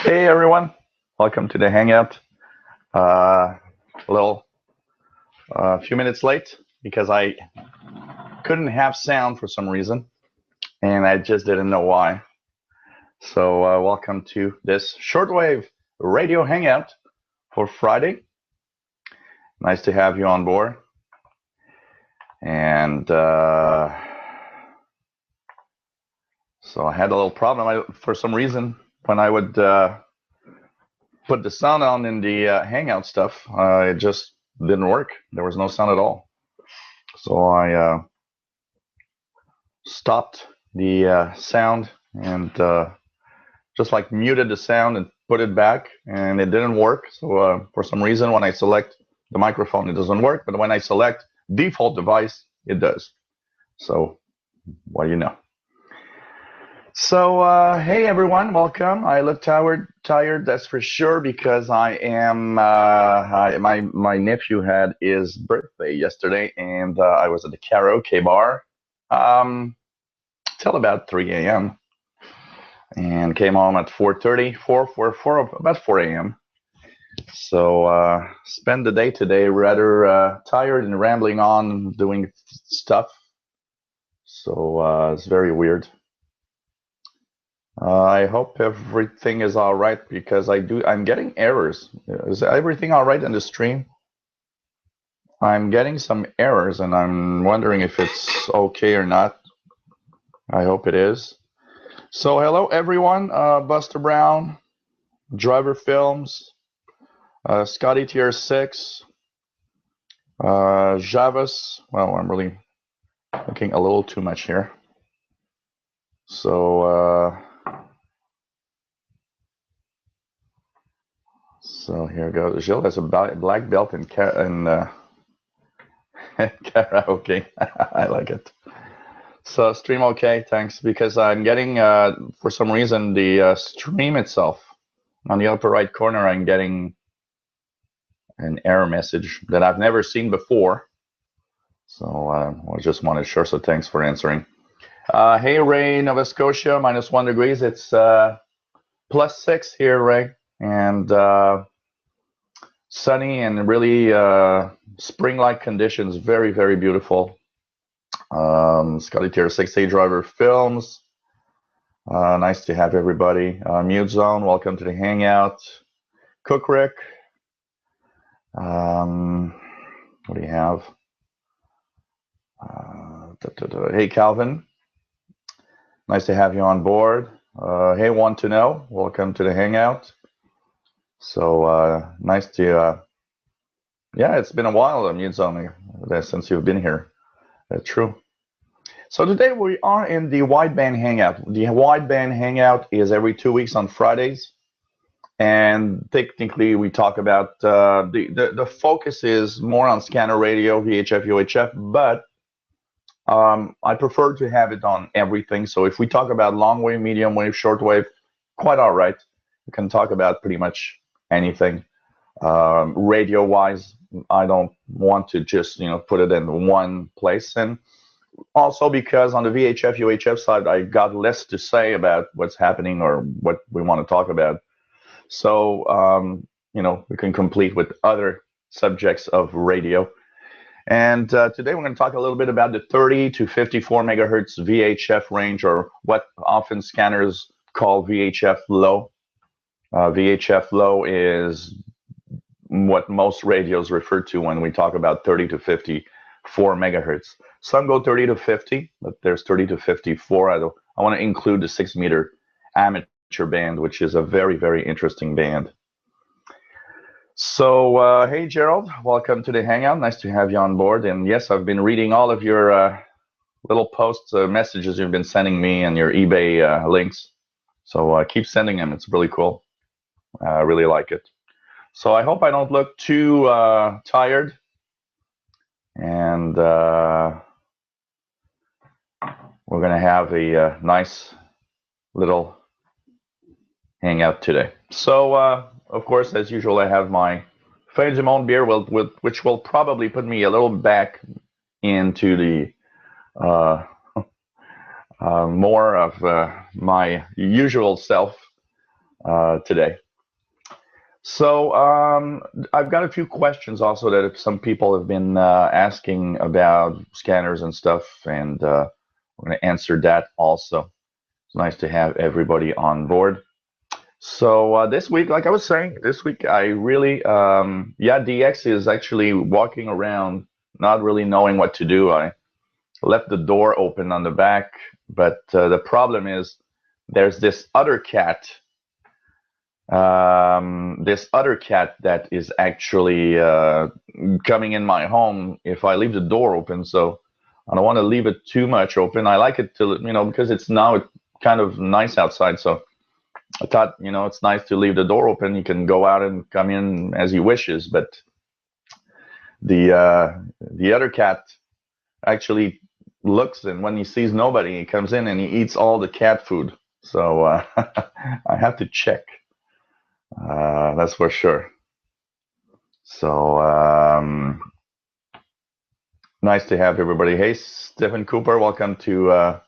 Hey everyone, welcome to the Hangout. A few minutes late because I couldn't have sound for some reason, and I just didn't know why. So welcome to this shortwave radio Hangout for Friday. Nice to have you on board. And so I had a little problem. For some reason, when I would put the sound on in the Hangout stuff, it just didn't work. There was no sound at all. So I stopped the sound and just like muted the sound and put it back, and it didn't work. So for some reason, when I select the microphone, it doesn't work. But when I select default device, it does. So what do you know? So hey everyone, welcome. I look tired, that's for sure, because I am. My nephew had his birthday yesterday, and I was at the karaoke bar till about 3 a.m. and came home at 4:30, about 4 a.m. So spent the day today rather tired and rambling on doing stuff. So it's very weird. I hope everything is all right, because I'm getting errors. Is everything all right in the stream? I'm getting some errors, and I'm wondering if it's okay or not. I hope it is. So hello everyone, Buster Brown, Driver Films, Scotty Tier 6, Javas. Well, I'm really looking a little too much here. So so here goes. Gilles has a black belt in karaoke. I like it. So stream okay, thanks, because I'm getting, for some reason, the stream itself, on the upper right corner, I'm getting an error message that I've never seen before. So I just wanted to share, so thanks for answering. Hey Ray, Nova Scotia, -1 degrees. It's +6 here, Ray, and sunny and really spring-like conditions. Very, very beautiful. Scotty Tier 6A Driver Films. Nice to have everybody. Mute Zone, welcome to the Hangout. Cook Rick. What do you have? Hey Calvin. Nice to have you on board. Hey Want to Know, welcome to the Hangout. So nice to, yeah, it's been a while, Mute Zone, since you've been here. That's true. So today we are in the Wideband Hangout. The Wideband Hangout is every 2 weeks on Fridays, and technically we talk about the focus is more on scanner radio, VHF, UHF, but I prefer to have it on everything. So if we talk about long wave, medium wave, shortwave, quite all right. We can talk about pretty much anything. Radio-wise, I don't want to just put it in one place, and also because on the VHF, UHF side, I got less to say about what's happening or what we want to talk about. So, we can complete with other subjects of radio. And today we're going to talk a little bit about the 30 to 54 megahertz VHF range, or what often scanners call VHF low. VHF low is what most radios refer to when we talk about 30 to 54 megahertz. Some go 30 to 50, but there's 30 to 54. I want to include the 6-meter amateur band, which is a very, very interesting band. So, hey Gerald, welcome to the Hangout. Nice to have you on board. And yes, I've been reading all of your little posts, messages you've been sending me, and your eBay links. So keep sending them. It's really cool. I really like it. So I hope I don't look too tired. And we're going to have a nice little hangout today. So, of course, as usual, I have my Fin du Monde beer, which will probably put me a little back into the more of my usual self. today. So I've got a few questions also that if some people have been asking about scanners and stuff, and we're going to answer that also. It's nice to have everybody on board. So this week, like I was saying, this week I really, yeah, DX is actually walking around, not really knowing what to do. I left the door open on the back, but the problem is there's this other cat that is actually coming in my home if I leave the door open. So I don't want to leave it too much open. I like it to, because it's now kind of nice outside. So I thought, it's nice to leave the door open. You can go out and come in as he wishes. But the other cat actually looks, and when he sees nobody, he comes in and he eats all the cat food. So I have to check. That's for sure. So nice to have everybody. Hey, Stephen Cooper, welcome to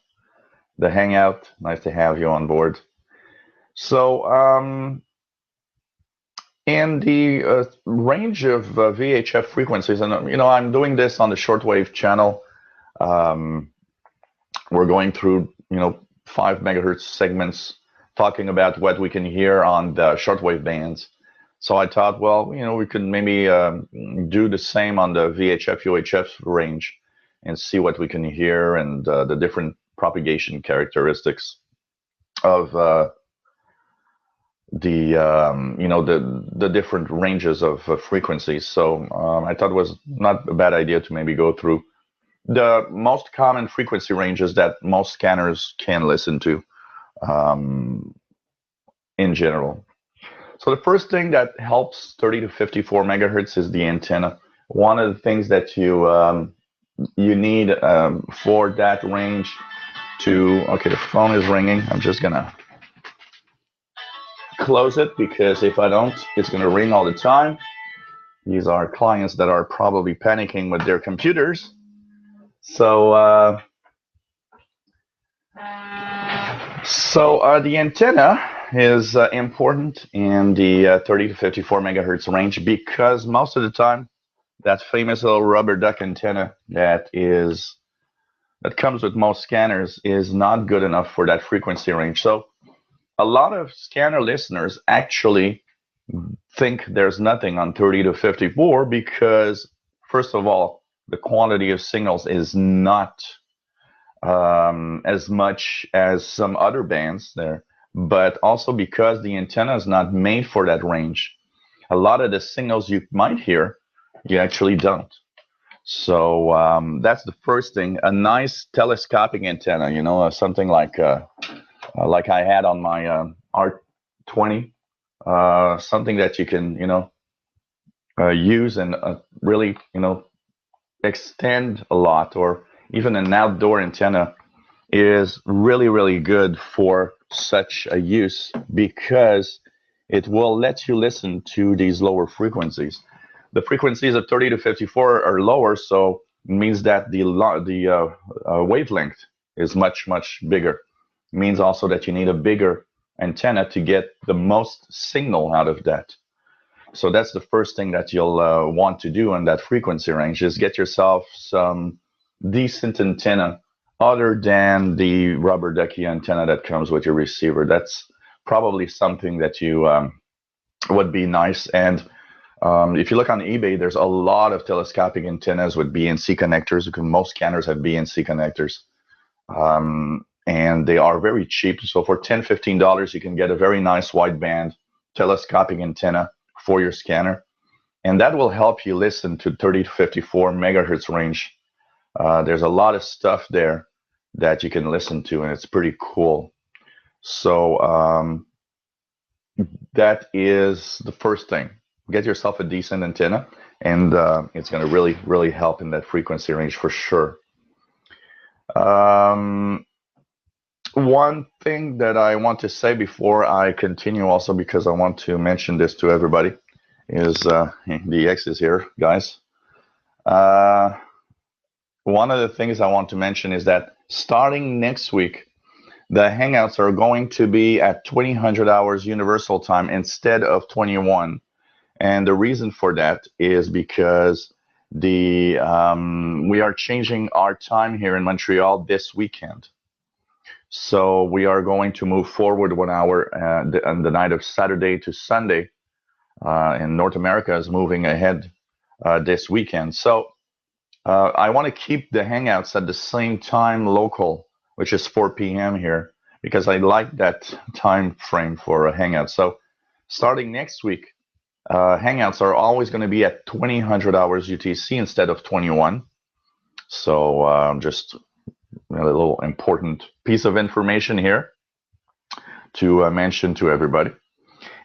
the Hangout. Nice to have you on board. So in the range of VHF frequencies, and I'm doing this on the shortwave channel. We're going through 5 megahertz segments, talking about what we can hear on the shortwave bands. So I thought, well, we could maybe do the same on the VHF, UHF range and see what we can hear and the different propagation characteristics of the different ranges of frequencies. So I thought it was not a bad idea to maybe go through the most common frequency ranges that most scanners can listen to in general. So the first thing that helps 30 to 54 megahertz is the antenna. One of the things that you need for that range to, okay, the phone is ringing. I'm just gonna close it because if I don't, it's gonna ring all the time. These are clients that are probably panicking with their computers. So the antenna is important in the 30 to 54 megahertz range because most of the time that famous little rubber duck antenna that comes with most scanners is not good enough for that frequency range. So a lot of scanner listeners actually think there's nothing on 30 to 54 because, first of all, the quantity of signals is not as much as some other bands there, but also because the antenna is not made for that range. A lot of the signals you might hear, you actually don't. So that's the first thing. A nice telescopic antenna, something like I had on my R20, something that you can, use and really, extend a lot, or even an outdoor antenna is really, really good for such a use because it will let you listen to these lower frequencies. The frequencies of 30 to 54 are lower, so it means that the wavelength is much, much bigger. It means also that you need a bigger antenna to get the most signal out of that. So that's the first thing that you'll want to do in that frequency range is get yourself some decent antenna other than the rubber ducky antenna that comes with your receiver. That's probably something that you would be nice. And if you look on eBay, there's a lot of telescopic antennas with BNC connectors because most scanners have BNC connectors. And they are very cheap. So for $10, $15, you can get a very nice wideband telescopic antenna for your scanner. And that will help you listen to 30 to 54 megahertz range. There's a lot of stuff there that you can listen to, and it's pretty cool. So that is the first thing. Get yourself a decent antenna, and it's going to really, really help in that frequency range for sure. One thing that I want to say before I continue also, because I want to mention this to everybody, is the X is here, guys. One of the things I want to mention is that starting next week, The Hangouts are going to be at 2000 hours Universal Time instead of 21. And the reason for that is because we are changing our time here in Montreal this weekend. So we are going to move forward 1 hour on the night of Saturday to Sunday. And North America is moving ahead this weekend. So I want to keep the Hangouts at the same time local, which is 4 p.m. here, because I like that time frame for a Hangout. So starting next week, Hangouts are always going to be at 2000 hours UTC instead of 21. So just a little important piece of information here to mention to everybody.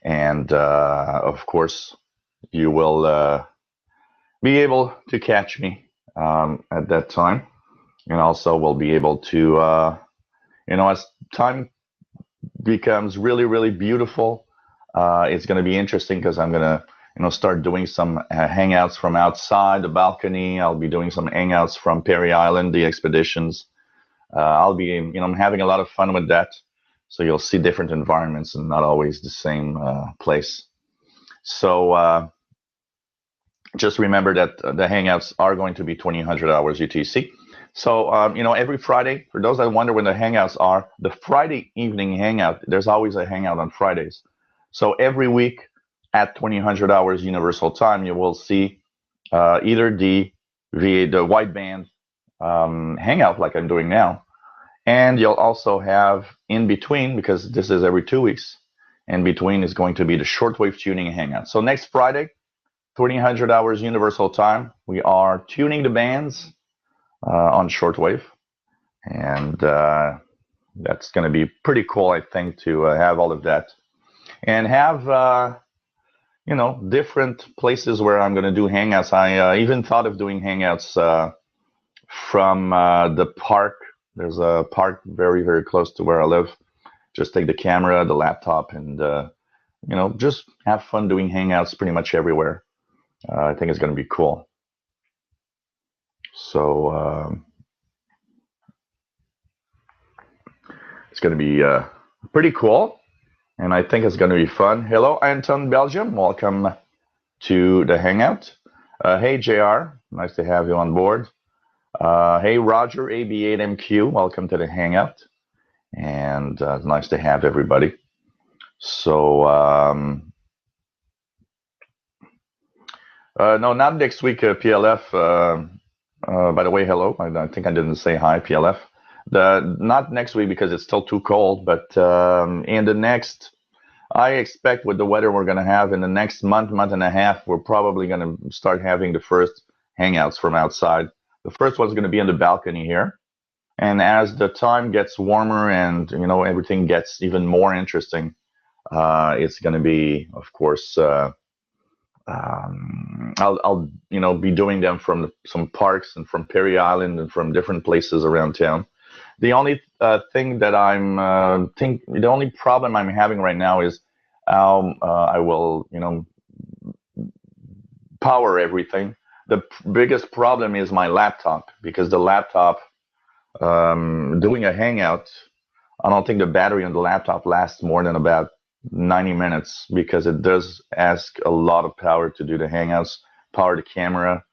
And of course, you will be able to catch me at that time. And also we'll be able to, as time becomes really, really beautiful, it's going to be interesting because I'm going to, start doing some hangouts from outside the balcony. I'll be doing some hangouts from Perry Island, the expeditions. I'll be, I'm having a lot of fun with that. So you'll see different environments and not always the same place. So just remember that the hangouts are going to be 2000 hours UTC. So, every Friday, for those that wonder when the hangouts are, the Friday evening hangout, there's always a hangout on Fridays. So every week at 2000 hours Universal Time, you will see either the wideband hangout like I'm doing now, and you'll also have in between, because this is every 2 weeks, in between is going to be the shortwave tuning hangout. So next Friday, 2000 hours Universal Time, we are tuning the bands on shortwave, and that's going to be pretty cool, I think, to have all of that and have different places where I'm going to do hangouts. I even thought of doing hangouts from the park. There's a park very, very close to where I live. Just take the camera, the laptop, and just have fun doing hangouts pretty much everywhere. I think it's going to be cool. So it's going to be pretty cool, and I think it's going to be fun. Hello, Anton, Belgium. Welcome to the Hangout. Hey, JR. Nice to have you on board. Hey, Roger, AB8MQ. Welcome to the Hangout. And it's nice to have everybody. So, no, not next week, PLF. By the way, hello. I think I didn't say hi, PLF. Not next week because it's still too cold, but in the next, I expect with the weather we're going to have in the next month and a half, we're probably going to start having the first hangouts from outside. The first one's going to be on the balcony here. And as the time gets warmer and, everything gets even more interesting, it's going to be, of course, I'll be doing them from some parks and from Perry Island and from different places around town. The only thing that the only problem I'm having right now is how I will, power everything. The biggest problem is my laptop, because the laptop, doing a hangout, I don't think the battery on the laptop lasts more than about 90 minutes, because it does ask a lot of power to do the hangouts, power the camera,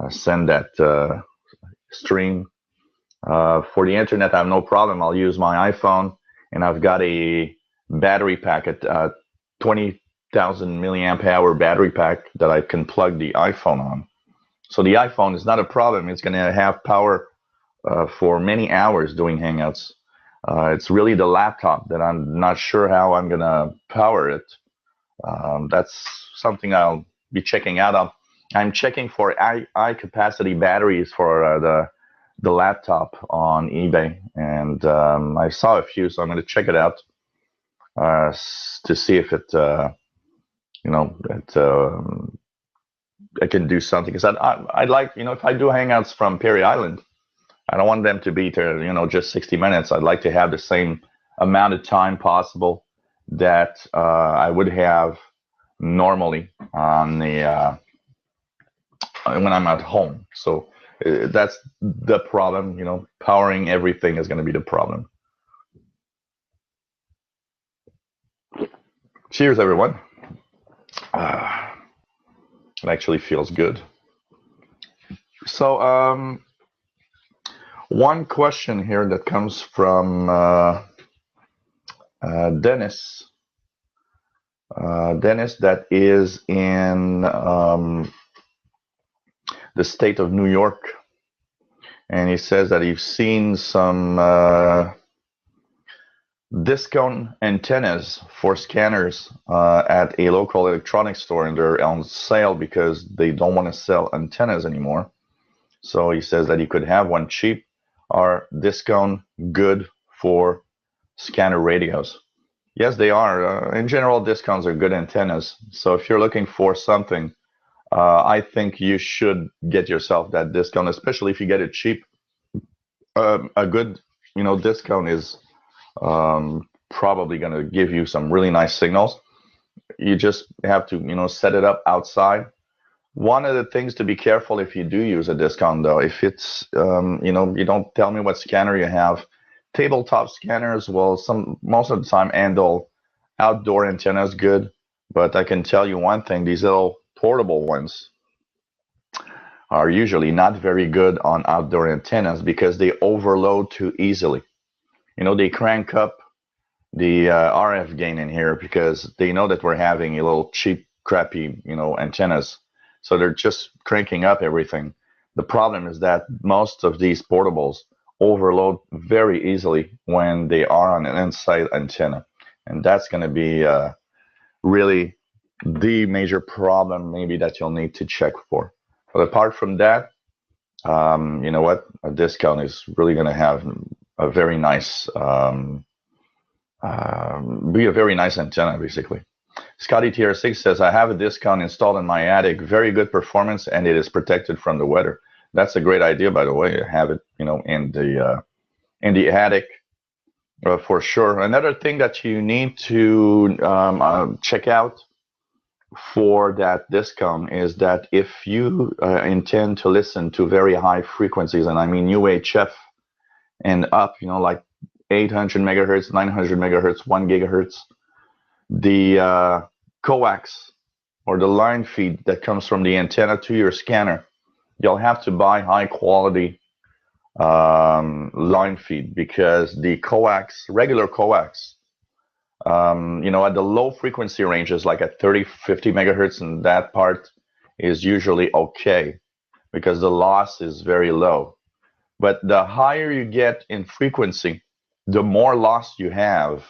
send that stream. For the internet, I have no problem. I'll use my iPhone, and I've got a battery pack at 20,000 milliamp hour battery pack that I can plug the iPhone on. So the iPhone is not a problem. It's going to have power for many hours doing hangouts. It's really the laptop that I'm not sure how I'm going to power it. That's something I'll be checking out. I'm checking for high capacity batteries for the laptop on eBay, and I saw a few, so I'm going to check it out to see if it, I can do something. Because I'd like, if I do hangouts from Perry Island, I don't want them to be just 60 minutes. I'd like to have the same amount of time possible that I would have normally on the when I'm at home. So that's the problem. Powering everything is going to be the problem. Cheers, everyone. It actually feels good. So, one question here that comes from Dennis. Dennis, that is in the state of New York. And he says that he's seen some discount antennas for scanners at a local electronics store, and they're on sale because they don't want to sell antennas anymore. So he says that he could have one cheap or discount good for scanner radios. Yes, they are. In general, discounts are good antennas. So if you're looking for something, I think you should get yourself that discount, especially if you get it cheap. A good, discount is probably going to give you some really nice signals. You just have to, set it up outside. One of the things to be careful if you do use a discount, though, if it's, you don't tell me what scanner you have. Tabletop scanners will most of the time handle outdoor antennas good, but I can tell you one thing: these little portable ones are usually not very good on outdoor antennas because they overload too easily. They crank up the RF gain in here because they know that we're having a little cheap, crappy, antennas. So they're just cranking up everything. The problem is that most of these portables overload very easily when they are on an inside antenna. And that's going to be really the major problem maybe that you'll need to check for. But apart from that, you know what? A discount is really going to have a very nice, be a very nice antenna, basically. Scotty TR6 says, I have a discount installed in my attic. Very good performance, and it is protected from the weather. That's a great idea, by the way. Have it, in the attic for sure. Another thing that you need to check out for that discount is that if you intend to listen to very high frequencies, and I mean UHF and up, like 800 megahertz, 900 megahertz, 1 gigahertz, the coax or the line feed that comes from the antenna to your scanner, you'll have to buy high quality line feed because the coax, regular coax, at the low frequency ranges, like at 30, 50 megahertz, and that part is usually okay because the loss is very low. But the higher you get in frequency, the more loss you have.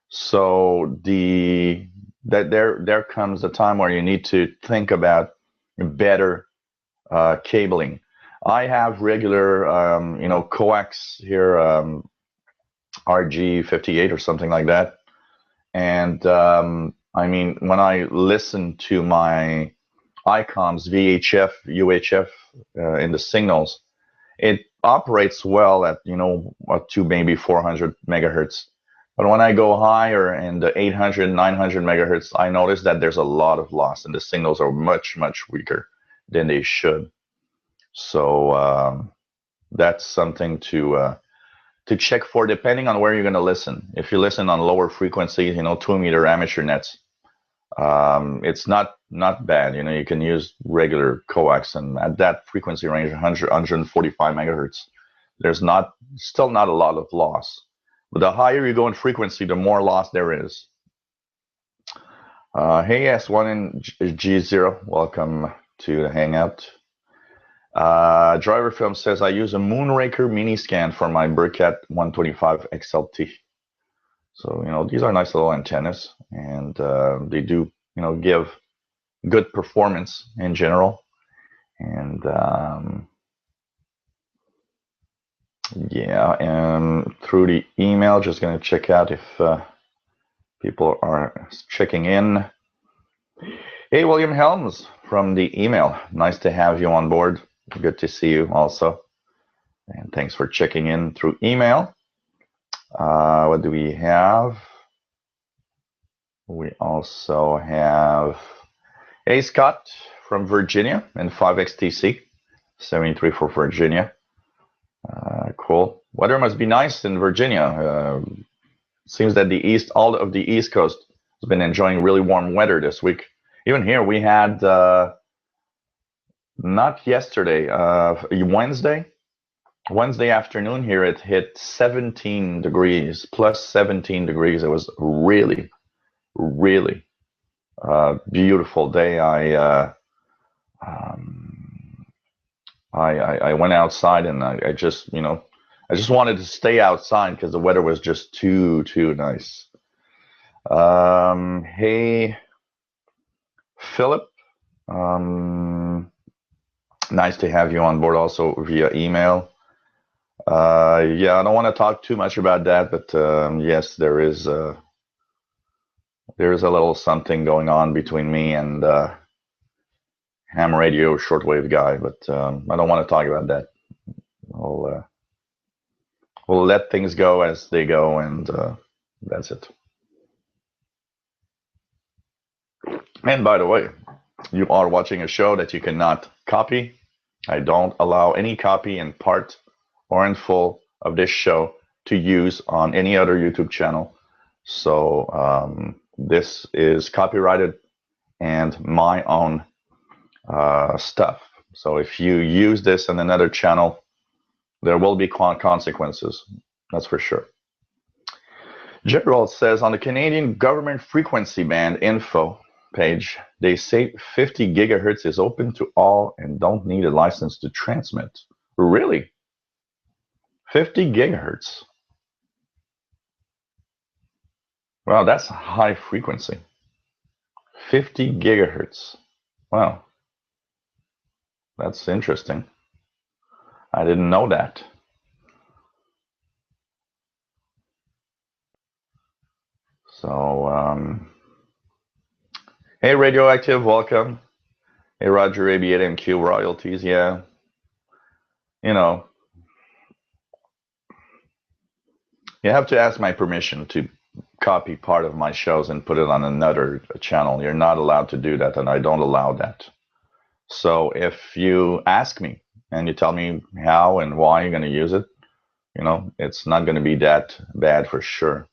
So there comes a time where you need to think about better cabling. I have regular, coax here, RG58 or something like that. And I mean, when I listen to my ICOMs, VHF, UHF in the signals, it operates well at, up to maybe 400 megahertz. But when I go higher in the 800, 900 megahertz, I notice that there's a lot of loss and the signals are much, much weaker than they should. So that's something to check for depending on where you're going to listen. If you listen on lower frequencies, 2-meter amateur nets, it's not bad. You can use regular coax, and at that frequency range, 100, 145 megahertz, there's still not a lot of loss. But the higher you go in frequency, the more loss there is. Hey, S1 and G0, welcome to the Hangout. Driver Film says, I use a Moonraker mini scan for my Burkett 125 XLT. So, these are nice little antennas, and they do, give good performance in general. And through the email, just going to check out if people are checking in. Hey, William Helms from the email. Nice to have you on board. Good to see you also. And thanks for checking in through email. What do we have? We also have Hey Scott from Virginia and 5XTC, 73 for Virginia. Cool. Weather must be nice in Virginia. Seems that all of the East Coast been enjoying really warm weather this week. Even here, we had not yesterday, Wednesday afternoon here, it hit 17 degrees, plus 17 degrees. It was really, really beautiful day. I went outside and I just, I just wanted to stay outside because the weather was just too nice. Hey, Philip. Nice to have you on board also via email. Yeah, I don't want to talk too much about that, but yes, there is a little something going on between me and ham radio shortwave guy, but I don't want to talk about that. We'll let things go as they go, and that's it. And by the way, you are watching a show that you cannot copy. I don't allow any copy in part or in full of this show to use on any other YouTube channel. So this is copyrighted and my own stuff. So if you use this in another channel, there will be consequences. That's for sure. Gerald says on the Canadian government frequency band info page, they say 50 gigahertz is open to all and don't need a license to transmit. Really? 50 gigahertz? Wow, that's high frequency. 50 gigahertz. Wow. That's interesting. I didn't know that. So, hey, Radioactive, welcome. Hey, Roger, AB8MQ, royalties, yeah. You have to ask my permission to copy part of my shows and put it on another channel. You're not allowed to do that, and I don't allow that. So if you ask me and you tell me how and why you're going to use it, it's not going to be that bad for sure.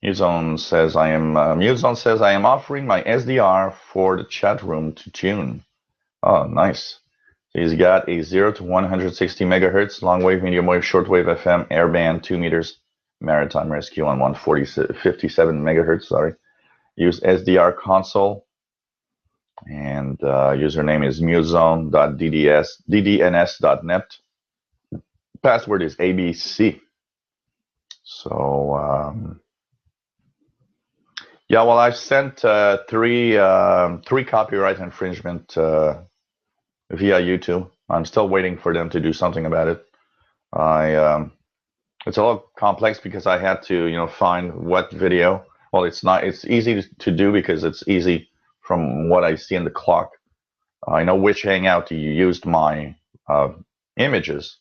Muzone says I am offering my SDR for the chat room to tune. Oh, nice. He's got a 0 to 160 megahertz long wave, medium wave, shortwave FM, airband 2 meters, maritime rescue on 157 megahertz. Sorry. Use SDR console, and username is muzone.ddns.net. Password is ABC. So yeah, well, I've sent three copyright infringement via YouTube. I'm still waiting for them to do something about it. It's a little complex because I had to find what video. Well, it's not. It's easy to do because it's easy from what I see in the clock. I know which Hangout you used my images,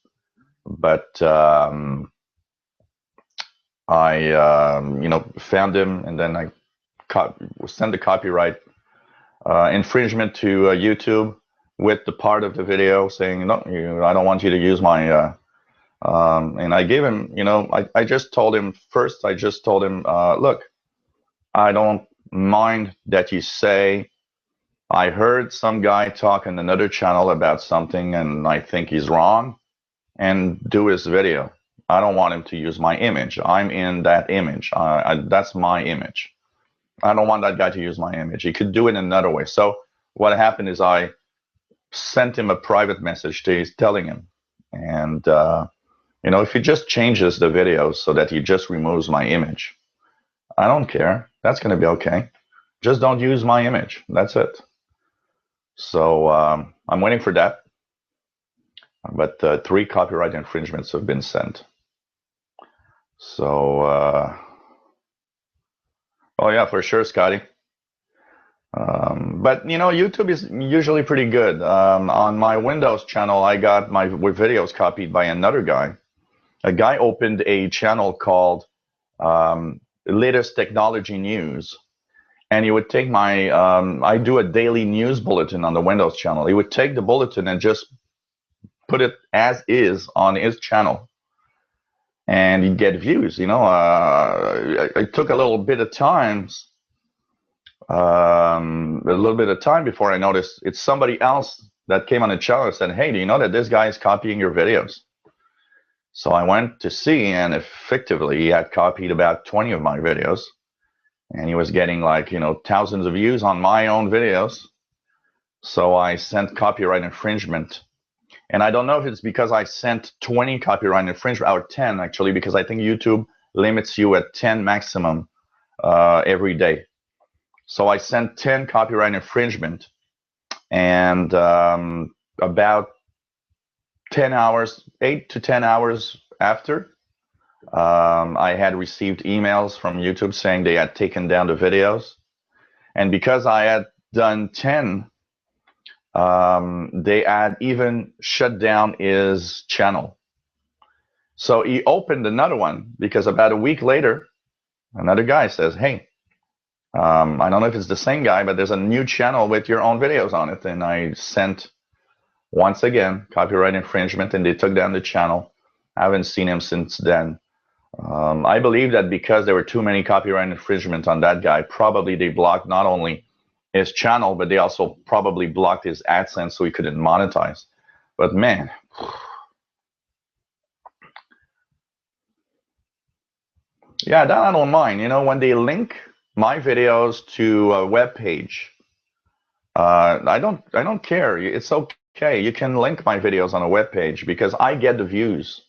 but I found them, and then I send the copyright infringement to YouTube with the part of the video saying no, I don't want you to use my. And I gave him, I just told him first. I just told him, look, I don't mind that you say I heard some guy talk on another channel about something and I think he's wrong, and do his video. I don't want him to use my image. I'm in that image. That's my image. I don't want that guy to use my image. He could do it another way. So what happened is I sent him a private message telling him, and if he just changes the video so that he just removes my image, I don't care. That's going to be okay. Just don't use my image. That's it. So I'm waiting for that. But 3 copyright infringements have been sent. So, oh yeah, for sure, Scotty. But YouTube is usually pretty good. On my Windows channel, I got my videos copied by another guy. A guy opened a channel called Latest Technology News, and he would take my, I do a daily news bulletin on the Windows channel. He would take the bulletin and just put it as is on his channel. and you'd get views. It took a little bit of time, before I noticed it's somebody else that came on the channel and said, "Hey, do you know that this guy is copying your videos?" So I went to see, and effectively he had copied about 20 of my videos, and he was getting like, thousands of views on my own videos. So I sent copyright infringement. And I don't know if it's because I sent 20 copyright infringement, or 10 actually, because I think YouTube limits you at 10 maximum every day. So I sent 10 copyright infringement, and about 10 hours, 8 to 10 hours after, I had received emails from YouTube saying they had taken down the videos. And because I had done 10, they had even shut down his channel. So he opened another one, because about a week later, another guy says, "Hey, I don't know if it's the same guy, but there's a new channel with your own videos on it." And I sent, once again, copyright infringement, and they took down the channel. I haven't seen him since then. I believe that because there were too many copyright infringements on that guy, probably they blocked not only his channel, but they also probably blocked his AdSense so he couldn't monetize. But man, yeah, that I don't mind. When they link my videos to a web page, I don't care. It's okay. You can link my videos on a web page because I get the views.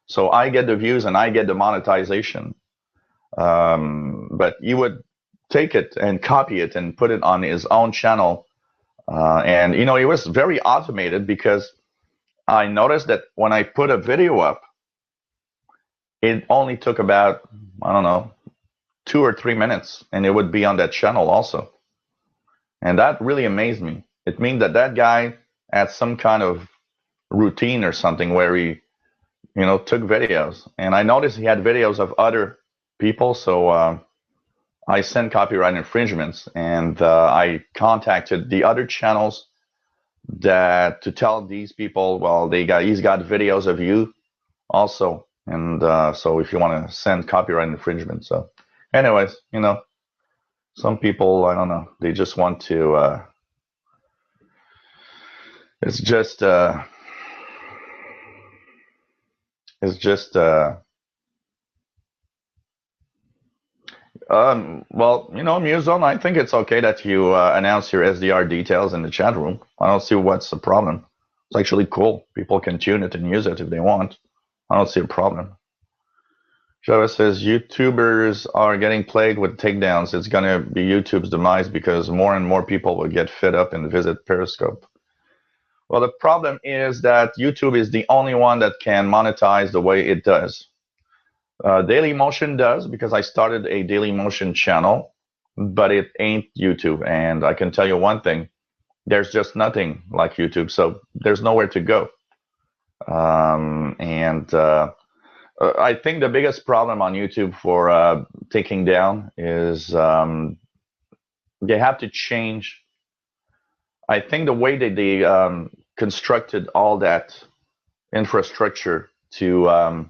So I get the views and I get the monetization. But he would take it and copy it and put it on his own channel. And it was very automated, because I noticed that when I put a video up, it only took about, I don't know, 2 or 3 minutes, and it would be on that channel also. And that really amazed me. It means that that guy had some kind of routine or something where he, took videos. And I noticed he had videos of other people, so I sent copyright infringements, and I contacted the other channels to tell these people, well, he's got videos of you also, and so if you want to send copyright infringement. So anyways, some people, I don't know, they just want to, it's just well, Muzone, I think it's okay that you announce your SDR details in the chat room. I don't see what's the problem. It's actually cool. People can tune it and use it if they want. I don't see a problem. Java says YouTubers are getting plagued with takedowns. It's going to be YouTube's demise because more and more people will get fed up and visit Periscope. Well, the problem is that YouTube is the only one that can monetize the way it does. Dailymotion does, because I started a Dailymotion channel, but it ain't YouTube. And I can tell you one thing, there's just nothing like YouTube, so there's nowhere to go. I think the biggest problem on YouTube for taking down is they have to change. I think the way that they constructed all that infrastructure to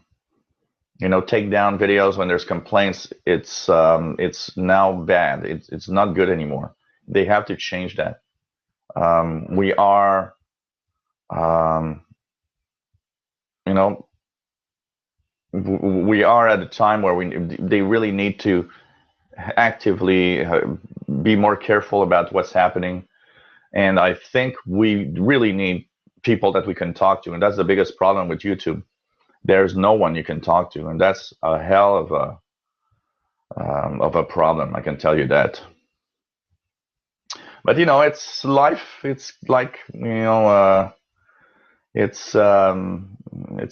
take down videos when there's complaints, it's now bad. It's not good anymore. They have to change that. We are, we are at a time where they really need to actively be more careful about what's happening. And I think we really need people that we can talk to. And that's the biggest problem with YouTube. There's no one you can talk to. And that's a hell of a problem, I can tell you that. But, it's life. It's like, it's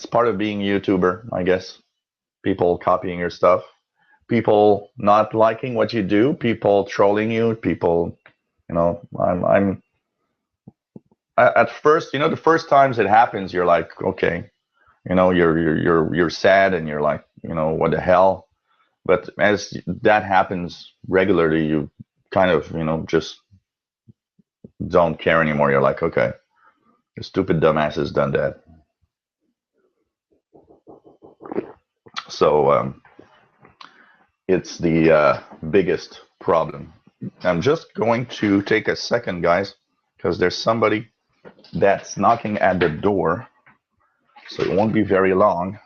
part of being a YouTuber, I guess. People copying your stuff, people not liking what you do, people trolling you, people, I'm at first, the first times it happens, you're like, okay, you're sad and you're like, what the hell? But as that happens regularly, you kind of, just don't care anymore. You're like, okay, the stupid dumbass has done that. So it's the biggest problem. I'm just going to take a second, guys, because there's somebody that's knocking at the door, so it won't be very long.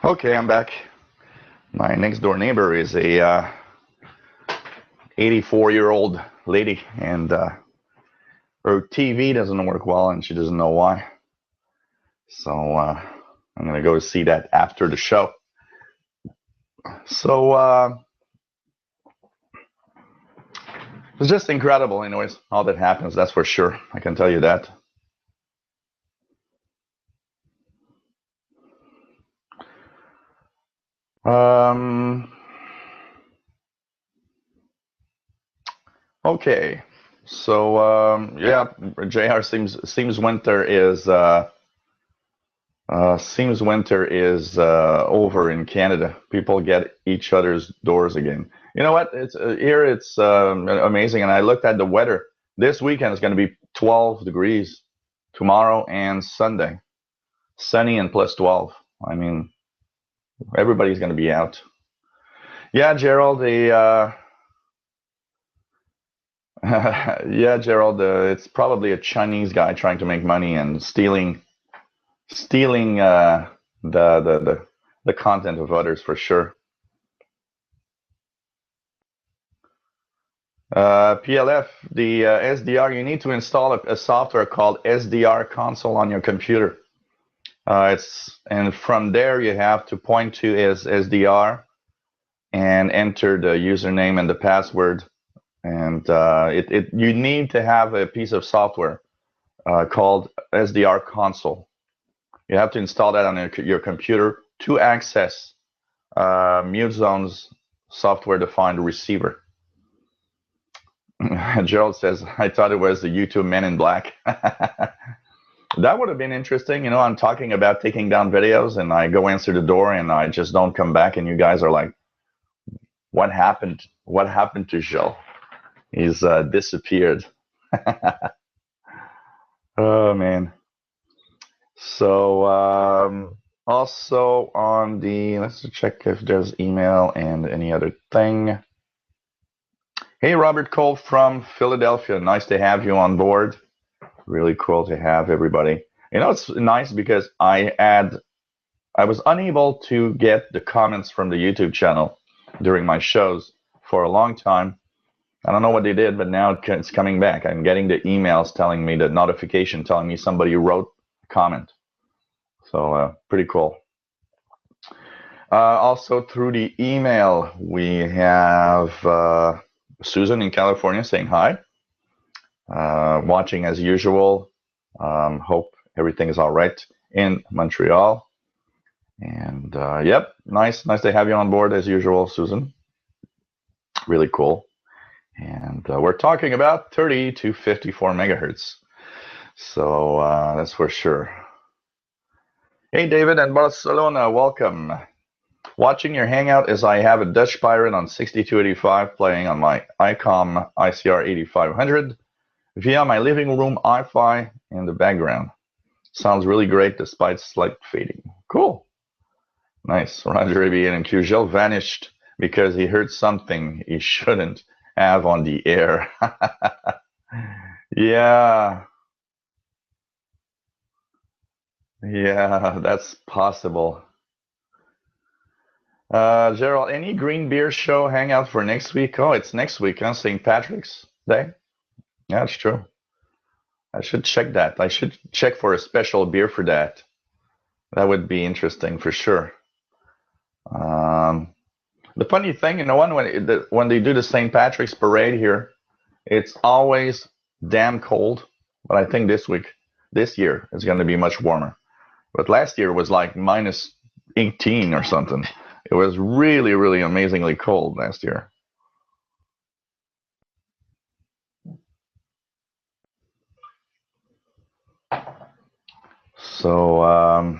Okay, I'm back. My next door neighbor is a 84-year-old lady, and her TV doesn't work well, and she doesn't know why. So I'm gonna go see that after the show. So it's just incredible, anyways, how that happens. That's for sure. I can tell you that. Okay. So yeah, JR seems winter is over in Canada. People get each other's doors again. You know what? It's here. It's amazing. And I looked at the weather. This weekend is going to be 12 degrees tomorrow and Sunday. Sunny and plus 12. I mean, everybody's going to be out. Yeah, Gerald. Yeah, Gerald. It's probably a Chinese guy trying to make money and stealing the content of others for sure. PLF, the SDR, you need to install a software called SDR console on your computer. And from there you have to point to is SDR and enter the username and the password. And you need to have a piece of software called SDR console. You have to install that on your computer to access Mute Zone's software-defined receiver. Gerald says, I thought it was the YouTube Men in Black. That would have been interesting. You know, I'm talking about taking down videos, and I go answer the door, and I just don't come back, and you guys are like, what happened? What happened to Joe? He's disappeared. Oh, man. So also on the, let's check if there's email and any other thing. Hey, Robert Cole from Philadelphia. Nice to have you on board. Really cool to have everybody. You know, it's nice because I was unable to get the comments from the YouTube channel during my shows for a long time. I don't know what they did, but now it's coming back. I'm getting the emails telling me, the notification telling me somebody wrote a comment. So pretty cool. Also through the email, we have Susan in California saying hi. Watching as usual. Hope everything is all right in Montreal. And yep, nice to have you on board as usual, Susan. Really cool. And we're talking about 30 to 54 megahertz. So that's for sure. Hey, David and Barcelona, welcome. Watching your Hangout as I have a Dutch Pirate on 6285 playing on my ICOM ICR 8500 via my living room Wi-Fi in the background. Sounds really great despite slight fading. Cool. Nice. Roger ABN and QGL vanished because he heard something he shouldn't have on the air. Yeah. Yeah, that's possible. Gerald, any green beer show hangout for next week? Oh, it's next week, huh? St. Patrick's Day? Yeah, that's true. I should check that. I should check for a special beer for that. That would be interesting for sure. The funny thing, you know, when they do the St. Patrick's Parade here, it's always damn cold. But I think this year, it's going to be much warmer. But last year was like minus 18 or something. It was really, really amazingly cold last year. So,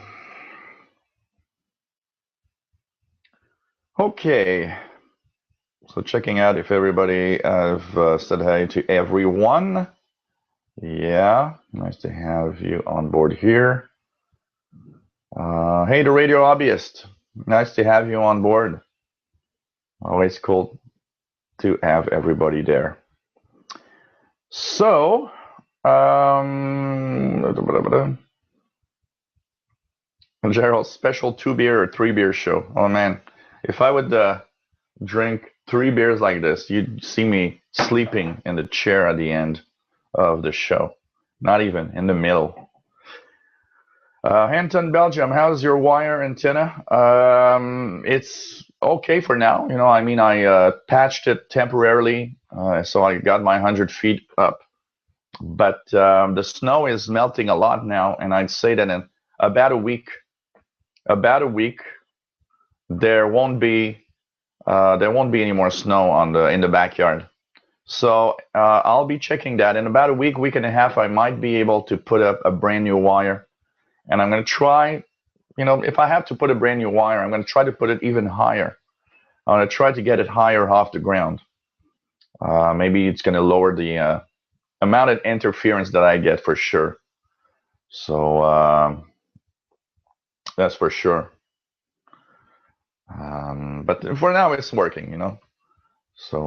okay. So checking out if everybody have said hi to everyone. Yeah, nice to have you on board here. Hey, the radio hobbyist. Nice to have you on board. Always cool to have everybody there. So, Gerald, special 2 beer or 3 beer show. Oh man, if I would drink 3 beers like this, you'd see me sleeping in the chair at the end of the show. Not even in the middle. Hanton, Belgium, how's your wire antenna? It's okay for now. You know, I mean, I patched it temporarily, so I got my 100 feet up. But the snow is melting a lot now, and I'd say that in about a week, there won't be any more snow on in the backyard. So I'll be checking that in about a week and a half. I might be able to put up a brand new wire, and I'm going to try. You know, if I have to put a brand new wire, I'm going to try to put it even higher. I'm going to try to get it higher off the ground. Maybe it's going to lower the amount of interference that I get for sure. So that's for sure. But for now, it's working, you know. So,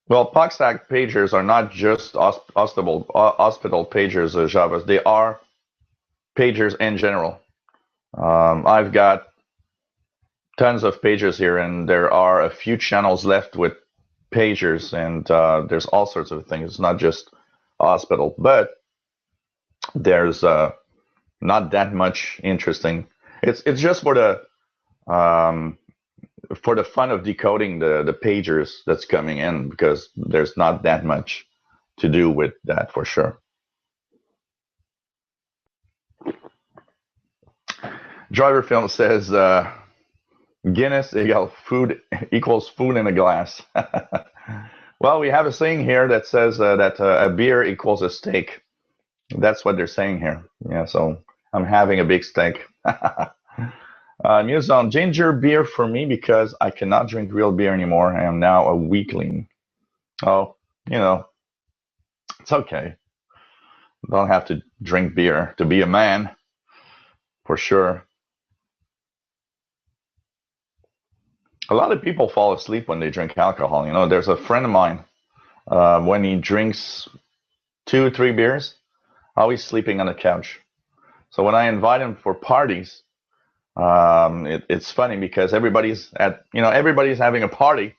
well, POXAC pagers are not just hospital pagers, Javas. They are pagers in general. I've got tons of pagers here, and there are a few channels left with pagers, and there's all sorts of things. It's not just hospital, but there's not that much interesting. It's just for the fun of decoding the pagers that's coming in, because there's not that much to do with that for sure. Driver Film says Guinness equals food in a glass. Well, we have a saying here that says that a beer equals a steak. That's what they're saying here. Yeah, so I'm having a big steak. News on ginger beer for me because I cannot drink real beer anymore. I am now a weakling. Oh, you know, it's okay. Don't have to drink beer to be a man, for sure. A lot of people fall asleep when they drink alcohol. You know, there's a friend of mine, when he drinks 2 or 3 beers, always sleeping on the couch. So when I invite him for parties, it's funny because everybody's having a party,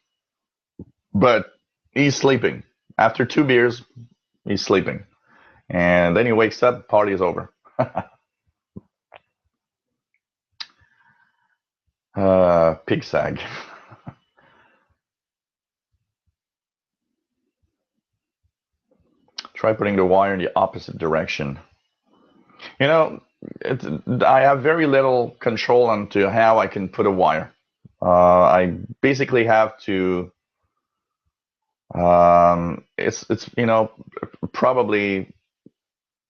but he's sleeping. After 2 beers, he's sleeping. And then he wakes up, party is over. Pig sag. Try putting the wire in the opposite direction. You know, I have very little control onto how I can put a wire. I basically have to. It's probably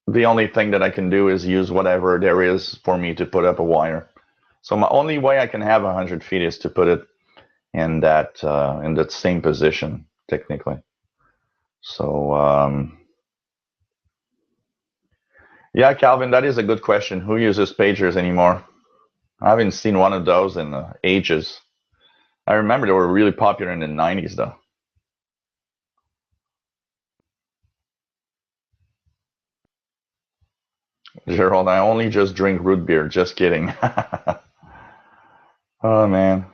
the only thing that I can do is use whatever there is for me to put up a wire. So my only way I can have 100 feet is to put it in that same position, technically. So yeah, Calvin, that is a good question. Who uses pagers anymore? I haven't seen one of those in ages. I remember they were really popular in the 90s, though. Gerald, I only just drink root beer. Just kidding. Oh, man.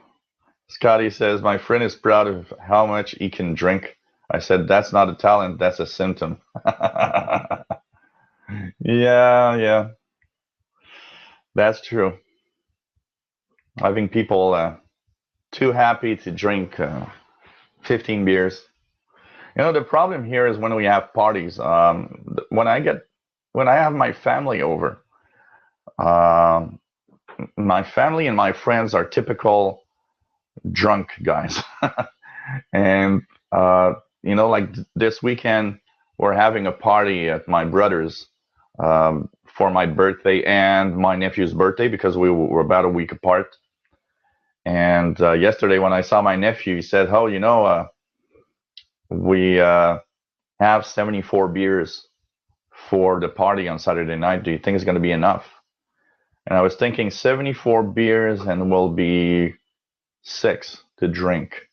Scotty says, my friend is proud of how much he can drink. I said, that's not a talent, that's a symptom. Yeah, that's true. I think people too happy to drink 15 beers. You know, the problem here is when we have parties. When I have my family over, my family and my friends are typical drunk guys. And, like this weekend, we're having a party at my brother's for my birthday and my nephew's birthday because we were about a week apart. And yesterday, when I saw my nephew, he said, "Oh, you know, we have 74 beers for the party on Saturday night. Do you think it's going to be enough?" And I was thinking 74 beers and will be 6 to drink.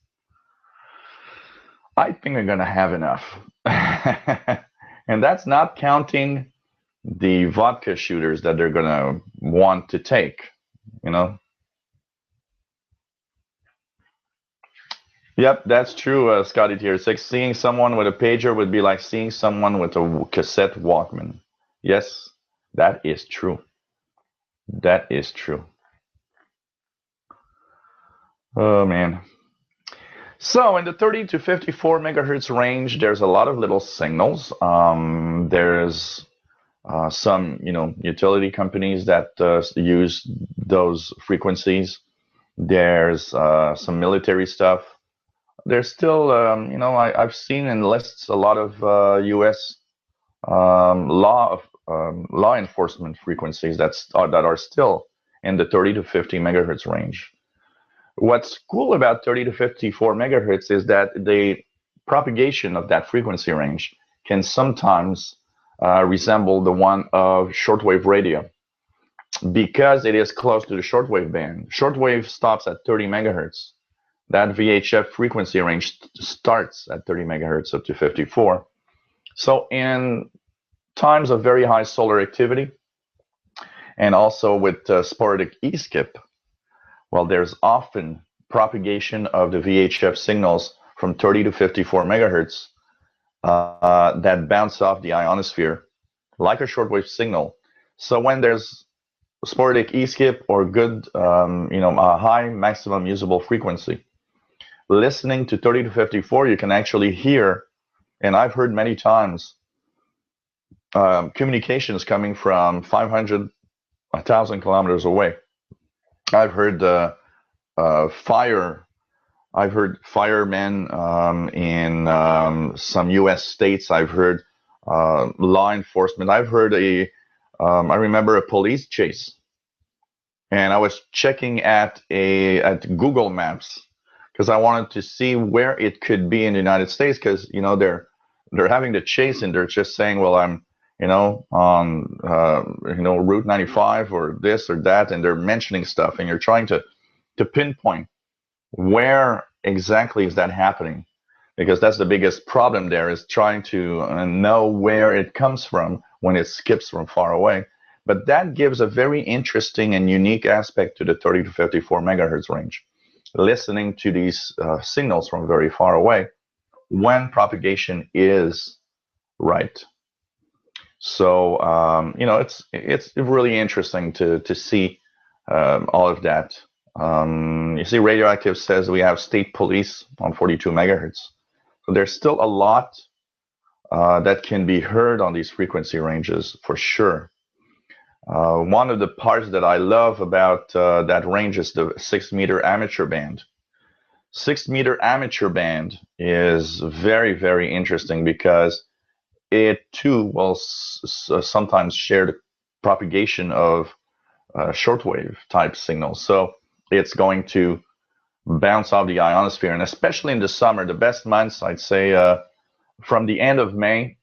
I think I'm going to have enough. And that's not counting the vodka shooters that they're going to want to take, you know? Yep, that's true, Scotty Tier 6. Seeing someone with a pager would be like seeing someone with a cassette Walkman. Yes, that is true. That is true. Oh, man. So in the 30 to 54 megahertz range, there's a lot of little signals. There's some, utility companies that use those frequencies. There's some military stuff. There's still, I've seen in lists a lot of U.S. Law enforcement frequencies that are still in the 30 to 50 megahertz range. What's cool about 30 to 54 megahertz is that the propagation of that frequency range can sometimes resemble the one of shortwave radio because it is close to the shortwave band. Shortwave stops at 30 megahertz. That VHF frequency range starts at 30 megahertz up to 54. So in times of very high solar activity and also with sporadic E-skip, well, there's often propagation of the VHF signals from 30 to 54 megahertz that bounce off the ionosphere like a shortwave signal. So when there's sporadic E-skip or good, a high maximum usable frequency, listening to 30 to 54, you can actually hear, and I've heard many times, communications coming from 500, 1,000 kilometers away. I've heard I've heard firemen in some U.S. states. I've heard law enforcement. I've heard I remember a police chase, and I was checking at Google Maps because I wanted to see where it could be in the United States because they're having the chase and they're just saying, well, I'm on Route 95 or this or that, and they're mentioning stuff, and you're trying to pinpoint where exactly is that happening, because that's the biggest problem there, is trying to know where it comes from when it skips from far away. But that gives a very interesting and unique aspect to the 30 to 54 megahertz range, listening to these signals from very far away when propagation is right. So it's really interesting to see all of that. You see, Radioactive says we have state police on 42 megahertz. So there's still a lot that can be heard on these frequency ranges for sure. One of the parts that I love about that range is the 6-meter amateur band. 6-meter amateur band is very, very interesting because it too will sometimes share the propagation of shortwave type signals. So it's going to bounce off the ionosphere, and especially in the summer, the best months, I'd say from the end of May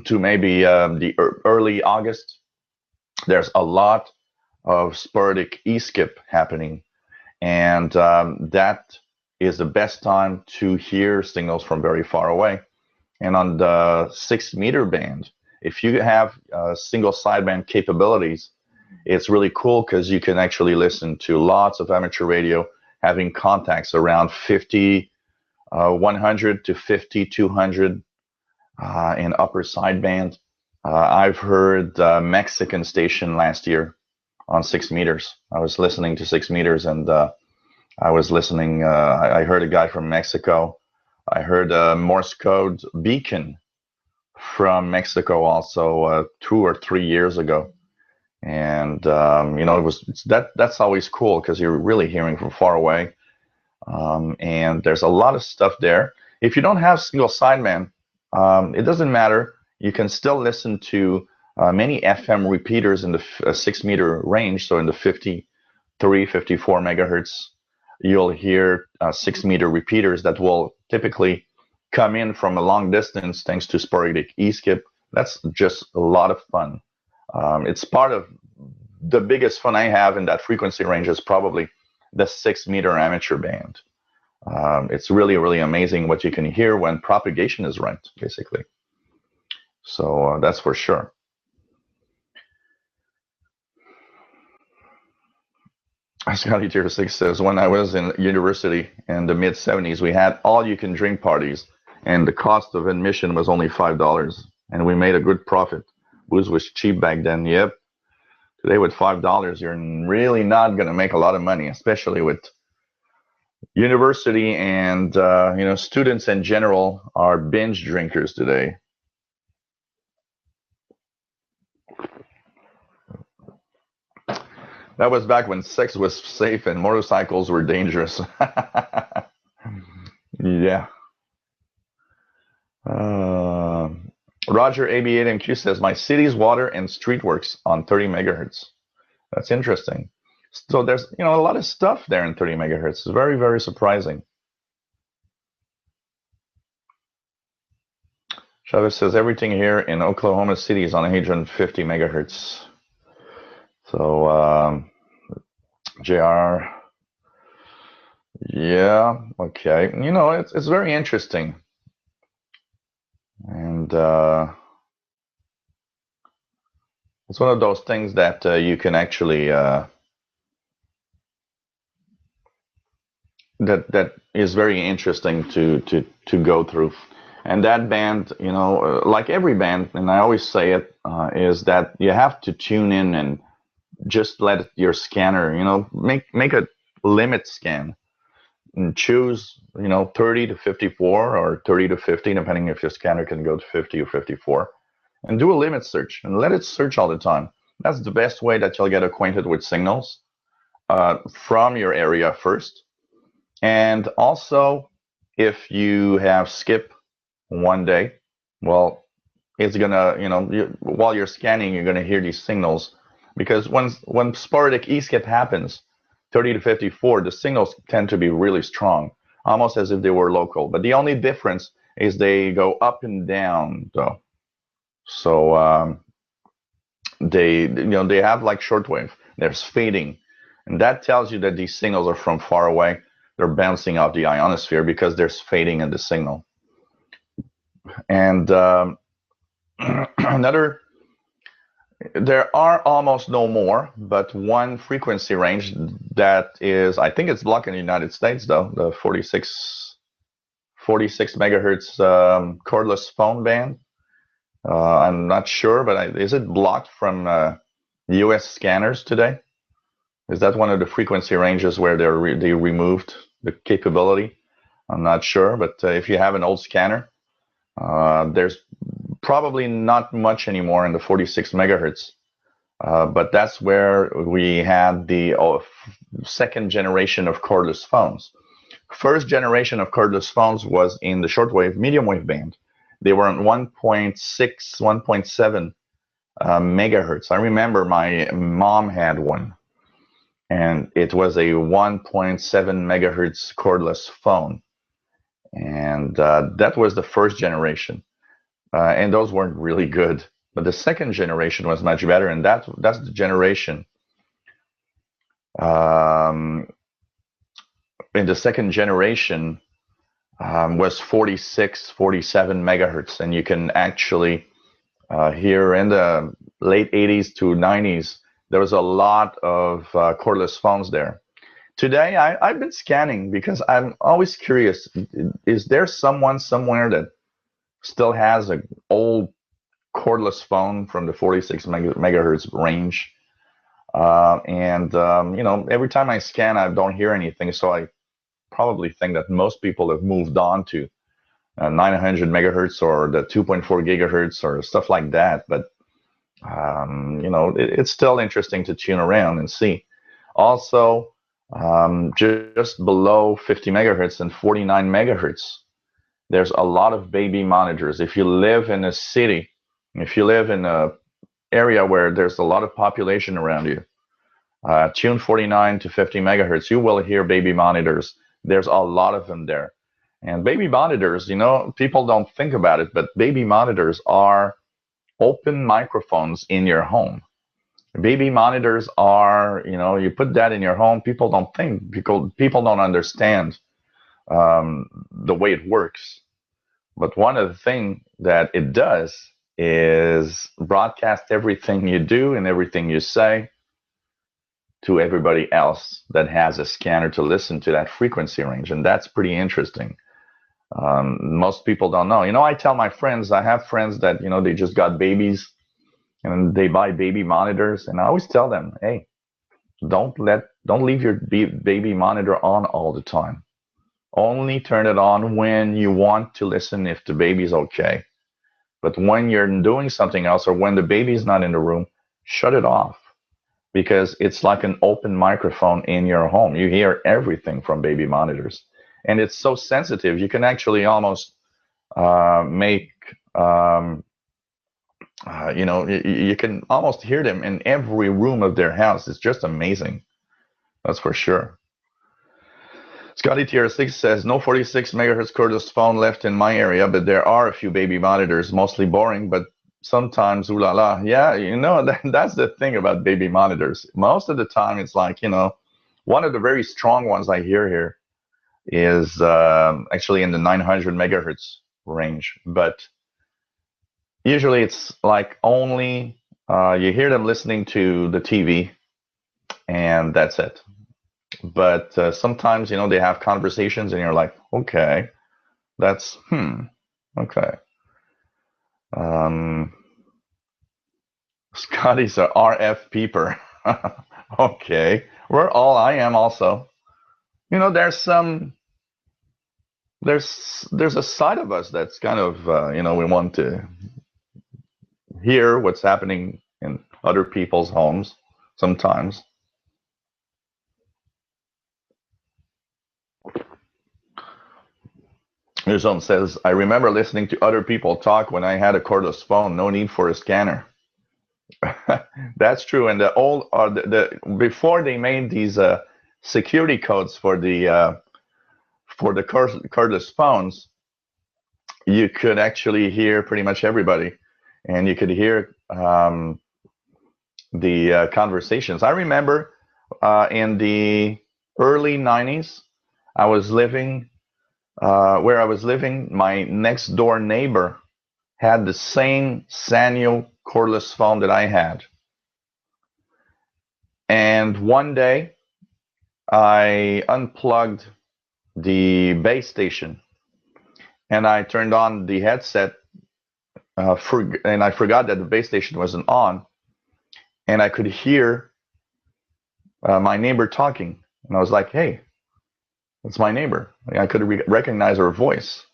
to maybe the early August, there's a lot of sporadic E-skip happening, and that is the best time to hear signals from very far away. And on the 6-meter band, if you have single sideband capabilities, it's really cool because you can actually listen to lots of amateur radio having contacts around 50, 100 to 50, 200 in upper sideband. I've heard Mexican station last year on 6 meters. I was listening to 6 meters, and I was listening. I heard a guy from Mexico. I heard a Morse code beacon from Mexico also 2 or 3 years ago. And that's always cool because you're really hearing from far away, and there's a lot of stuff there. If you don't have single sideband, 6 meters, it doesn't matter. You can still listen to many FM repeaters in the 6-meter range. So in the 53, 54 megahertz, you'll hear 6-meter repeaters that will typically come in from a long distance thanks to sporadic E-skip. That's just a lot of fun. It's part of the biggest fun I have in that frequency range is probably the 6-meter amateur band. It's really, really amazing what you can hear when propagation is right, basically. So that's for sure. Scotty Tier 6 says, when I was in university in the mid-70s, we had all-you-can-drink parties, and the cost of admission was only $5, and we made a good profit. Booze was cheap back then. Yep. Today with $5, you're really not going to make a lot of money, especially with university and students in general are binge drinkers today. That was back when sex was safe and motorcycles were dangerous. Yeah. Roger AB8MQ says, my city's water and street works on 30 megahertz. That's interesting. So there's a lot of stuff there in 30 megahertz. It's very, very surprising. Chavez says, everything here in Oklahoma City is on 150 megahertz. So, JR, yeah, okay. It's very interesting. And it's one of those things that you can actually, that is very interesting to go through. And that band, like every band, and I always say it, is that you have to tune in and just let your scanner, make a limit scan and choose, 30 to 54 or 30 to 50, depending if your scanner can go to 50 or 54, and do a limit search and let it search all the time. That's the best way that you'll get acquainted with signals from your area first. And also, if you have skip one day, well, it's gonna, while you're scanning, you're gonna hear these signals, because when sporadic E-skip happens, 30 to 54, the signals tend to be really strong, almost as if they were local. But the only difference is they go up and down, though. So they have like shortwave. There's fading, and that tells you that these signals are from far away. They're bouncing off the ionosphere because there's fading in the signal. And there are almost no more, but one frequency range that is, I think it's blocked in the United States, though, the 46 megahertz cordless phone band. I'm not sure, but is it blocked from US scanners today? Is that one of the frequency ranges where they removed the capability? I'm not sure, but if you have an old scanner, there's probably not much anymore in the 46 megahertz. But that's where we had the second generation of cordless phones. First generation of cordless phones was in the shortwave, mediumwave band. They were on 1.6, 1.7 megahertz. I remember my mom had one, and it was a 1.7 megahertz cordless phone. And that was the first generation. And those weren't really good. But the second generation was much better, and that's the generation. In the second generation was 46, 47 megahertz, and you can actually hear in the late 80s to 90s, there was a lot of cordless phones there. Today, I've been scanning because I'm always curious, is there someone somewhere that still has an old cordless phone from the 46 megahertz range? Every time I scan, I don't hear anything, so I probably think that most people have moved on to 900 megahertz or the 2.4 gigahertz or stuff like that. But it's still interesting to tune around and see. Also, just below 50 megahertz and 49 megahertz, there's a lot of baby monitors. If you live in a city, if you live in a area where there's a lot of population around you, tune 49 to 50 megahertz, you will hear baby monitors. There's a lot of them there. And baby monitors, you know, people don't think about it, but baby monitors are open microphones in your home. Baby monitors are, you know, you put that in your home, people don't think, people don't understand the way it works. But one of the things that it does is broadcast everything you do and everything you say to everybody else that has a scanner to listen to that frequency range. And that's pretty interesting. Most people don't know. You know, I tell my friends, I have friends that, you know, they just got babies and they buy baby monitors. And I always tell them, hey, don't leave your baby monitor on all the time. Only turn it on when you want to listen if the baby's okay. But when you're doing something else or when the baby's not in the room, shut it off, because it's like an open microphone in your home. You hear everything from baby monitors. And it's so sensitive, you can actually almost make, you know, you can almost hear them in every room of their house. It's just amazing. That's for sure. Scotty TR6 says, no 46 megahertz cordless phone left in my area, but there are a few baby monitors, mostly boring, but sometimes, ooh la la. Yeah, you know, that's the thing about baby monitors. Most of the time, it's like, you know, one of the very strong ones I hear here is actually in the 900 megahertz range, but usually it's like only you hear them listening to the TV, and that's it. But sometimes, you know, they have conversations and you're like, okay, that's, okay. Scotty's a RF peeper. Okay. I am also. You know, there's a side of us that's kind of, you know, we want to hear what's happening in other people's homes sometimes. Newzone says, I remember listening to other people talk when I had a cordless phone. No need for a scanner. That's true. And the old, before they made these security codes for the cordless phones, you could actually hear pretty much everybody, and you could hear the conversations. I remember in the early 90s, I was living where I was living. My next door neighbor had the same Sanyo cordless phone that I had. And one day, I unplugged the base station and I turned on the headset, and I forgot that the base station wasn't on, and I could hear my neighbor talking. And I was like, hey, that's my neighbor. I could recognize her voice.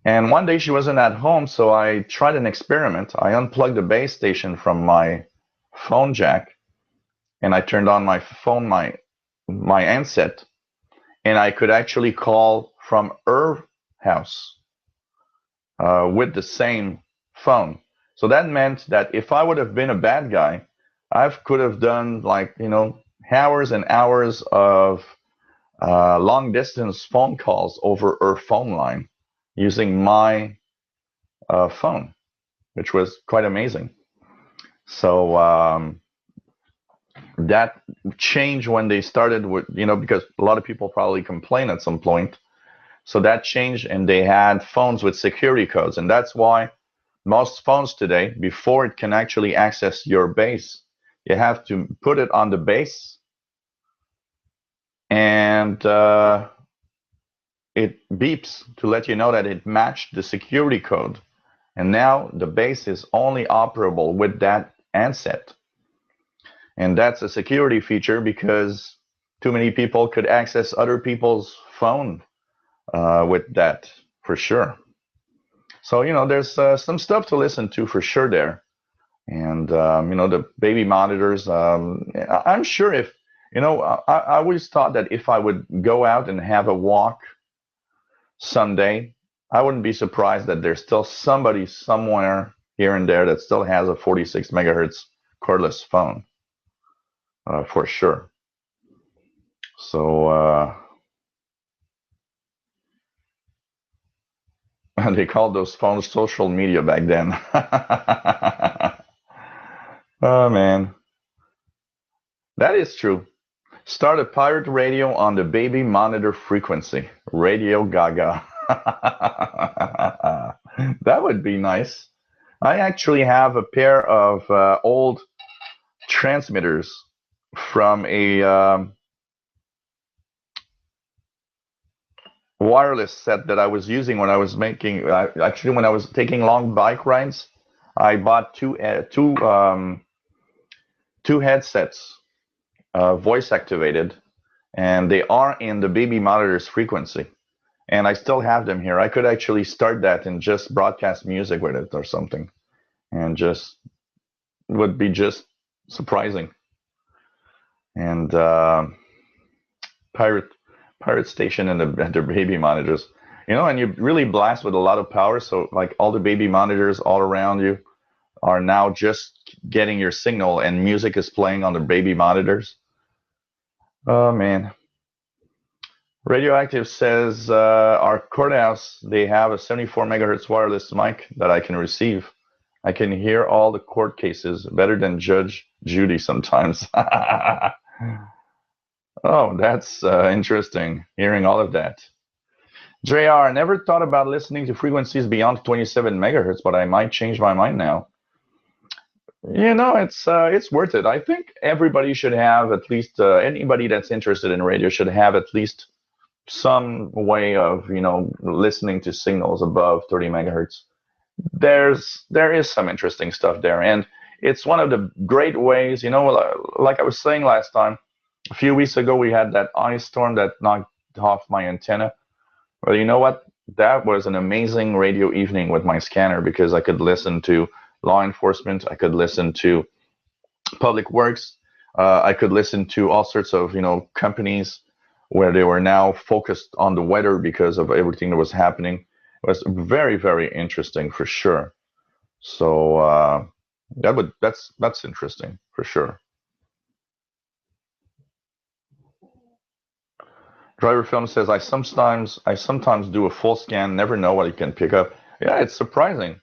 And one day she wasn't at home, so I tried an experiment. I unplugged the base station from my phone jack, and I turned on my phone, my handset, and I could actually call from her house with the same phone. So that meant that if I would have been a bad guy, I could have done, like, you know, hours and hours of long distance phone calls over her phone line using my phone, which was quite amazing. So that changed when they started with, you know, because a lot of people probably complain at some point. So that changed, and they had phones with security codes. And that's why most phones today, before it can actually access your base, you have to put it on the base, and it beeps to let you know that it matched the security code. And now the base is only operable with that handset. And that's a security feature, because too many people could access other people's phone with that, for sure. So, you know, there's some stuff to listen to for sure there. And, you know, the baby monitors, I'm sure if, you know, I always thought that if I would go out and have a walk someday, I wouldn't be surprised that there's still somebody somewhere here and there that still has a 46 megahertz cordless phone, for sure. So they called those phones social media back then. Oh man, that is true. Start a pirate radio on the baby monitor frequency. Radio Gaga. That would be nice. I actually have a pair of old transmitters from a wireless set that I was using when I was making. Actually, when I was taking long bike rides, I bought two headsets, voice activated, and they are in the baby monitor's frequency. And I still have them here. I could actually start that and just broadcast music with it or something, and just would be just surprising. And pirate pirate station and their baby monitors, and you really blast with a lot of power. So like all the baby monitors all around you are now just getting your signal, and music is playing on the baby monitors. Oh man. Radioactive says our courthouse, they have a 74 megahertz wireless mic that I can receive. I can hear all the court cases better than Judge Judy sometimes. Oh, that's interesting, hearing all of that. JR, never thought about listening to frequencies beyond 27 megahertz, but I might change my mind now. It's worth it. I think everybody should have at least anybody that's interested in radio should have at least some way of listening to signals above 30 megahertz. There is some interesting stuff there, and it's one of the great ways. Like I was saying last time, a few weeks ago we had that ice storm that knocked off my antenna. Well, you know what? That was an amazing radio evening with my scanner because I could listen to law enforcement, I could listen to public works, I could listen to all sorts of companies where they were now focused on the weather because of everything that was happening. It was very, very interesting for sure. So that's interesting for sure. Driver Film says I sometimes do a full scan, never know what it can pick up. Yeah, it's surprising.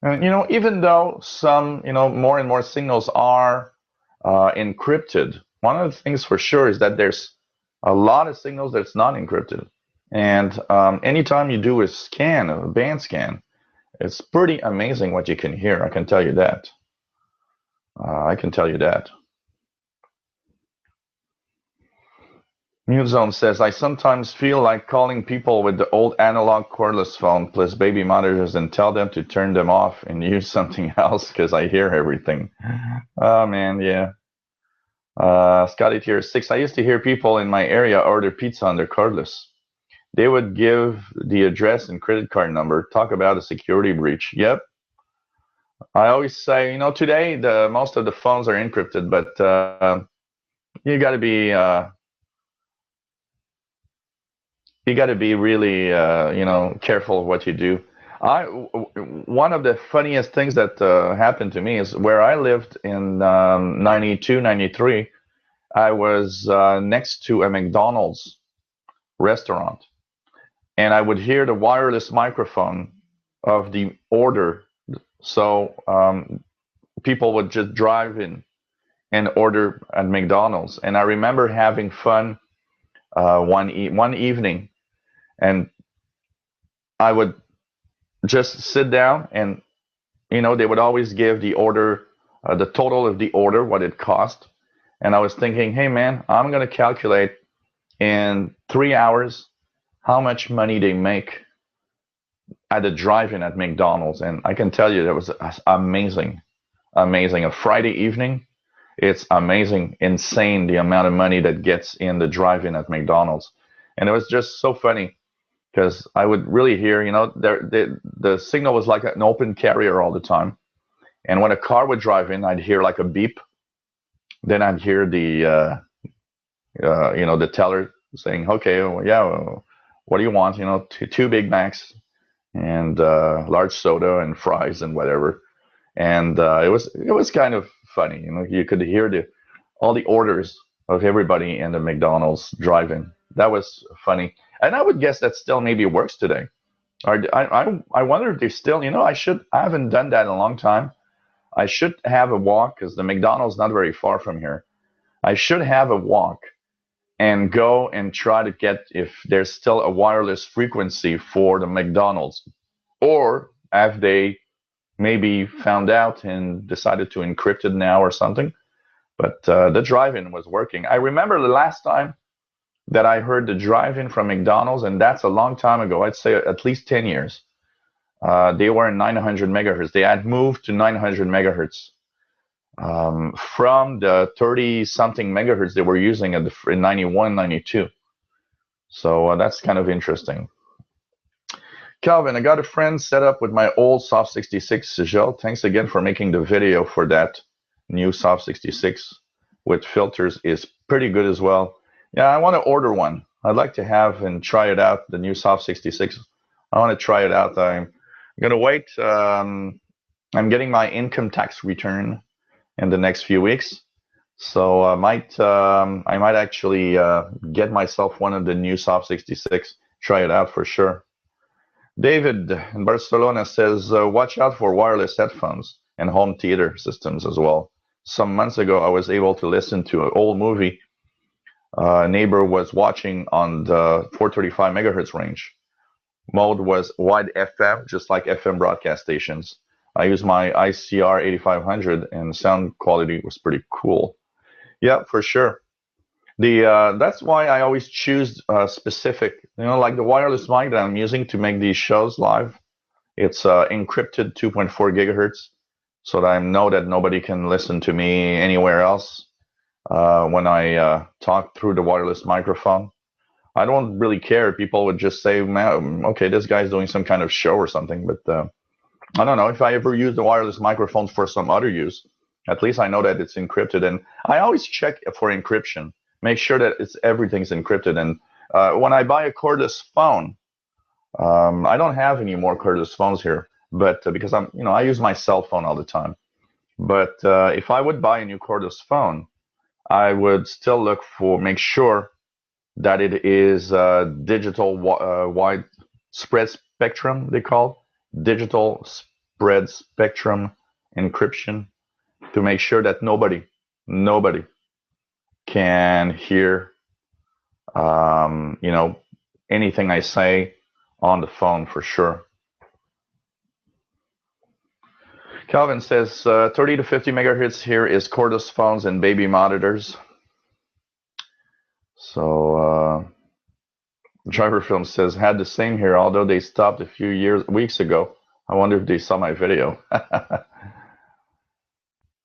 And even though some more and more signals are encrypted, one of the things for sure is that there's a lot of signals that's not encrypted. And anytime you do a scan, a band scan, it's pretty amazing what you can hear. I can tell you that. I can tell you that. Mute Zone says, I sometimes feel like calling people with the old analog cordless phone plus baby monitors and tell them to turn them off and use something else because I hear everything. Oh, man, yeah. Scotty Tier 6, I used to hear people in my area order pizza on their cordless. They would give the address and credit card number. Talk about a security breach. Yep. I always say, today most of the phones are encrypted, but you got to be really careful of what you do. One of the funniest things that happened to me is where I lived in 92, 93. I was next to a McDonald's restaurant, and I would hear the wireless microphone of the order. So people would just drive in and order at McDonald's. And I remember having fun one evening, and I would just sit down, and they would always give the order, the total of the order, what it cost. And I was thinking, hey man, I'm gonna calculate in 3 hours how much money they make at a drive-in at McDonald's. And I can tell you that was amazing, amazing. A Friday evening, it's amazing, insane the amount of money that gets in the drive-in at McDonald's. And it was just so funny because I would really hear, the signal was like an open carrier all the time. And when a car would drive in, I'd hear like a beep. Then I'd hear the the teller saying, okay, well, yeah, well, what do you want? Two Big Macs, and large soda and fries and whatever. And it was kind of funny. You could hear all the orders of everybody in the McDonald's drive-in. That was funny, and I would guess that still maybe works today. I wonder if they still. I haven't done that in a long time. I should have a walk because the McDonald's not very far from here. I should have a walk and go and try to get if there's still a wireless frequency for the McDonald's, or have they maybe found out and decided to encrypt it now or something. But the drive-in was working. I remember the last time that I heard the drive-in from McDonald's, and that's a long time ago. I'd say at least 10 years. They were in 900 megahertz. They had moved to 900 megahertz from the 30-something megahertz they were using in 91, 92. So that's kind of interesting. Calvin, I got a friend set up with my old Soft 66 Sigil. Thanks again for making the video for that new Soft 66 with filters is pretty good as well. Yeah, I want to order one. I'd like to have and try it out, the new Soft 66. I want to try it out. I'm going to wait. I'm getting my income tax return in the next few weeks. So I might actually get myself one of the new Soft 66, try it out for sure. David in Barcelona says, watch out for wireless headphones and home theater systems as well. Some months ago, I was able to listen to an old movie a neighbor was watching on the 435 megahertz range. Mode was wide FM, just like FM broadcast stations. I used my ICR 8500 and the sound quality was pretty cool. Yeah, for sure. That's why I always choose specific, like the wireless mic that I'm using to make these shows live. It's encrypted 2.4 gigahertz, so that I know that nobody can listen to me anywhere else when I talk through the wireless microphone. I don't really care. People would just say, "Man, okay, this guy's doing some kind of show or something." But I don't know if I ever use the wireless microphones for some other use. At least I know that it's encrypted, and I always check for encryption. Make sure that everything's encrypted. And when I buy a cordless phone, I don't have any more cordless phones here, but because I use my cell phone all the time. But if I would buy a new cordless phone, I would still make sure that it is digital wide spread spectrum, they call digital spread spectrum encryption, to make sure that nobody can hear anything I say on the phone for sure. Calvin says 30 to 50 megahertz here is cordless phones and baby monitors. So Driver Film says had the same here, although they stopped a few weeks ago. I wonder if they saw my video.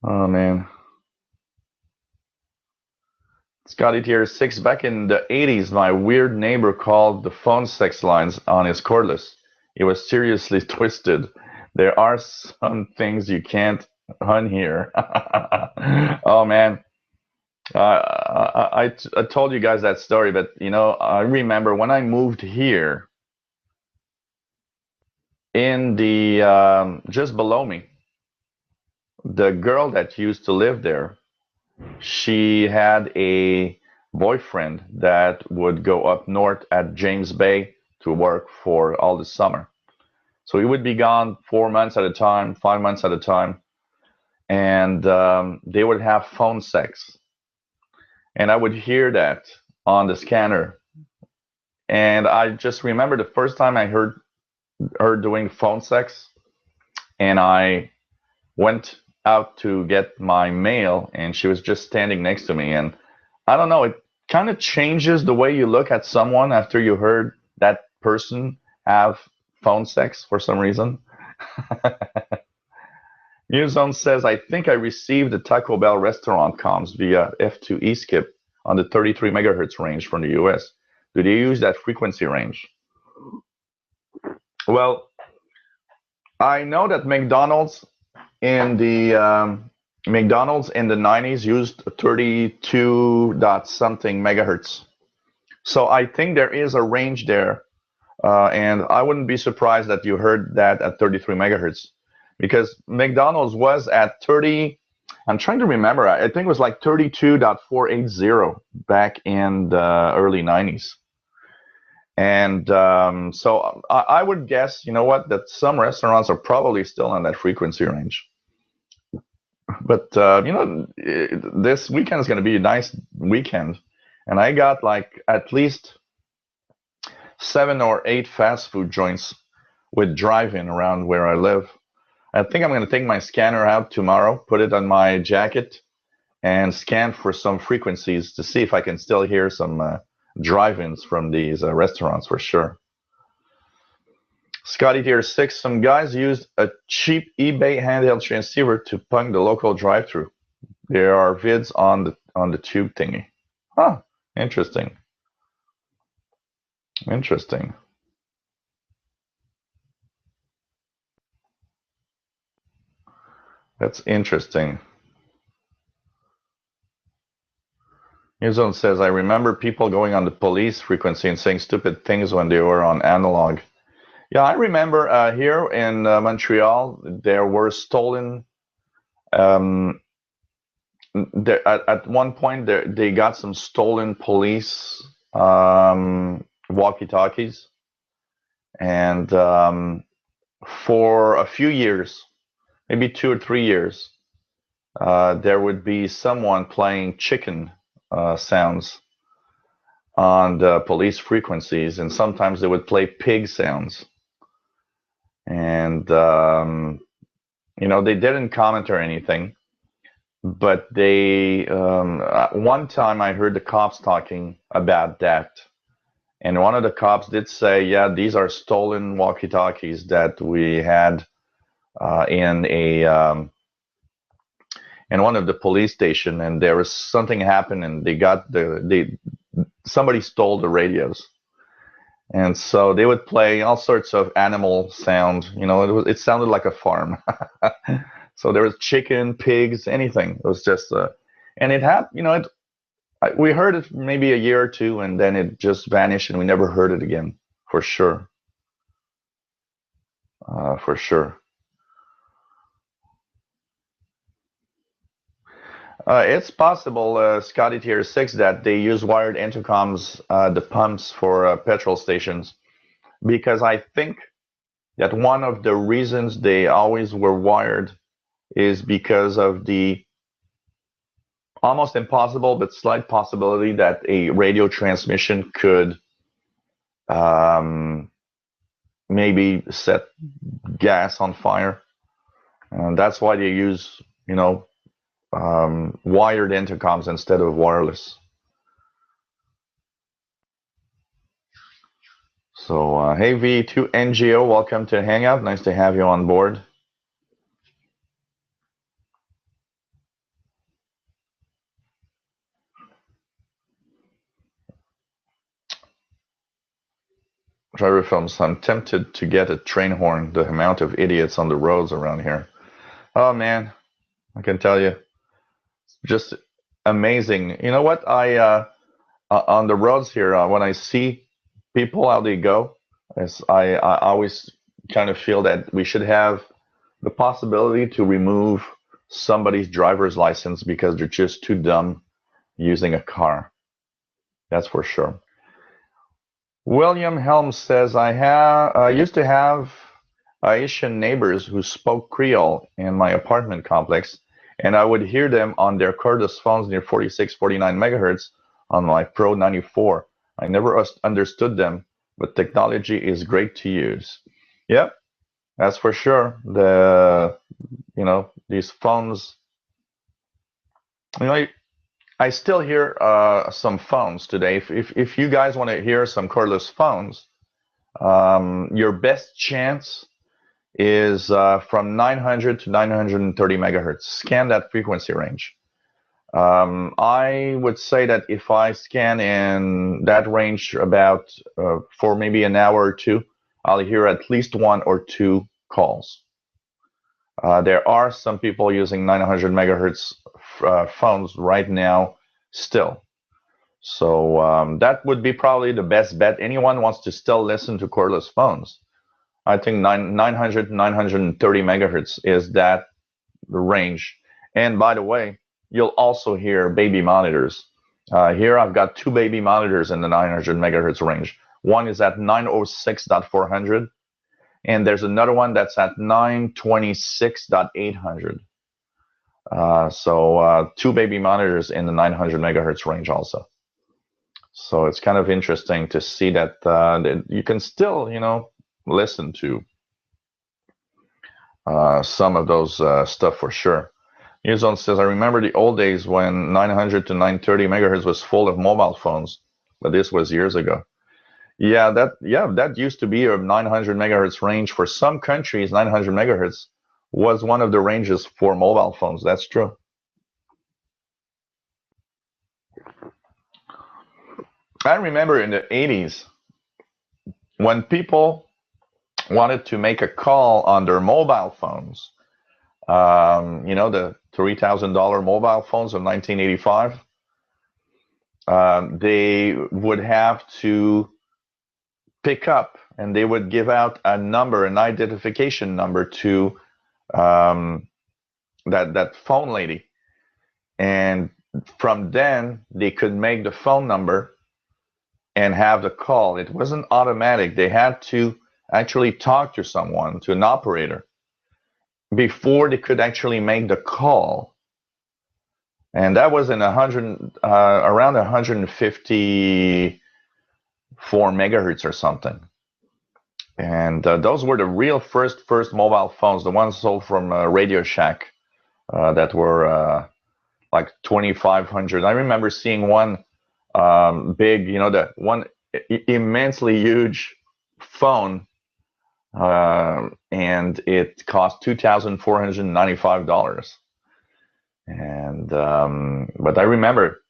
Oh man. Scotty Tier 6, back in the 80s, my weird neighbor called the phone sex lines on his cordless. It was seriously twisted. There are some things you can't unhear. Oh man. I told you guys that story, but I remember when I moved here, in the just below me, the girl that used to live there, she had a boyfriend that would go up north at James Bay to work for all the summer. So he would be gone 4 months at a time, 5 months at a time, and they would have phone sex. And I would hear that on the scanner. And I just remember the first time I heard her doing phone sex, and I went out to get my mail, and she was just standing next to me. And I don't know, it kind of changes the way you look at someone after you heard that person have phone sex for some reason. Newzone says, I think I received the Taco Bell restaurant comms via F2E skip on the 33 megahertz range from the US. Do they use that frequency range? Well, I know that McDonald's in the 90s used 32 dot something megahertz. So I think there is a range there And I wouldn't be surprised that you heard that at 33 megahertz, because McDonald's was at 30. I'm trying to remember. I think it was like 32.480 back in the early 90s. And so I would guess, you know what, that some restaurants are probably still on that frequency range. But this weekend is going to be a nice weekend, and I got like at least 7 or 8 fast food joints with drive-in around where I live. I think I'm going to take my scanner out tomorrow, put it on my jacket, and scan for some frequencies to see if I can still hear some drive-ins from these restaurants for sure. Scotty Tier 6, some guys used a cheap eBay handheld transceiver to punk the local drive-thru. There are vids on the tube thingy. Huh, interesting. Interesting. That's interesting. Newzone says, I remember people going on the police frequency and saying stupid things when they were on analog. Yeah, I remember here in Montreal, there were stolen. At one point, they got some stolen police walkie-talkies. And for a few years, maybe 2 or 3 years, there would be someone playing chicken sounds on the police frequencies, and sometimes they would play pig sounds. And they didn't comment or anything, but they one time I heard the cops talking about that, and one of the cops did say, yeah, these are stolen walkie-talkies that we had in one of the police station, and there was something happened, and somebody stole the radios. And so they would play all sorts of animal sound. It sounded like a farm. So there was chicken, pigs, anything. It was just, and it happened. We heard it maybe a year or two, and then it just vanished, and we never heard it again, for sure. For sure. It's possible, Scotty Tier 6, that they use wired intercoms, the pumps for petrol stations, because I think that one of the reasons they always were wired is because of the almost impossible but slight possibility that a radio transmission could maybe set gas on fire. And that's why they use, wired intercoms instead of wireless. So, hey V2NGO, welcome to Hangout. Nice to have you on board. Driver films. I'm tempted to get a train horn. The amount of idiots on the roads around here. Oh man, I can tell you, just amazing. You know what? I on the roads here, when I see people how they go, I always kind of feel that we should have the possibility to remove somebody's driver's license because they're just too dumb using a car. That's for sure. William Helms says, I used to have Haitian neighbors who spoke Creole in my apartment complex, and I would hear them on their cordless phones near 46, 49 megahertz on my Pro 94. I never understood them, but technology is great to use. Yep, that's for sure. These phones, I still hear some phones today. If you guys want to hear some cordless phones, your best chance is from 900 to 930 megahertz. Scan that frequency range. I would say that if I scan in that range about for maybe an hour or two, I'll hear at least 1 or 2 calls. There are some people using 900 megahertz phones right now still. So that would be probably the best bet. Anyone wants to still listen to cordless phones, I think 900, 930 megahertz is that range. And by the way, you'll also hear baby monitors. Here I've got two baby monitors in the 900 megahertz range. One is at 906.400, and there's another one that's at 926.800. So two baby monitors in the 900 megahertz range also. So it's kind of interesting to see that, that you can still, listen to some of those stuff for sure. Newzone says, I remember the old days when 900 to 930 megahertz was full of mobile phones, but this was years ago. Yeah, that used to be a 900 megahertz range for some countries. 900 megahertz was one of the ranges for mobile phones. That's true. I remember in the 80s when people wanted to make a call on their mobile phones. The $3,000 mobile phones of 1985. They would have to pick up, and they would give out a number, an identification number to that phone lady, and from then they could make the phone number and have the call. It wasn't automatic. They had to actually talk to someone, to an operator, before they could actually make the call. And that was in around 154 megahertz or something. And those were the real first mobile phones, the ones sold from Radio Shack that were like 2,500. I remember seeing one big, that one immensely huge phone, and it cost $2,495. And but I remember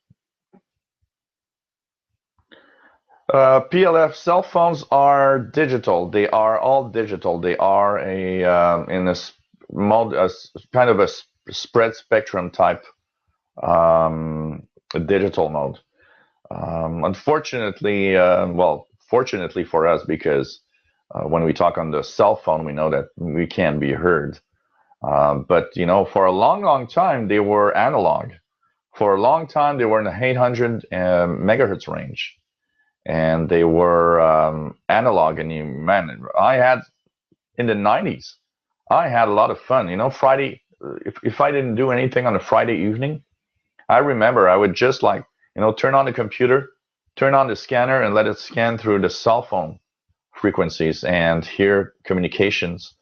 PLF cell phones are digital. They are all digital. They are in a mode, kind of a spread spectrum type digital mode. Unfortunately, fortunately for us, because when we talk on the cell phone, we know that we can be heard. But for a long time, they were analog. For a long time, they were in the 800 megahertz range, and they were analog. And I had in the 90s, I had a lot of fun. Friday, if I didn't do anything on a Friday evening, I remember I would just turn on the computer, turn on the scanner, and let it scan through the cell phone frequencies and hear communications.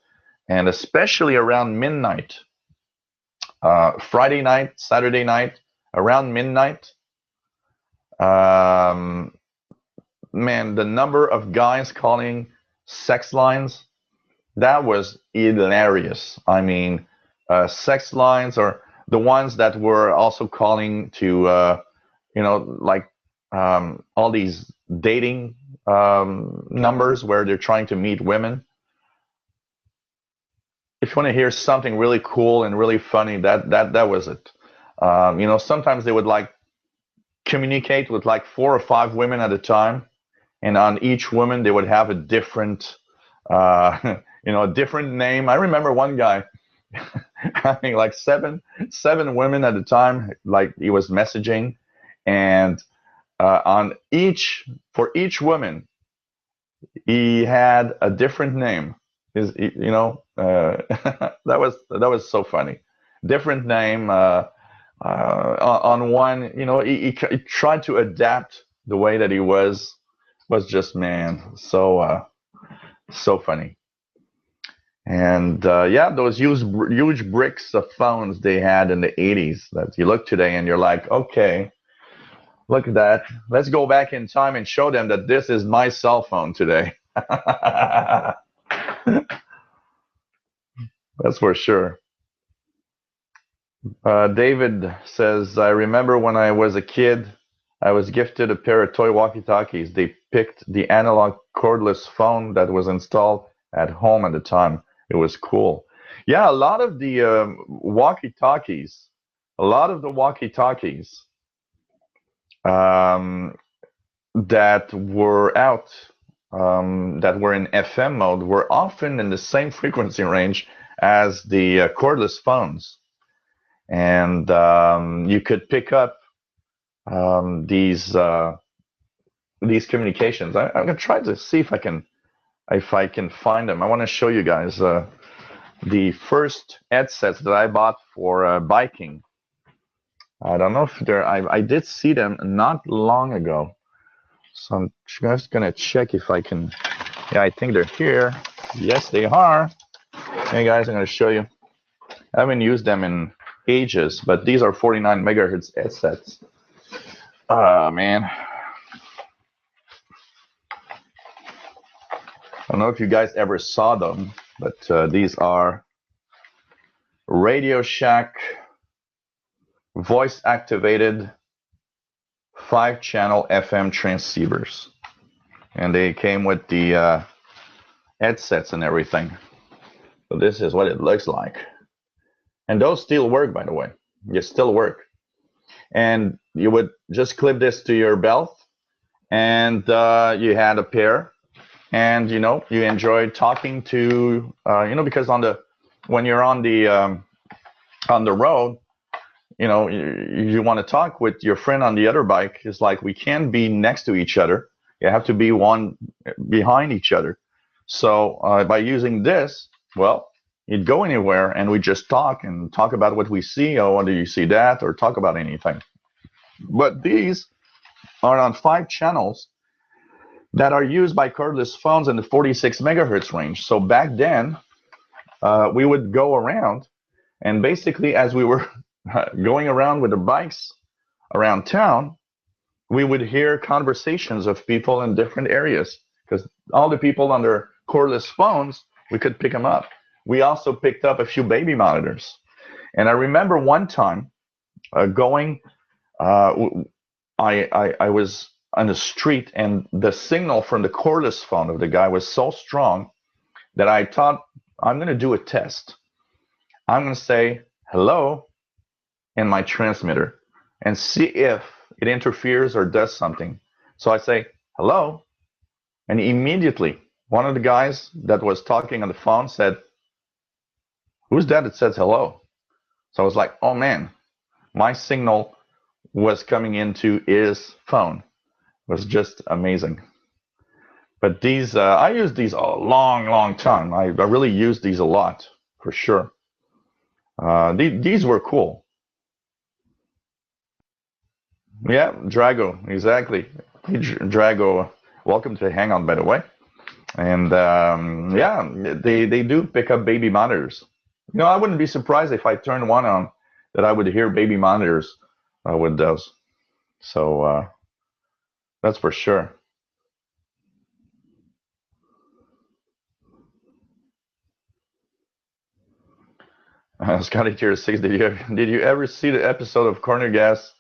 And especially around midnight, Friday night, Saturday night, around midnight, man, the number of guys calling sex lines, that was hilarious. I mean, sex lines are the ones that were also calling to, all these dating numbers where they're trying to meet women. If you want to hear something really cool and really funny, that was it. Sometimes they would communicate with 4 or 5 women at a time, and on each woman they would have a different, a different name. I remember one guy having seven women at a time, he was messaging, and for each woman, he had a different name. That was so funny. Different name on one. He tried to adapt the way that he was just, man, so funny. And those huge bricks of phones they had in the 80s that you look today and you're like, okay, look at that. Let's go back in time and show them that this is my cell phone today. That's for sure. David says, I remember when I was a kid, I was gifted a pair of toy walkie-talkies. They picked the analog cordless phone that was installed at home at the time. It was cool. Yeah, a lot of the walkie-talkies that were out, that were in FM mode, were often in the same frequency range as the cordless phones. And you could pick up these communications. I'm gonna try to see if I can find them. I want to show you guys the first headsets that I bought for biking. I don't know if they're. I did see them not long ago, so I'm just gonna check if I can. Yeah, I think they're here. Yes, they are. Hey guys, I'm gonna show you. I haven't used them in ages, but these are 49 megahertz headsets. Man. I don't know if you guys ever saw them, but these are Radio Shack voice activated 5-channel FM transceivers. And they came with the headsets and everything. So this is what it looks like. And those still work, by the way. They still work. And you would just clip this to your belt, and you had a pair. And you enjoy talking to because when you're on the road, you want to talk with your friend on the other bike. It's like we can't be next to each other. You have to be one behind each other. So by using this, well, you'd go anywhere and we just talk about what we see. Oh, do you see that? Or talk about anything. But these are on 5 channels that are used by cordless phones in the 46 megahertz range. So back then, we would go around, and basically as we were going around with the bikes around town, we would hear conversations of people in different areas, because all the people on their cordless phones, we could pick them up. We also picked up a few baby monitors. And I remember one time going, I was on the street, and the signal from the cordless phone of the guy was so strong that I thought, I'm going to do a test. I'm going to say hello in my transmitter and see if it interferes or does something. So I say hello, and immediately one of the guys that was talking on the phone said, "Who's that that says hello?" So I was like, oh man, my signal was coming into his phone. It was just amazing. But these, I used these a long time. I really used these a lot, for sure. These were cool. Yeah, Drago, exactly. Hey, Drago, welcome to Hangout, by the way. And yeah, they do pick up baby monitors. I wouldn't be surprised if I turned one on that I would hear baby monitors with those. So that's for sure. Scotty Tier 6, did you ever see the episode of Corner Gas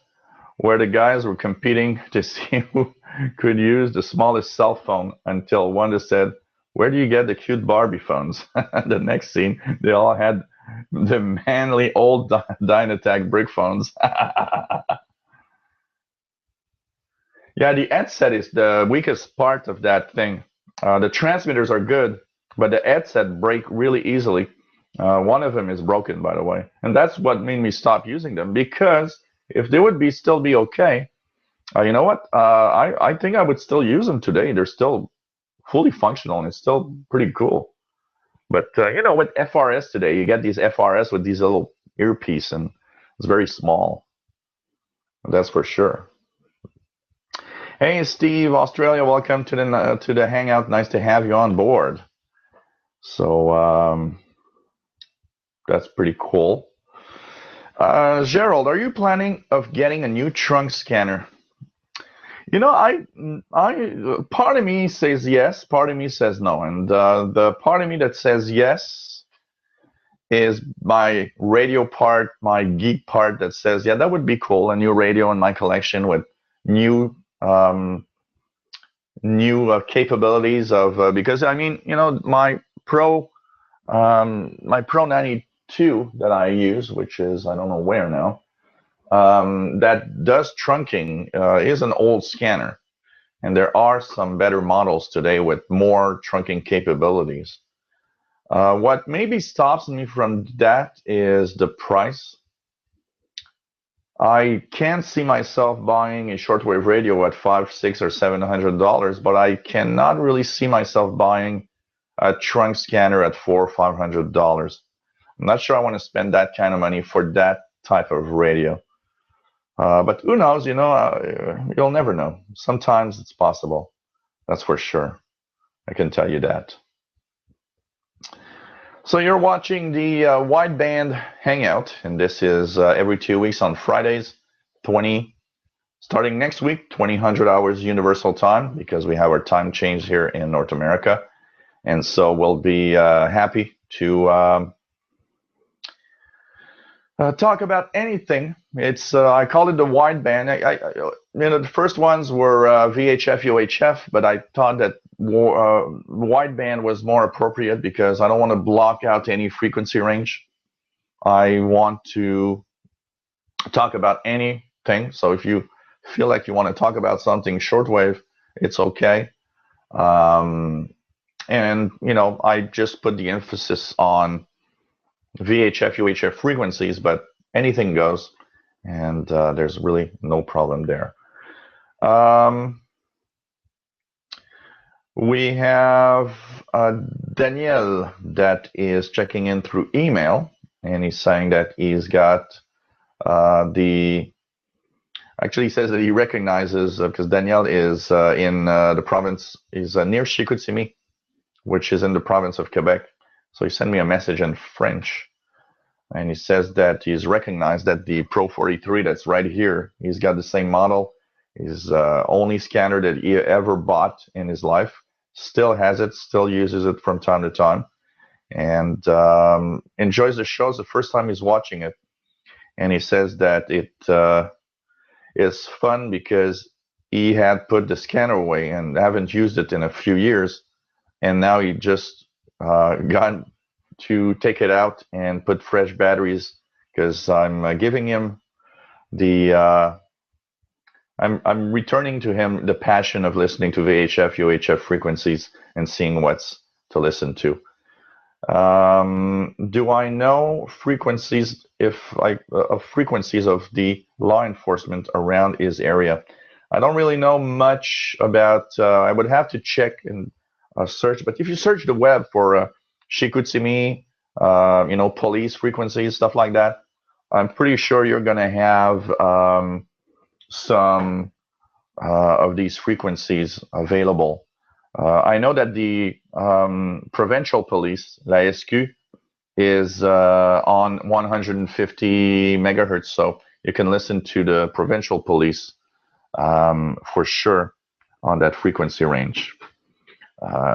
where the guys were competing to see who could use the smallest cell phone until one just said, "Where do you get the cute Barbie phones?" The next scene, they all had the manly old Dynatac brick phones. Yeah, the headset is the weakest part of that thing. The transmitters are good, but the headset break really easily. One of them is broken, by the way, and that's what made me stop using them, because if they would still be okay, you know what? I think I would still use them today. They're still fully functional, and it's still pretty cool. But with FRS today, you get these FRS with these little earpiece, and it's very small. That's for sure. Hey, Steve, Australia, welcome to the Hangout. Nice to have you on board. So that's pretty cool. Gerald, are you planning of getting a new trunk scanner? I part of me says yes, part of me says no, and the part of me that says yes is my radio part, my geek part that says, yeah, that would be cool, a new radio in my collection with new capabilities of because my Pro 92 that I use, which is I don't know where now, that does trunking is an old scanner. And there are some better models today with more trunking capabilities. What maybe stops me from that is the price. I can't see myself buying a shortwave radio at $500, $600, or $700, but I cannot really see myself buying a trunk scanner at $400 or $500. I'm not sure I want to spend that kind of money for that type of radio. But who knows? You'll never know. Sometimes it's possible. That's for sure. I can tell you that. So you're watching the Wideband Hangout, and this is every 2 weeks on Fridays, starting next week, 2000 hours Universal Time, because we have our time change here in North America. And so we'll be happy to talk about anything. It's I call it the wideband. The first ones were VHF, UHF, but I thought that wideband was more appropriate because I don't want to block out any frequency range. I want to talk about anything. So if you feel like you want to talk about something shortwave, it's okay. And I just put the emphasis on VHF, UHF frequencies, but anything goes, and there's really no problem there. We have Daniel that is checking in through email, and he's saying that he's got actually he says that he recognizes, because Daniel is in the province, is near Chicoutimi, which is in the province of Quebec. So he sent me a message in French, and he says that he's recognized that the Pro 43 that's right here, he's got the same model, his only scanner that he ever bought in his life, still has it, still uses it from time to time, and enjoys the shows the first time he's watching it. And he says that it is fun because he had put the scanner away and haven't used it in a few years, and now he just got to take it out and put fresh batteries, because I'm giving him the I'm returning to him the passion of listening to VHF, UHF frequencies and seeing what's to listen to. Do I know frequencies frequencies of the law enforcement around his area? I don't really know much about. I would have to check and search. But if you search the web for Chicoutimi, police frequencies, stuff like that, I'm pretty sure you're going to have some of these frequencies available. I know that the provincial police, la SQ, is on 150 megahertz, so you can listen to the provincial police for sure on that frequency range.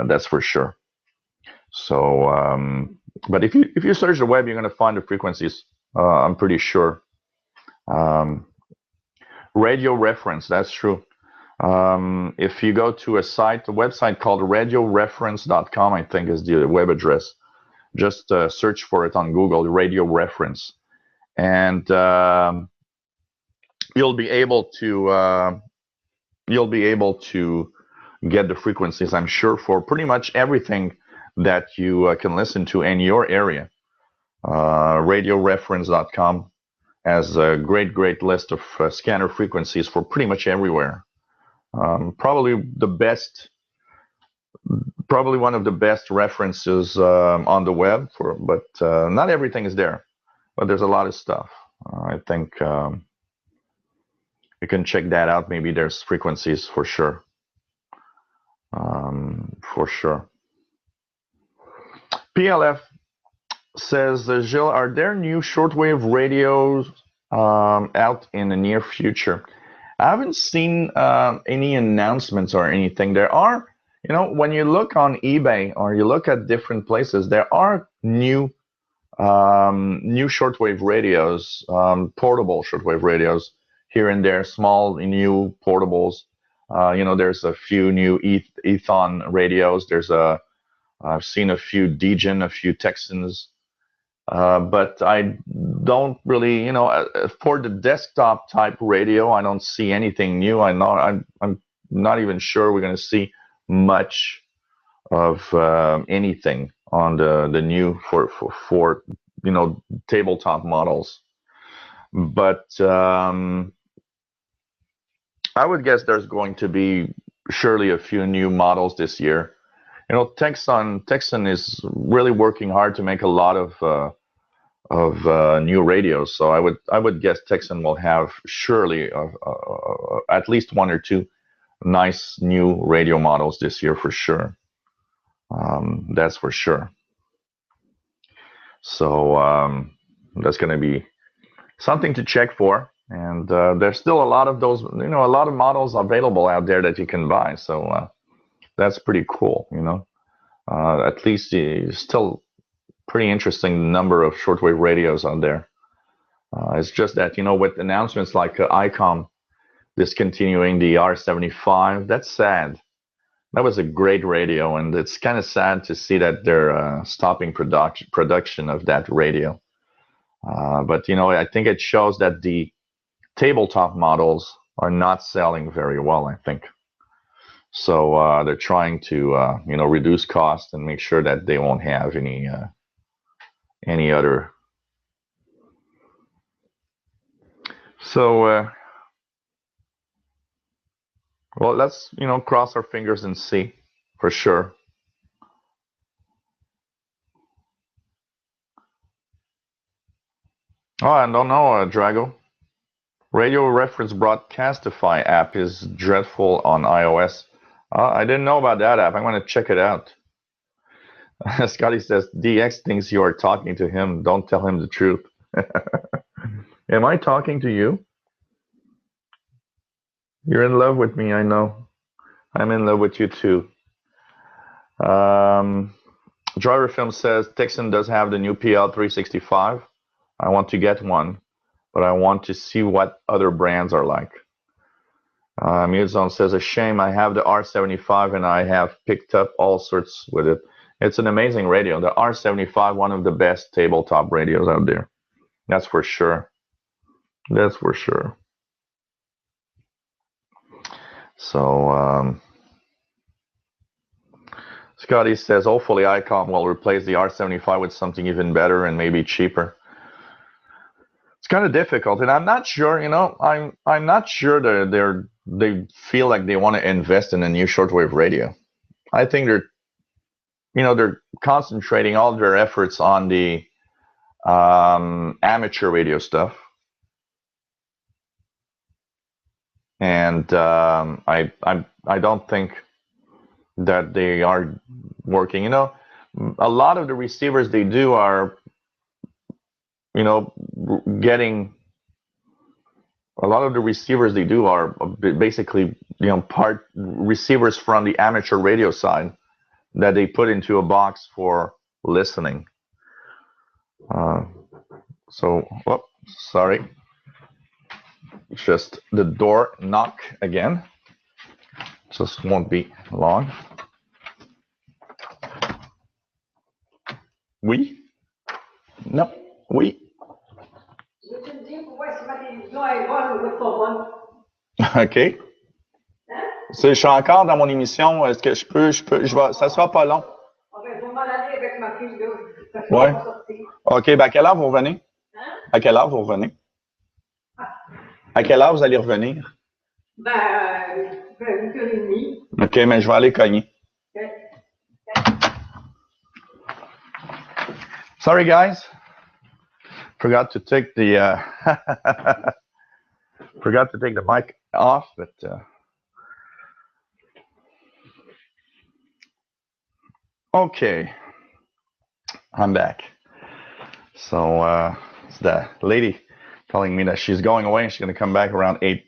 That's for sure. So, but if you search the web, you're going to find the frequencies. I'm pretty sure. Radio reference, that's true. If you go to a website called radioreference.com, I think is the web address. Just search for it on Google, radio reference, and you'll be able to get the frequencies, I'm sure, for pretty much everything that you can listen to in your area. Radioreference.com has a great list of scanner frequencies for pretty much everywhere. Probably one of the best references on the web but not everything is there. But there's a lot of stuff. I think you can check that out. Maybe there's frequencies for sure. For sure. PLF says, Gilles, are there new shortwave radios out in the near future? I haven't seen any announcements or anything. There are, when you look on eBay or you look at different places, there are new shortwave radios, portable shortwave radios here and there, small new portables. There's a few new Ethon radios. I've seen a few Degen, a few Texans. But I don't really, for the desktop type radio, I don't see anything new. I'm not even sure we're going to see much of anything on the new for tabletop models. But I would guess there's going to be surely a few new models this year. Texan is really working hard to make a lot of new radios. So I would guess Texan will have surely at least one or two nice new radio models this year for sure. That's for sure. So that's going to be something to check for. And there's still a lot of those, a lot of models available out there that you can buy. So that's pretty cool, At least still pretty interesting number of shortwave radios out there. It's just that, with announcements like ICOM discontinuing the R75, that's sad. That was a great radio, and it's kind of sad to see that they're stopping production of that radio. But, I think it shows that the tabletop models are not selling very well, I think. So they're trying to, reduce costs and make sure that they won't have any other. So, well, let's, cross our fingers and see for sure. Oh, I don't know, Drago. Radio Reference Broadcastify app is dreadful on iOS. I didn't know about that app. I'm going to check it out. Scotty says, DX thinks you are talking to him. Don't tell him the truth. Am I talking to you? You're in love with me, I know. I'm in love with you too. Driver Film says, Texan does have the new PL365. I want to get one, but I want to see what other brands are like. Muzone says, a shame I have the R75 and I have picked up all sorts with it. It's an amazing radio. The R75, one of the best tabletop radios out there. That's for sure. That's for sure. So, Scotty says, hopefully ICOM will replace the R75 with something even better and maybe cheaper. It's kind of difficult, and I'm not sure. I'm not sure that they feel like they want to invest in a new shortwave radio. I think they're concentrating all their efforts on the amateur radio stuff, and I don't think that they are working. A lot of the receivers they do are, getting. A lot of the receivers they do are basically, part receivers from the amateur radio side that they put into a box for listening. Sorry. Just the door knock again. Just won't be long. Oui? Non. Oui. OK. Je suis encore dans mon émission. Est-ce que ça sera pas long. Ouais. OK, à quelle heure vous revenez? À quelle heure vous revenez? À quelle heure vous allez revenir? 8h30. OK, mais je vais aller cogner. Sorry, guys. Forgot to take the mic off, but okay, I'm back. So it's the lady telling me that she's going away and she's going to come back around 8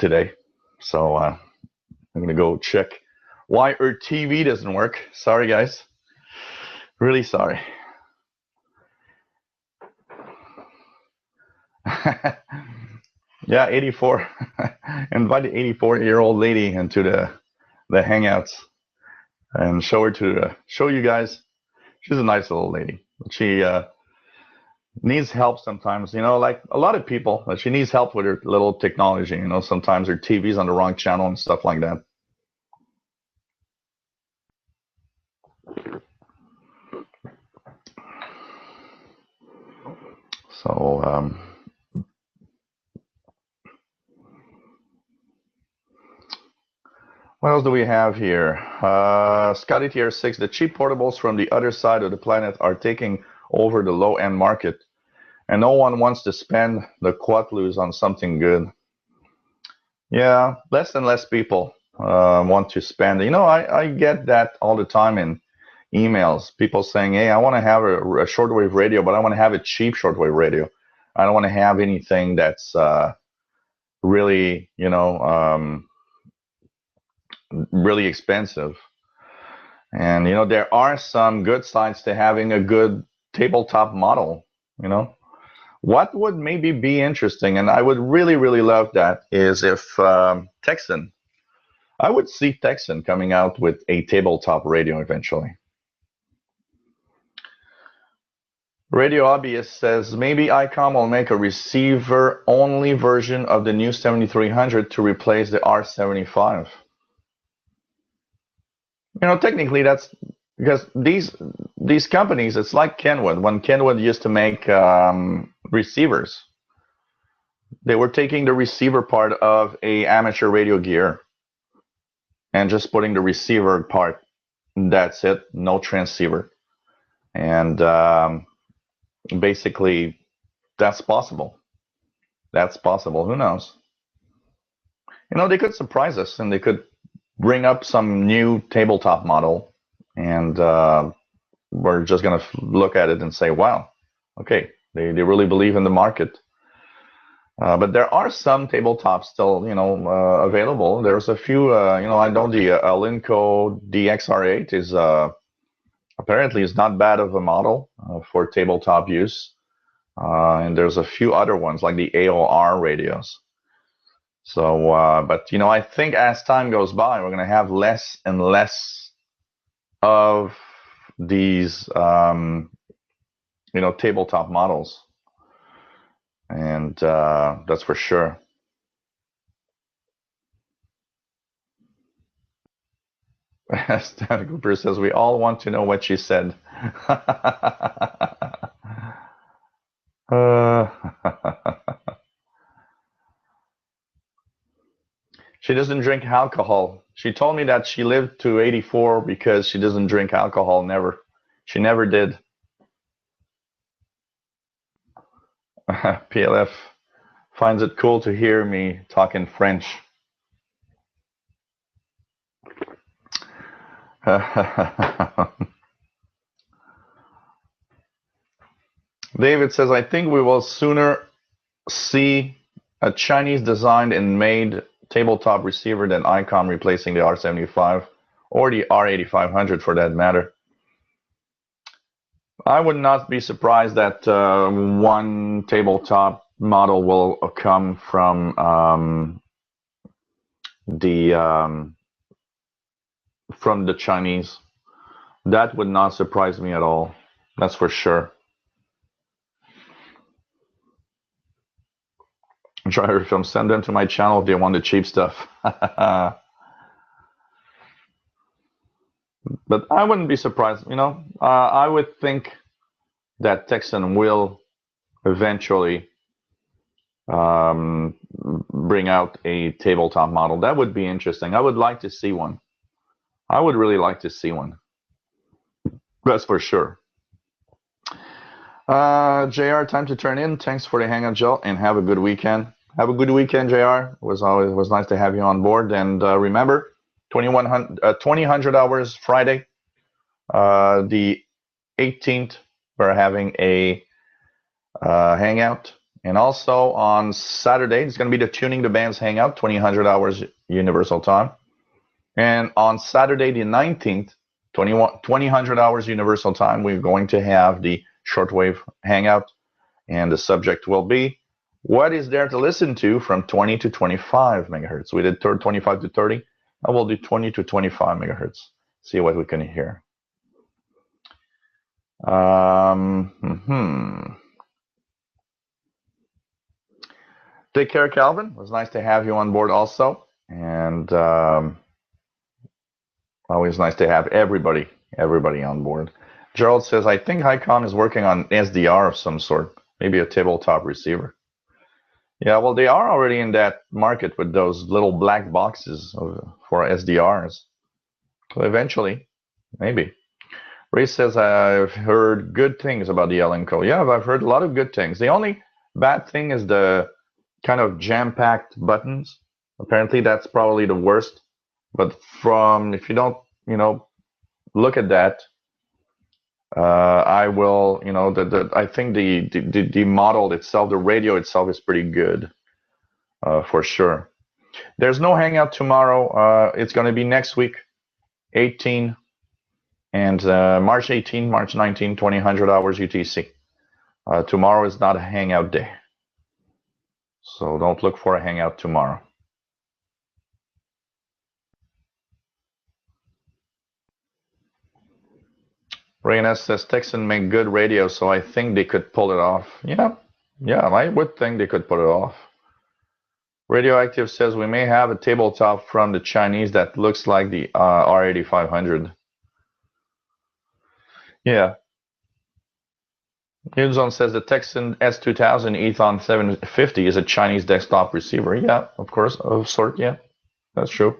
today. So I'm going to go check why her TV doesn't work. Sorry, guys. Really sorry. Yeah, 84. Invite the 84-year-old lady into the Hangouts and show you guys. She's a nice little lady. She needs help sometimes. Like a lot of people, she needs help with her little technology. Sometimes her TV's on the wrong channel and stuff like that. So, what else do we have here? Scotty Tier 6, the cheap portables from the other side of the planet are taking over the low-end market, and no one wants to spend the quatloos on something good. Yeah, less and less people want to spend. I get that all the time in emails. People saying, hey, I want to have a shortwave radio, but I want to have a cheap shortwave radio. I don't want to have anything that's really, really expensive. And there are some good sides to having a good tabletop model. What would maybe be interesting, and I would really, really love that, is if Texan. I would see Texan coming out with a tabletop radio eventually. Radio Hobbyist says maybe ICOM will make a receiver-only version of the new 7300 to replace the R75. Technically that's because these companies, it's like Kenwood. When Kenwood used to make receivers, they were taking the receiver part of a amateur radio gear and just putting the receiver part. That's it, no transceiver. And basically, that's possible. That's possible. Who knows? They could surprise us and they could bring up some new tabletop model, and we're just going to look at it and say, wow, okay, they really believe in the market. But there are some tabletops still, available. There's a few, I know the Alinco DXR8 is apparently is not bad of a model for tabletop use. And there's a few other ones like the AOR radios. So, but I think as time goes by, we're going to have less and less of these, tabletop models, and that's for sure. Stan Cooper says we all want to know what she said. She doesn't drink alcohol. She told me that she lived to 84 because she doesn't drink alcohol. Never. She never did. PLF finds it cool to hear me talk in French. David says, I think we will sooner see a Chinese designed and made tabletop receiver than ICOM replacing the R75 or the R8500 for that matter. I would not be surprised that one tabletop model will come from the Chinese. That would not surprise me at all. That's for sure. Driver film, send them to my channel if they want the cheap stuff. But I wouldn't be surprised. I would think that Texan will eventually bring out a tabletop model. That would be interesting. I would like to see one. I would really like to see one. That's for sure. JR, time to turn in. Thanks for the hangout, Joe, and have a good weekend. Have a good weekend, JR. It was nice to have you on board. And remember, 2000 hours Friday, the 18th, we're having a hangout. And also on Saturday, it's going to be the Tuning the Bands hangout, 2000 hours Universal Time. And on Saturday, the 19th, 2000 hours Universal Time, we're going to have the shortwave hangout. And the subject will be, what is there to listen to from 20 to 25 megahertz? We did 25 to 30. I will do 20 to 25 megahertz. See what we can hear. Take care, Calvin. It was nice to have you on board also. And always nice to have everybody on board. Gerald says, I think Hycom is working on SDR of some sort, maybe a tabletop receiver. Yeah, well, they are already in that market with those little black boxes for SDRs. So eventually, maybe. Ray says, I've heard good things about the Elenco. Yeah, I've heard a lot of good things. The only bad thing is the kind of jam-packed buttons. Apparently, that's probably the worst. But if you don't, look at that, I will, I think the model itself, the radio itself is pretty good, for sure. There's no Hangout tomorrow. It's going to be next week, 18 and March 18, March 19, 2000 hours UTC. Tomorrow is not a Hangout day. So don't look for a Hangout tomorrow. Reynes says Texan make good radio, so I think they could pull it off. Yeah, I would think they could pull it off. Radioactive says we may have a tabletop from the Chinese that looks like the R8500. Yeah. Newzone says the Texan S2000 Ethon 750 is a Chinese desktop receiver. Yeah, of course, of sort. Yeah, that's true.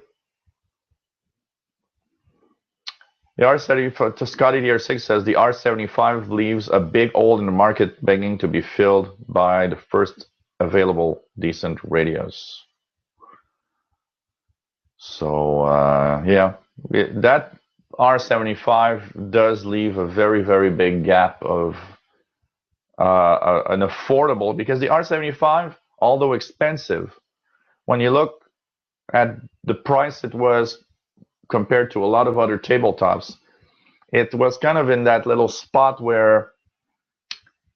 The R75, Scotty DR6 says the R75 leaves a big hole in the market begging to be filled by the first available decent radios. So, yeah, that R75 does leave a very, very big gap of an affordable, because the R75, although expensive, when you look at the price it was compared to a lot of other tabletops, it was kind of in that little spot where,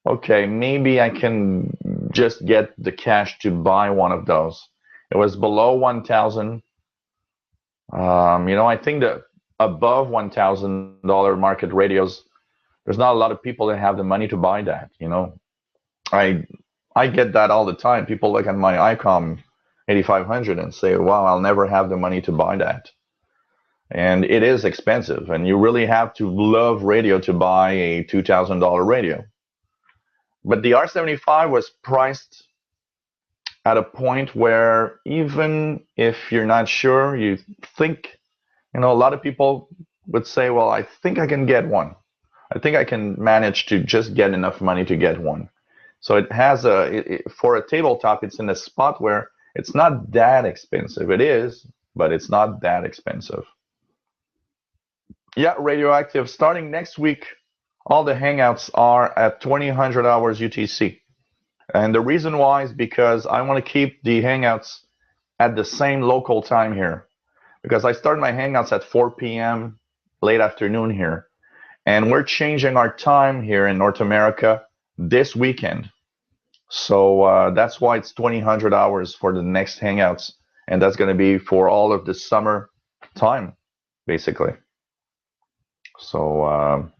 okay, maybe I can just get the cash to buy one of those. It was below 1,000. I think that above $1,000 market radios, there's not a lot of people that have the money to buy that. I get that all the time. People look at my ICOM 8500 and say, wow, I'll never have the money to buy that. And it is expensive, and you really have to love radio to buy a $2,000 radio. But the R75 was priced at a point where even if you're not sure, you think, a lot of people would say, well, I think I can get one. I think I can manage to just get enough money to get one. So it has for a tabletop, it's in a spot where it's not that expensive. It is, but it's not that expensive. Yeah, Radioactive. Starting next week, all the Hangouts are at 2000 hours UTC. And the reason why is because I want to keep the Hangouts at the same local time here. Because I start my Hangouts at 4 p.m. late afternoon here. And we're changing our time here in North America this weekend. So that's why it's 2000 hours for the next Hangouts. And that's going to be for all of the summer time, basically. So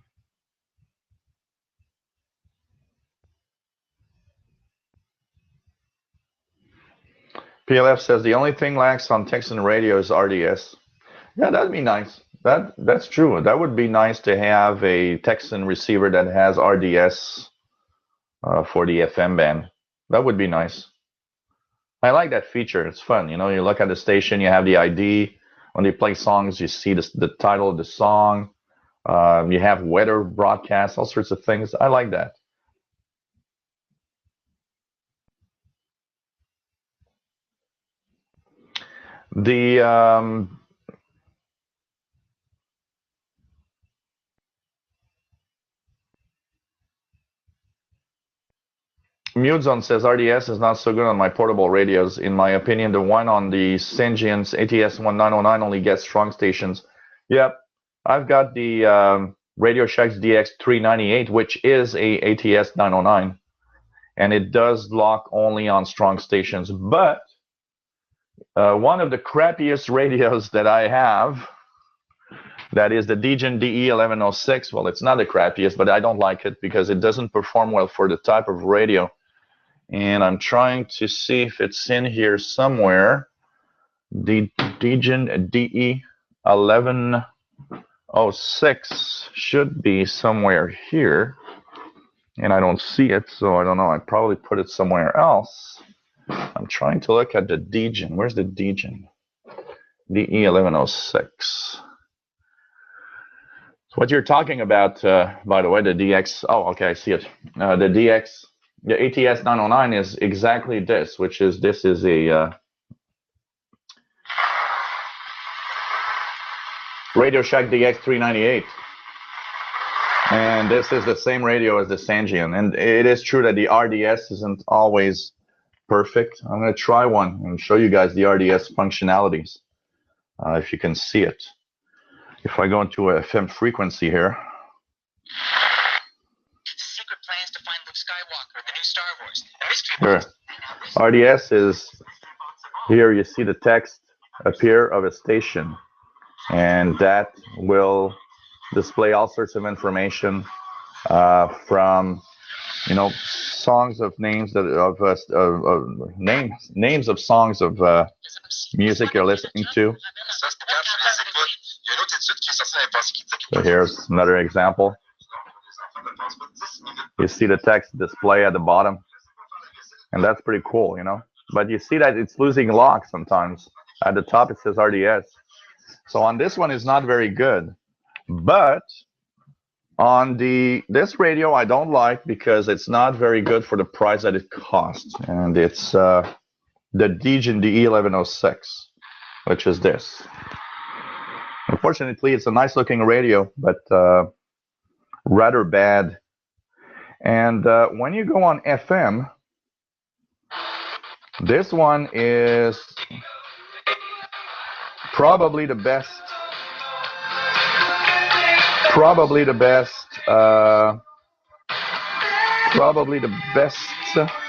PLF says the only thing lacks on Texan radio is RDS. Yeah, that'd be nice. That's true. That would be nice to have a Texan receiver that has RDS for the FM band. That would be nice. I like that feature. It's fun. You look at the station, you have the ID. When they play songs, you see the title of the song. You have weather broadcasts, all sorts of things. I like that. The Mute Zone says RDS is not so good on my portable radios. In my opinion, the one on the Syngient's ATS1909 only gets strong stations. Yep, I've got the Radio Shack's DX398, which is a ATS909, and it does lock only on strong stations. But one of the crappiest radios that I have, that is the Degen DE1106. Well, it's not the crappiest, but I don't like it because it doesn't perform well for the type of radio. And I'm trying to see if it's in here somewhere. The Degen DE1106 should be somewhere here. And I don't see it, so I don't know. I probably put it somewhere else. I'm trying to look at the Degen. Where's the Degen? DE1106. So what you're talking about, by the way, the DX. Oh, okay, I see it. The DX, the ATS 909 is exactly this, which is this is a Radio Shack DX 398. And this is the same radio as the Sangean. And it is true that the RDS isn't always perfect. I'm going to try one and show you guys the RDS functionalities, if you can see it. If I go into a FM frequency here. Secret plans to find Luke Skywalker, the new Star Wars. Here, RDS is, here you see the text appear of a station. And that will display all sorts of information from, you know, songs of names that names of songs of music you're listening to. So here's another example. You see the text display at the bottom, and that's pretty cool, you know. But you see that it's losing lock sometimes. At the top it says RDS. So on this one, it's not very good. But on this radio, I don't like because it's not very good for the price that it costs. And it's the Degen DE1106, which is this. Unfortunately, it's a nice looking radio, but rather bad. And when you go on FM, this one is probably the best. Probably the best. Sorry,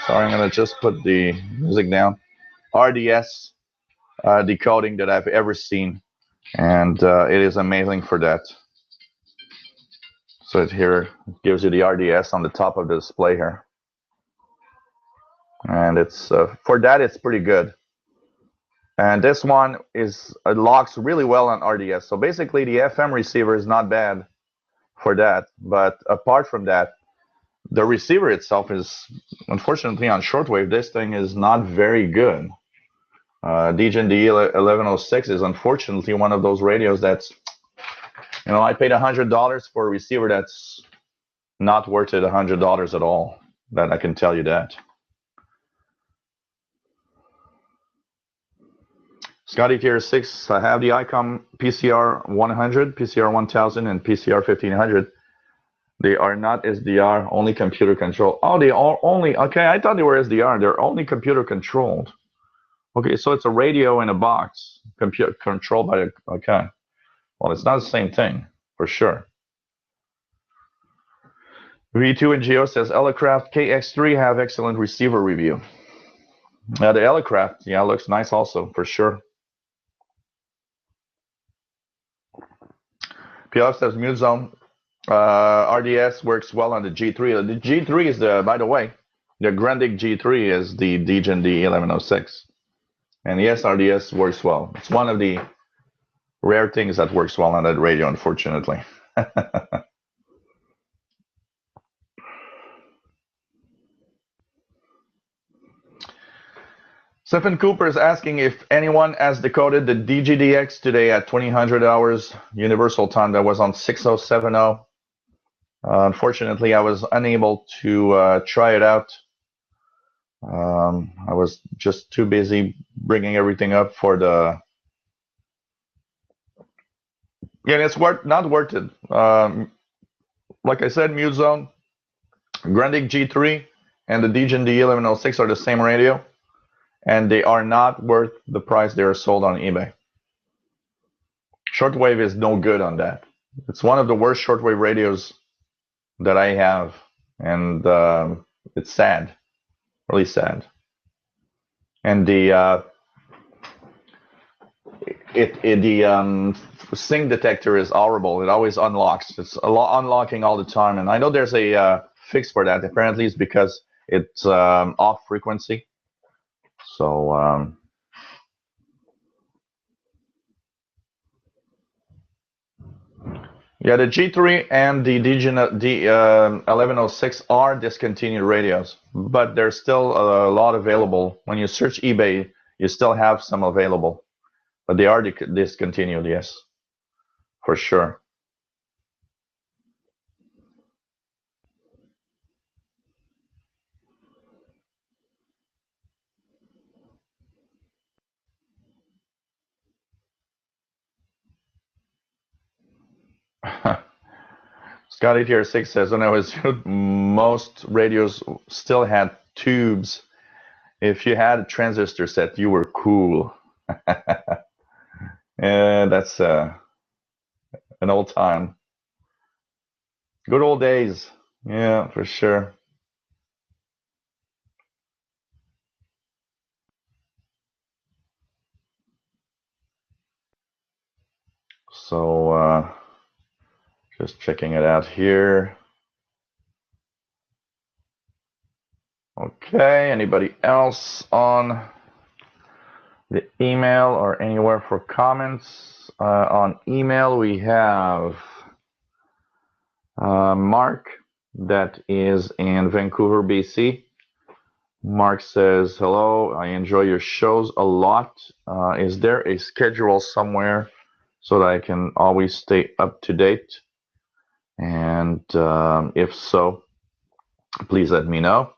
I'm gonna just put the music down. RDS decoding that I've ever seen, and it is amazing for that. So it here gives you the RDS on the top of the display here, and it's for that it's pretty good. And this one is it locks really well on RDS. So basically, the FM receiver is not bad for that, but apart from that, the receiver itself is, unfortunately, on shortwave. This thing is not very good. Degen DE1106 is unfortunately one of those radios that's, you know, I paid $100 for a receiver that's not worth it $100 at all. That I can tell you that. Scotty Tier 6, I have the ICOM PCR 100, PCR 1000, and PCR 1500. They are not SDR, only computer controlled. Oh, they are only, okay, I thought they were SDR. They're only computer controlled. Okay, so it's a radio in a box, computer controlled by a, okay. Well, it's not the same thing, for sure. V2 and Geo says, Elecraft KX3 have excellent receiver review. The Elecraft, yeah, looks nice also, for sure. PLF says mute zone. RDS works well on the G3. The G3 is the, by the way, the Grandic G3 is the Degen DE1106. And yes, RDS works well. It's one of the rare things that works well on that radio, unfortunately. Stephen Cooper is asking if anyone has decoded the DGDX today at 2000 hours universal time that was on 6070. Unfortunately, I was unable to try it out. I was just too busy bringing everything up for the. Yeah, it's not worth it. Like I said, Mute Zone, Grandic G3, and the Degen DE1106 are the same radio, and they are not worth the price they are sold on eBay. Shortwave is no good on that. It's one of the worst shortwave radios that I have, and it's sad, really sad. And the sync detector is horrible. It always unlocks. It's unlocking all the time, and I know there's a fix for that. Apparently, it's because it's off frequency. So yeah, the G3 and the D1106 are discontinued radios, but there's still a lot available. When you search eBay, you still have some available, but they are discontinued, yes, for sure. Scotty Tier 6 says, when I was most radios still had tubes. If you had a transistor set, you were cool. Yeah, that's an old time. Good old days. Yeah, for sure. So, just checking it out here. Okay, anybody else on the email or anywhere for comments? On email, we have Mark, that is in Vancouver, BC. Mark says, hello, I enjoy your shows a lot. Is there a schedule somewhere so that I can always stay up to date? And if so, please let me know.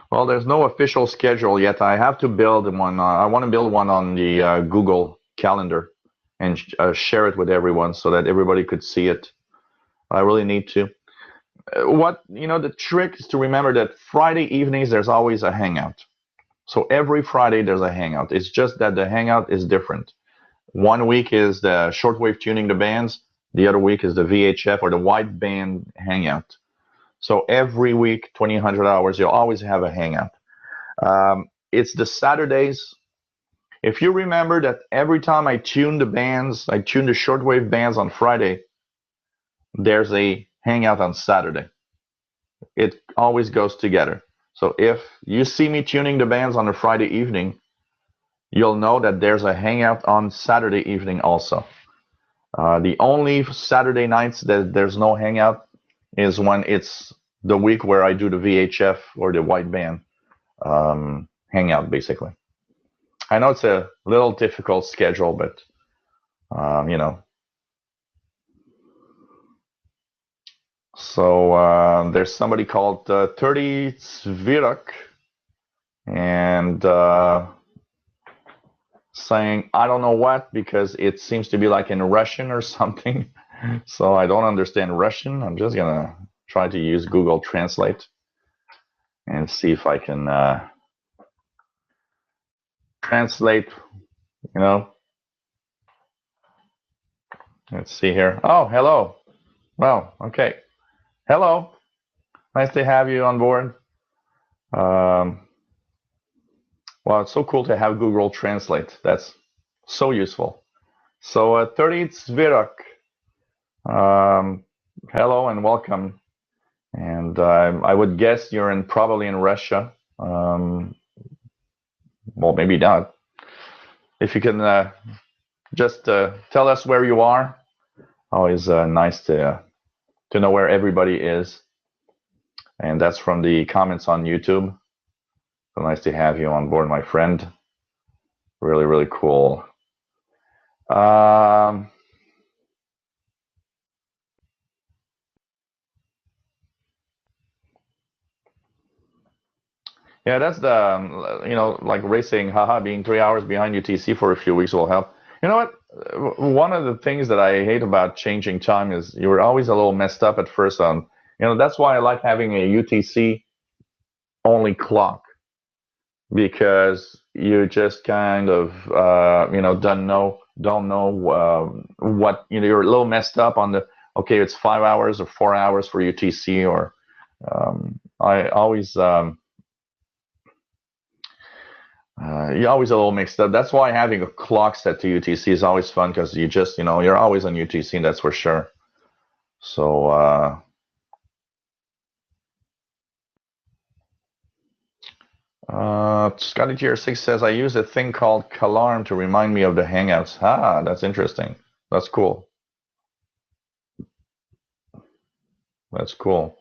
Well, there's no official schedule yet. I have to build one. I want to build one on the Google Calendar and share it with everyone so that everybody could see it. I really need to. The trick is to remember that Friday evenings, there's always a hangout. So every Friday, there's a hangout. It's just that the hangout is different. One week is the shortwave tuning the bands. The other week is the VHF or the wideband hangout. So every week, 2000 hours, you'll always have a hangout. It's the Saturdays. If you remember that every time I tune the bands, I tune the shortwave bands on Friday, there's a hangout on Saturday. It always goes together. So if you see me tuning the bands on a Friday evening, you'll know that there's a hangout on Saturday evening also. The only Saturday nights that there's no hangout is when it's the week where I do the VHF or the wideband hangout, basically. I know it's a little difficult schedule, but So there's somebody called 30 Zvirok, and saying I don't know what, because it seems to be like in Russian or something. So I don't understand Russian. I'm just gonna try to use Google Translate and see if I can translate. Let's see here. Oh, hello. Well, okay. Hello. Nice to have you on board. Well, it's so cool to have Google Translate. That's so useful. So 30 Zvirok, hello and welcome. And I would guess you're probably in Russia. Well, maybe not. If you can just tell us where you are. Always nice to know where everybody is. And that's from the comments on YouTube. So nice to have you on board, my friend. Really, really cool. Yeah, that's the, like racing, haha, being 3 hours behind UTC for a few weeks will help. You know what? One of the things that I hate about changing time is you were always a little messed up at first on, that's why I like having a UTC only clock, because you just kind of, don't know what, you're a little messed up on the, okay, it's 5 hours or 4 hours for UTC, or I always, you're always a little mixed up. That's why having a clock set to UTC is always fun, because you just, you're always on UTC, that's for sure. So, Scotty Tier 6 says, I use a thing called Calarm to remind me of the Hangouts. Ah, that's interesting. That's cool. That's cool.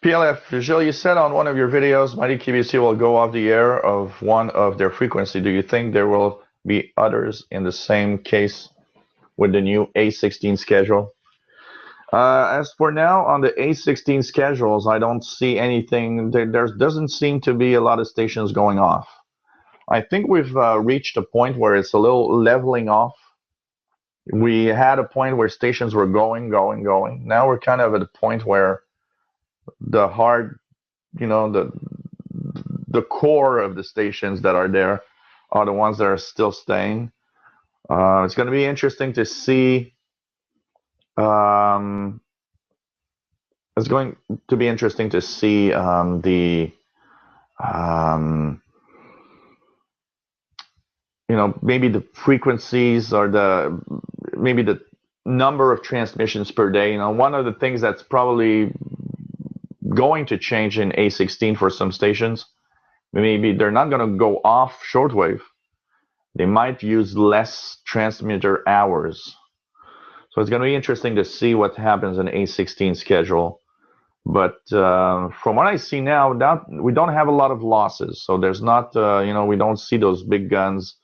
PLF, Gilles, you said on one of your videos, Mighty QVC will go off the air of one of their frequency. Do you think there will be others in the same case with the new A16 schedule? As for now, on the A16 schedules, I don't see anything. There doesn't seem to be a lot of stations going off. I think we've reached a point where it's a little leveling off. We had a point where stations were going. Now we're kind of at a point where the hard, the core of the stations that are there are the ones that are still staying. It's going to be interesting to see. It's going to be interesting to see maybe the frequencies or maybe the number of transmissions per day. One of the things that's probably going to change in A16 for some stations, maybe they're not going to go off shortwave. They might use less transmitter hours. So it's going to be interesting to see what happens in A16 schedule. But from what I see now, we don't have a lot of losses. So there's not, we don't see those big guns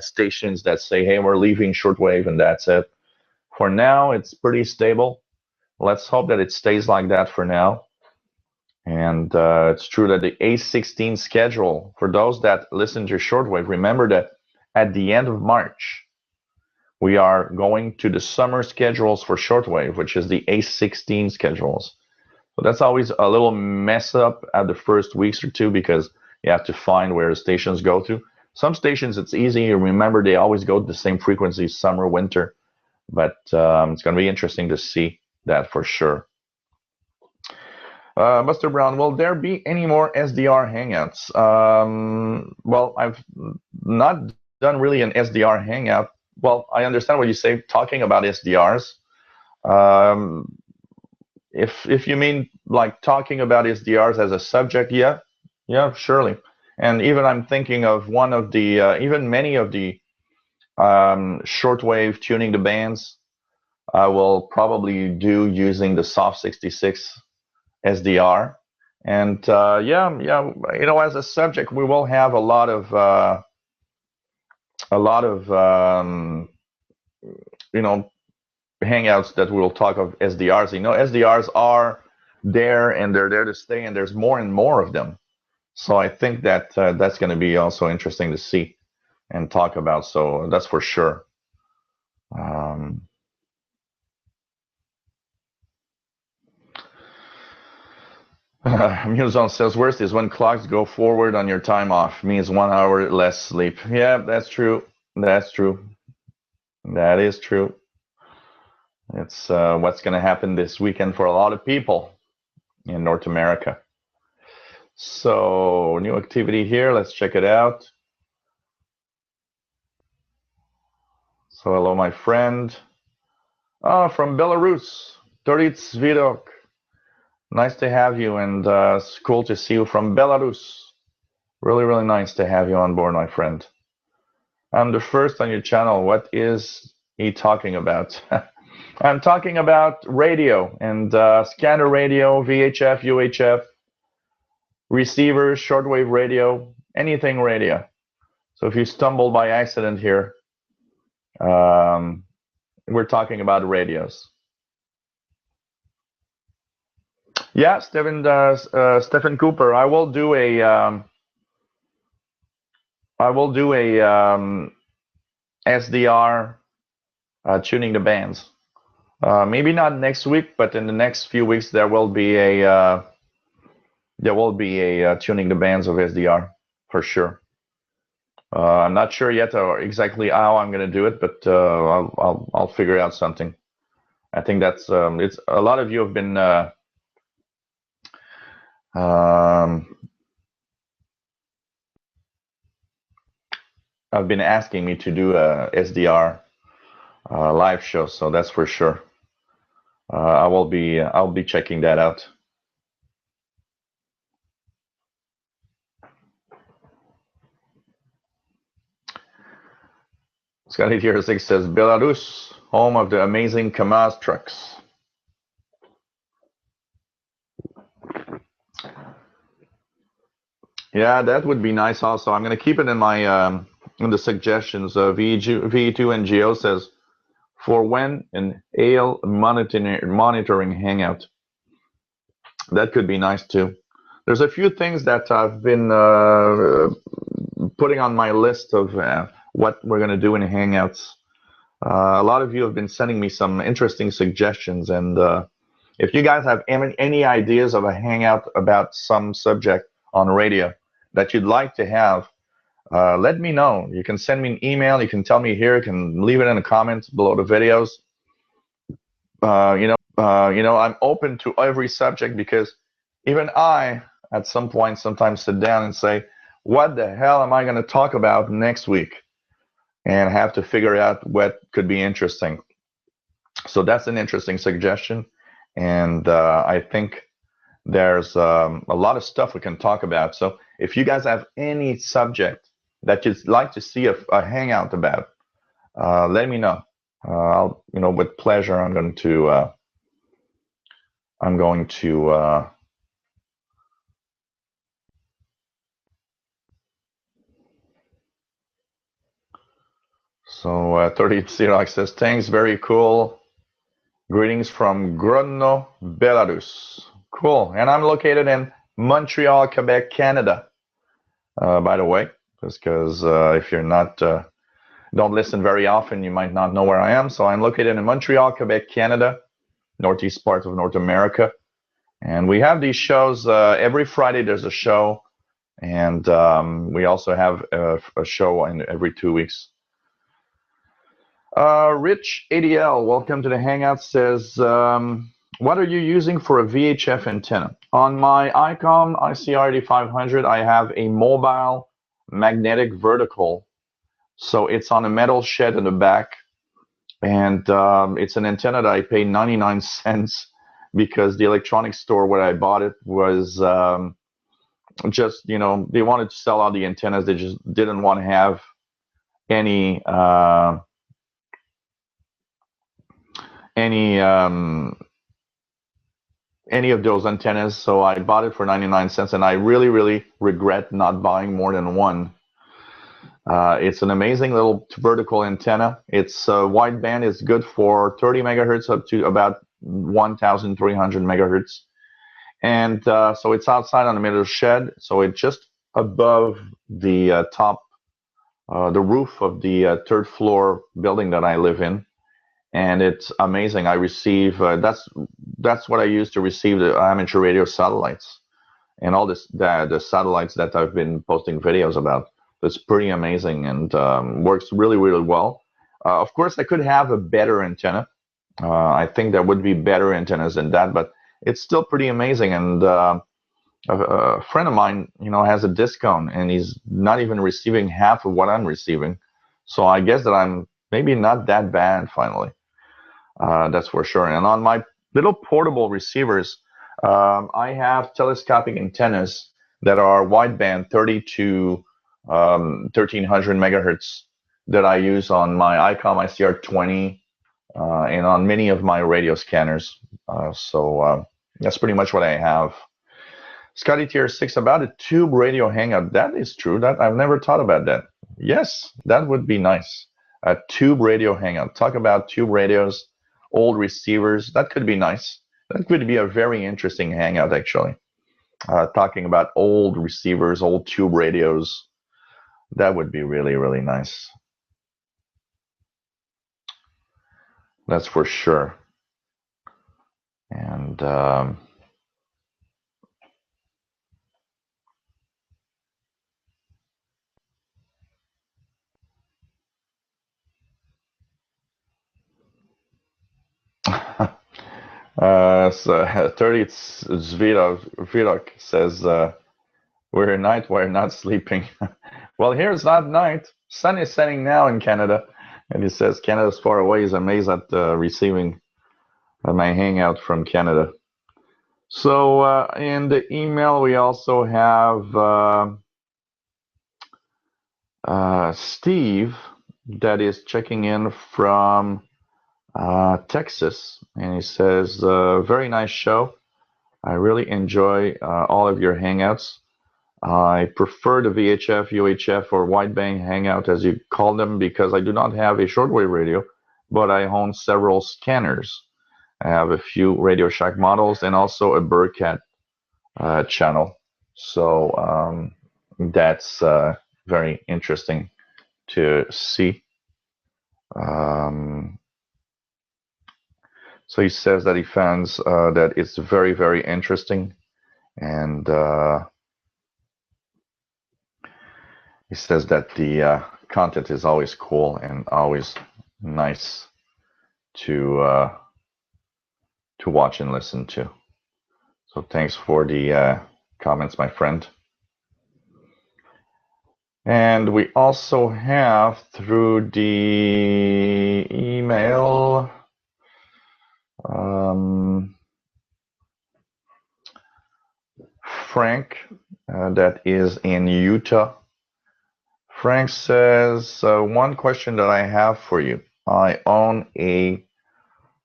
stations that say, hey, we're leaving shortwave and that's it. For now, it's pretty stable. Let's hope that it stays like that for now. And it's true that the A16 schedule, for those that listen to shortwave, remember that at the end of March, we are going to the summer schedules for shortwave, which is the A16 schedules. So that's always a little mess up at the first weeks or two because you have to find where the stations go to. Some stations, it's easy. You remember they always go to the same frequency, summer, winter. But it's going to be interesting to see that for sure. Buster Brown, will there be any more SDR Hangouts? Well, I've not done really an SDR Hangout. Well, I understand what you say, talking about SDRs. If you mean like talking about SDRs as a subject, yeah, surely. And even I'm thinking of one of the, even many of the shortwave tuning the bands, I will probably do using the Soft 66 SDR. And as a subject, we will have a lot of hangouts that we'll talk of SDRs. SDRs are there and they're there to stay, and there's more and more of them. So I think that that's going to be also interesting to see and talk about. So that's for sure. Muson says, worst is when clocks go forward on your time off, means 1 hour less sleep. Yeah, that's true. That's true. That is true. It's what's going to happen this weekend for a lot of people in North America. So, new activity here. Let's check it out. So, hello, my friend. Oh, from Belarus, Torit Svidok. Nice to have you, and it's cool to see you from Belarus. Really, really nice to have you on board, my friend. I'm the first on your channel. What is he talking about? I'm talking about radio and scanner radio, VHF, UHF, receivers, shortwave radio, anything radio. So if you stumble by accident here, we're talking about radios. Yeah, Stephen Cooper. I will do a SDR tuning the bands. Maybe not next week, but in the next few weeks there will be a tuning the bands of SDR for sure. I'm not sure yet exactly how I'm going to do it, but I'll figure out something. I think that's it's a lot of you have been I've been asking me to do a SDR live show, so that's for sure. I'll be checking that out. Scotty Tier 6 says Belarus, home of the amazing KAMAZ trucks. Yeah, that would be nice also. I'm going to keep it in my in the suggestions. V2NGO says, for when an AL monitoring hangout. That could be nice too. There's a few things that I've been putting on my list of what we're going to do in Hangouts. A lot of you have been sending me some interesting suggestions, and if you guys have any ideas of a Hangout about some subject on radio that you'd like to have, let me know. You can send me an email. You can tell me here. You can leave it in the comments below the videos. I'm open to every subject because even I, at some point, sometimes sit down and say, what the hell am I going to talk about next week? And have to figure out what could be interesting. So that's an interesting suggestion. And I think there's a lot of stuff we can talk about. So if you guys have any subject that you'd like to see a hangout about, let me know. I'll, with pleasure, I'm going to so 30 Xerox says, thanks, very cool. Greetings from Grodno, Belarus. Cool. And I'm located in Montreal, Quebec, Canada. By the way, because if you're not, don't listen very often, you might not know where I am. So I'm located in Montreal, Quebec, Canada, northeast part of North America. And we have these shows every Friday. There's a show. And we also have a show every 2 weeks. Rich ADL, welcome to the Hangout, says, what are you using for a VHF antenna? On my ICOM ICR8500, I have a mobile magnetic vertical. So it's on a metal shed in the back. And it's an antenna that I paid 99 cents because the electronics store where I bought it was just, they wanted to sell all the antennas. They just didn't want to have any of those antennas, so I bought it for 99 cents, and I really, really regret not buying more than one. It's an amazing little vertical antenna. It's wideband. It's good for 30 megahertz up to about 1,300 megahertz. And so it's outside on the middle shed, so it's just above the top, the roof of the third floor building that I live in. And it's amazing. I receive that's what I use to receive the amateur radio satellites and all the satellites that I've been posting videos about. It's pretty amazing and works really, really well. Of course, I could have a better antenna. I think there would be better antennas than that, but it's still pretty amazing. And a friend of mine, has a discount, and he's not even receiving half of what I'm receiving. So I guess that I'm maybe not that bad finally. That's for sure. And on my little portable receivers, I have telescopic antennas that are wideband 30 to 1300 megahertz that I use on my ICOM ICR20 and on many of my radio scanners. So that's pretty much what I have. Scotty Tier 6, about a tube radio hangout. That is true. That I've never thought about that. Yes, that would be nice. A tube radio hangout. Talk about tube radios, old receivers. That could be nice. That could be a very interesting hangout, actually. Talking about old receivers, old tube radios. That would be really, really nice. That's for sure. And so 30 Zvidok says, we're at night, we're not sleeping. Well, here it's not night. Sun is setting now in Canada. And he says Canada's far away. He's amazed at receiving my hangout from Canada. So in the email, we also have Steve. that is checking in from Texas, and he says, "Very nice show. I really enjoy all of your hangouts. I prefer the VHF, UHF, or wideband hangout, as you call them, because I do not have a shortwave radio, but I own several scanners. I have a few Radio Shack models and also a Burcat channel. So that's very interesting to see." Um, so he says that he finds that it's very, very interesting, and he says that the content is always cool and always nice to watch and listen to. So thanks for the comments, my friend. And we also have through the email Frank, that is in Utah. Frank says, one question that I have for you. I own a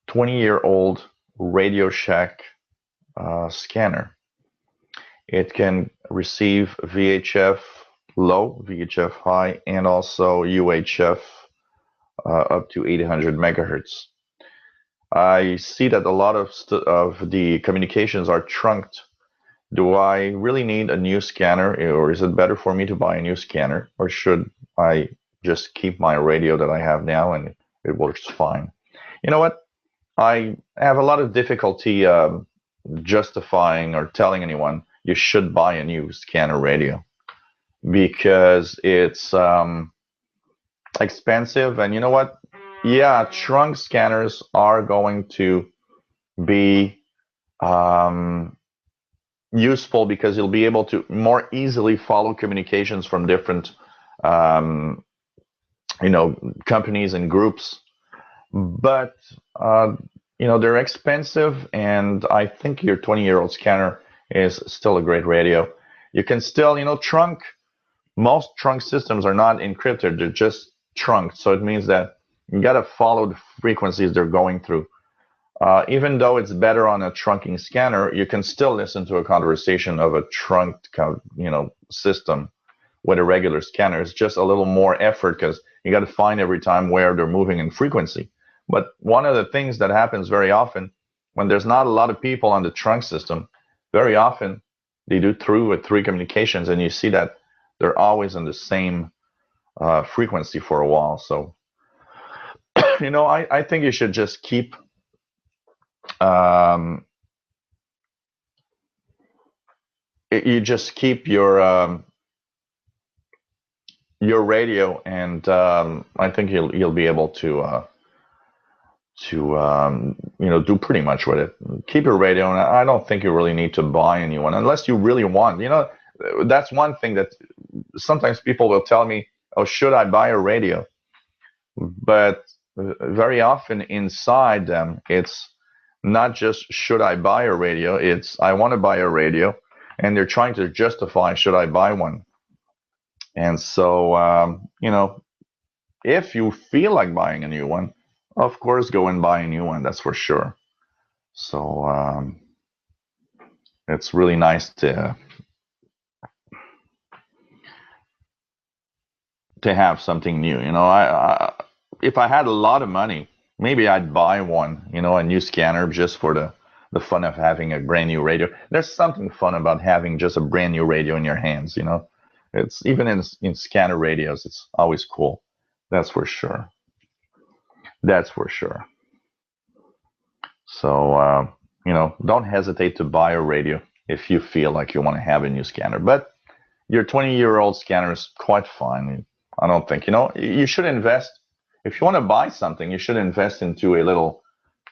20-year-old Radio Shack scanner. It can receive VHF low, VHF high, and also UHF up to 800 megahertz. I see that a lot of the communications are trunked. Do I really need a new scanner, or is it better for me to buy a new scanner, or should I just keep my radio that I have now and it works fine? You know what? I have a lot of difficulty justifying or telling anyone you should buy a new scanner radio because it's expensive. And you know what? Yeah, trunk scanners are going to be useful because you'll be able to more easily follow communications from different companies and groups, but they're expensive, and I think your 20-year-old scanner is still a great radio. You can still, most trunk systems are not encrypted, they're just trunked, so it means that you got to follow the frequencies they're going through. Even though it's better on a trunking scanner, you can still listen to a conversation of a trunked, system with a regular scanner. It's just a little more effort because you got to find every time where they're moving in frequency. But one of the things that happens very often when there's not a lot of people on the trunk system, very often they do through with three communications, and you see that they're always in the same frequency for a while. So, I think you should just keep you just keep your radio, and I think you'll be able to do pretty much with it. Keep your radio, and I don't think you really need to buy a new one unless you really want. That's one thing that sometimes people will tell me, "Oh, should I buy a radio?" But very often inside them, it's not just should I buy a radio, it's I want to buy a radio, and they're trying to justify should I buy one. And so, if you feel like buying a new one, of course, go and buy a new one. That's for sure. So it's really nice to have something new. If I had a lot of money, maybe I'd buy one. A new scanner just for the fun of having a brand new radio. There's something fun about having just a brand new radio in your hands. It's even in scanner radios, it's always cool. That's for sure. That's for sure. So, don't hesitate to buy a radio if you feel like you want to have a new scanner. But your 20-year-old scanner is quite fine. I don't think, you should invest. If you want to buy something, you should invest into a little,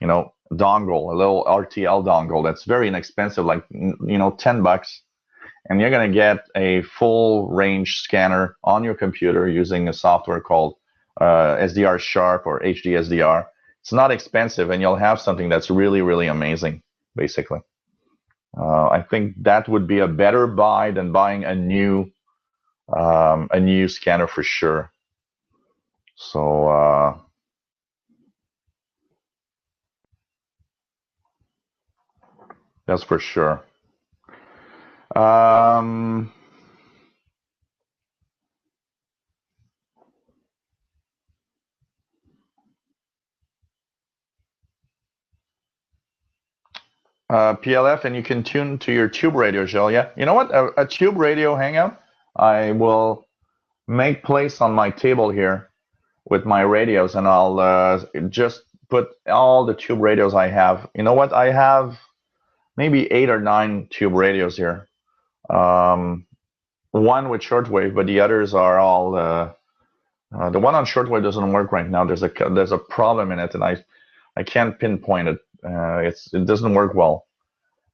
dongle, a little RTL dongle that's very inexpensive, like, $10. And you're going to get a full range scanner on your computer using a software called SDR Sharp or HD SDR. It's not expensive, and you'll have something that's really, really amazing, basically. I think that would be a better buy than buying a new scanner for sure. So that's for sure. Um, PLF, and you can tune to your tube radio, Jill. Yeah, you know what? A tube radio hangout. I will make place on my table here with my radios, and I'll just put all the tube radios I have. You know what? I have maybe 8 or 9 tube radios here. One with shortwave, but the others are all. The one on shortwave doesn't work right now. There's a problem in it, and I can't pinpoint it. It doesn't work well.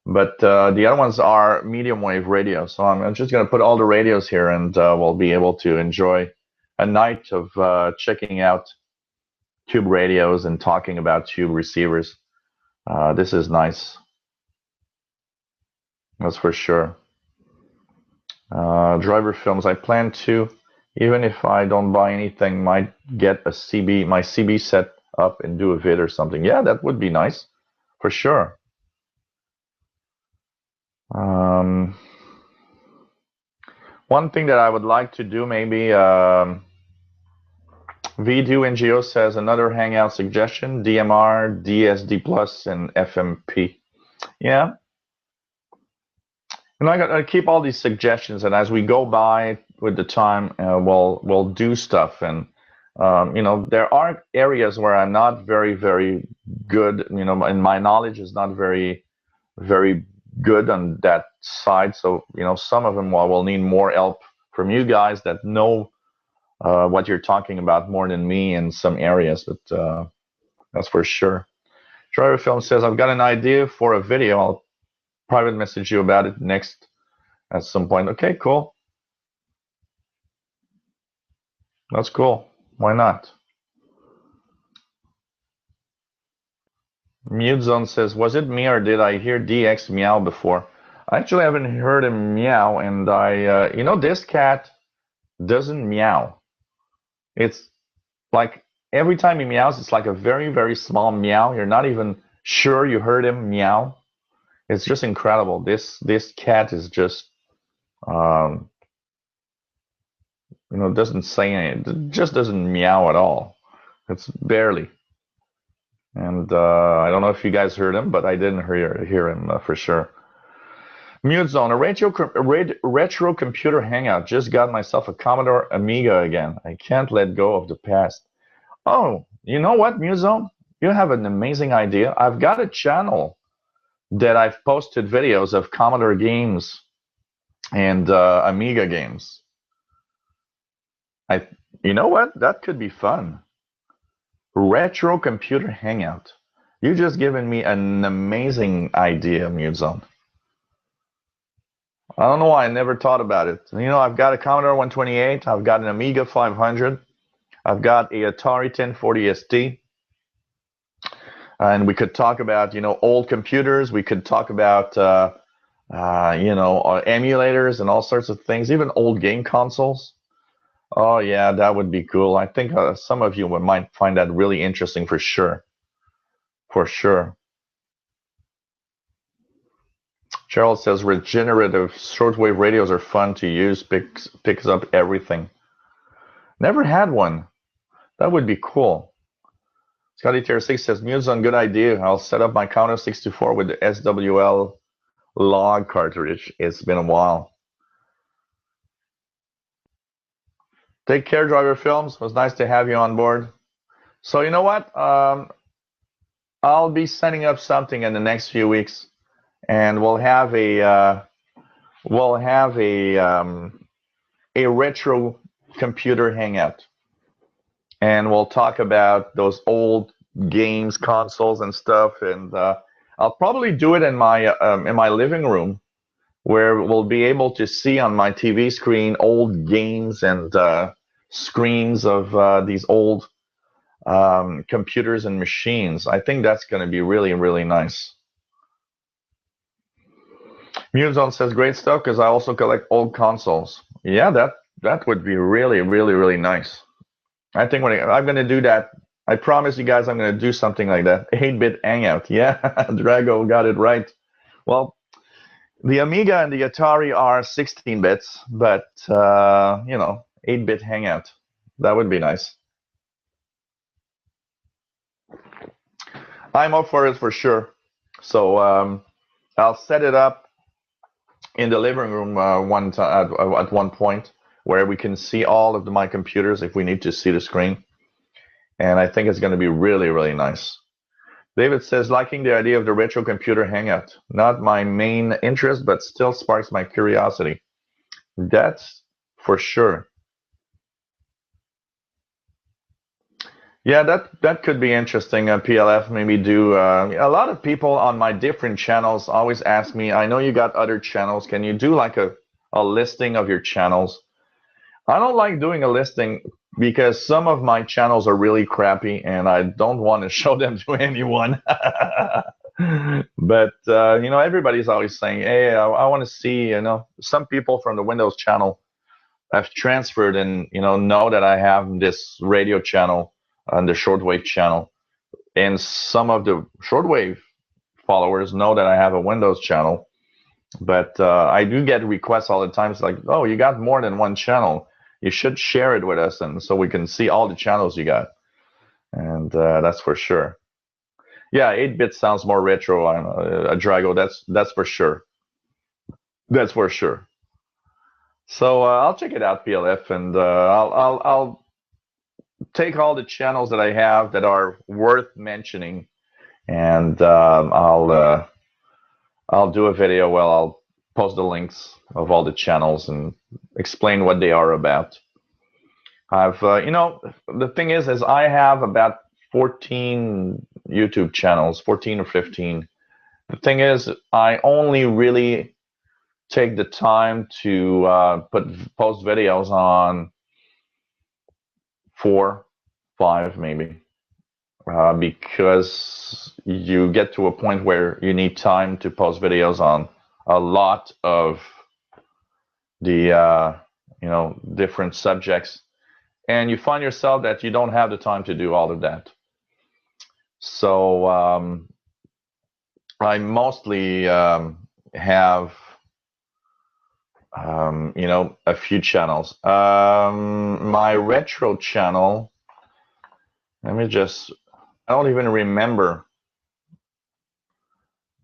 But the other ones are medium wave radios. So I'm just going to put all the radios here, and we'll be able to enjoy a night of checking out tube radios and talking about tube receivers. This is nice. That's for sure. Driver films. I plan to, even if I don't buy anything, might get my CB set up and do a vid or something. Yeah, that would be nice, for sure. One thing that I would like to do, maybe VDU NGO says another Hangout suggestion: DMR, DSD Plus, and FMP. Yeah, and I got to keep all these suggestions, and as we go by with the time, we'll do stuff. And there are areas where I'm not very good. And my knowledge is not very good on that side. So some of them will need more help from you guys that know what you're talking about more than me in some areas. But that's for sure. Driver Film says, I've got an idea for a video. I'll private message you about it next at some point. Okay, cool. That's cool. Why not? Mute Zone says, was it me or did I hear DX meow before? I actually haven't heard him meow, and this cat doesn't meow. It's like every time he meows, it's like a very small meow. You're not even sure you heard him meow. It's just incredible. This cat is just doesn't say anything. It just doesn't meow at all. It's barely. And I don't know if you guys heard him, but I didn't hear him for sure. Mute Zone, a retro computer hangout. Just got myself a Commodore Amiga again. I can't let go of the past. Oh, you know what, Mute Zone? You have an amazing idea. I've got a channel that I've posted videos of Commodore games and Amiga games. You know what? That could be fun. Retro computer hangout. You just given me an amazing idea, Mute Zone. I don't know why I never thought about it. I've got a Commodore 128. I've got an Amiga 500. I've got a Atari 1040 ST. And we could talk about, old computers. We could talk about, emulators and all sorts of things, even old game consoles. Oh, yeah, that would be cool. I think some of you might find that really interesting for sure. For sure. Cheryl says regenerative shortwave radios are fun to use, picks up everything. Never had one. That would be cool. Scotty Tier 6 says, Muse on good idea. I'll set up my Counter 64 with the SWL log cartridge. It's been a while. Take care, Driver Films. It was nice to have you on board. So you know what? I'll be setting up something in the next few weeks, and we'll have a retro computer hangout, and we'll talk about those old games, consoles, and stuff. And I'll probably do it in my living room, where we'll be able to see on my TV screen old games and screens of these old computers and machines. I think that's going to be really nice. Muzone says great stuff because I also collect old consoles. Yeah, that would be really nice. I think I'm going to do that. I promise you guys I'm going to do something like that. 8-bit Hangout. Yeah, Drago got it right. Well, the Amiga and the Atari are 16 bits, but, 8-bit Hangout. That would be nice. I'm up for it for sure. So I'll set it up in the living room at one point where we can see all of my computers if we need to see the screen. And I think it's going to be really, really nice. David says, liking the idea of the retro computer hangout. Not my main interest, but still sparks my curiosity. That's for sure. Yeah, that could be interesting. PLF maybe do. A lot of people on my different channels always ask me, I know you got other channels. Can you do like a listing of your channels? I don't like doing a listing because some of my channels are really crappy and I don't want to show them to anyone. But everybody's always saying, hey, I want to see, some people from the Windows channel have transferred and, know that I have this radio channel on the shortwave channel. And some of the shortwave followers know that I have a Windows channel. But I do get requests all the time. It's like, oh, you got more than one channel. You should share it with us, and so we can see all the channels you got. And that's for sure. Yeah, 8-bit sounds more retro. A Drago. That's for sure. That's for sure. So I'll check it out, PLF, and I'll take all the channels that I have that are worth mentioning, and I'll do a video. Well, I'll post the links of all the channels and explain what they are about. I've, the thing is I have about 14 YouTube channels, 14 or 15. The thing is, I only really take the time to post videos on 4, 5 maybe, because you get to a point where you need time to post videos on a lot of the different subjects, and you find yourself that you don't have the time to do all of that. So I mostly have a few channels. My retro channel, I don't even remember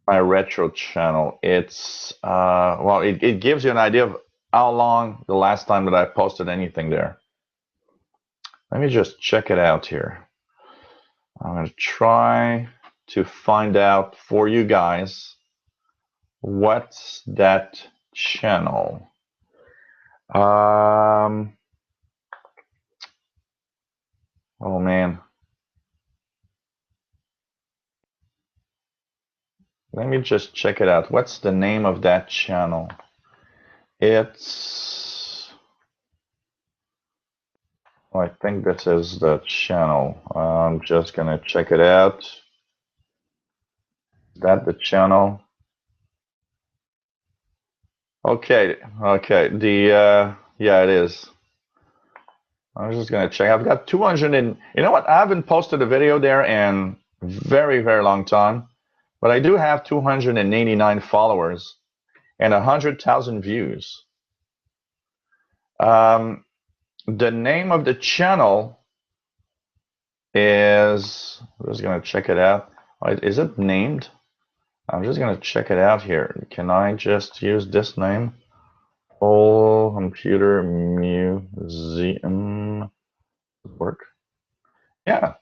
my retro channel. It's it gives you an idea of how long the last time that I posted anything there. Let me just check it out here. I'm going to try to find out for you guys what's that channel. Oh man. Let me just check it out. What's the name of that channel? I think this is the channel. I'm just gonna check it out. Is that the channel? Okay. Yeah, it is. I'm just gonna check. I've got 200 and you know what? I haven't posted a video there in very, very long time, but I do have 289 followers and 100,000 views. The name of the channel is, I'm just going to check it out. Is it named? I'm just going to check it out here. Can I just use this name? Whole Computer Museum. Work? Yeah.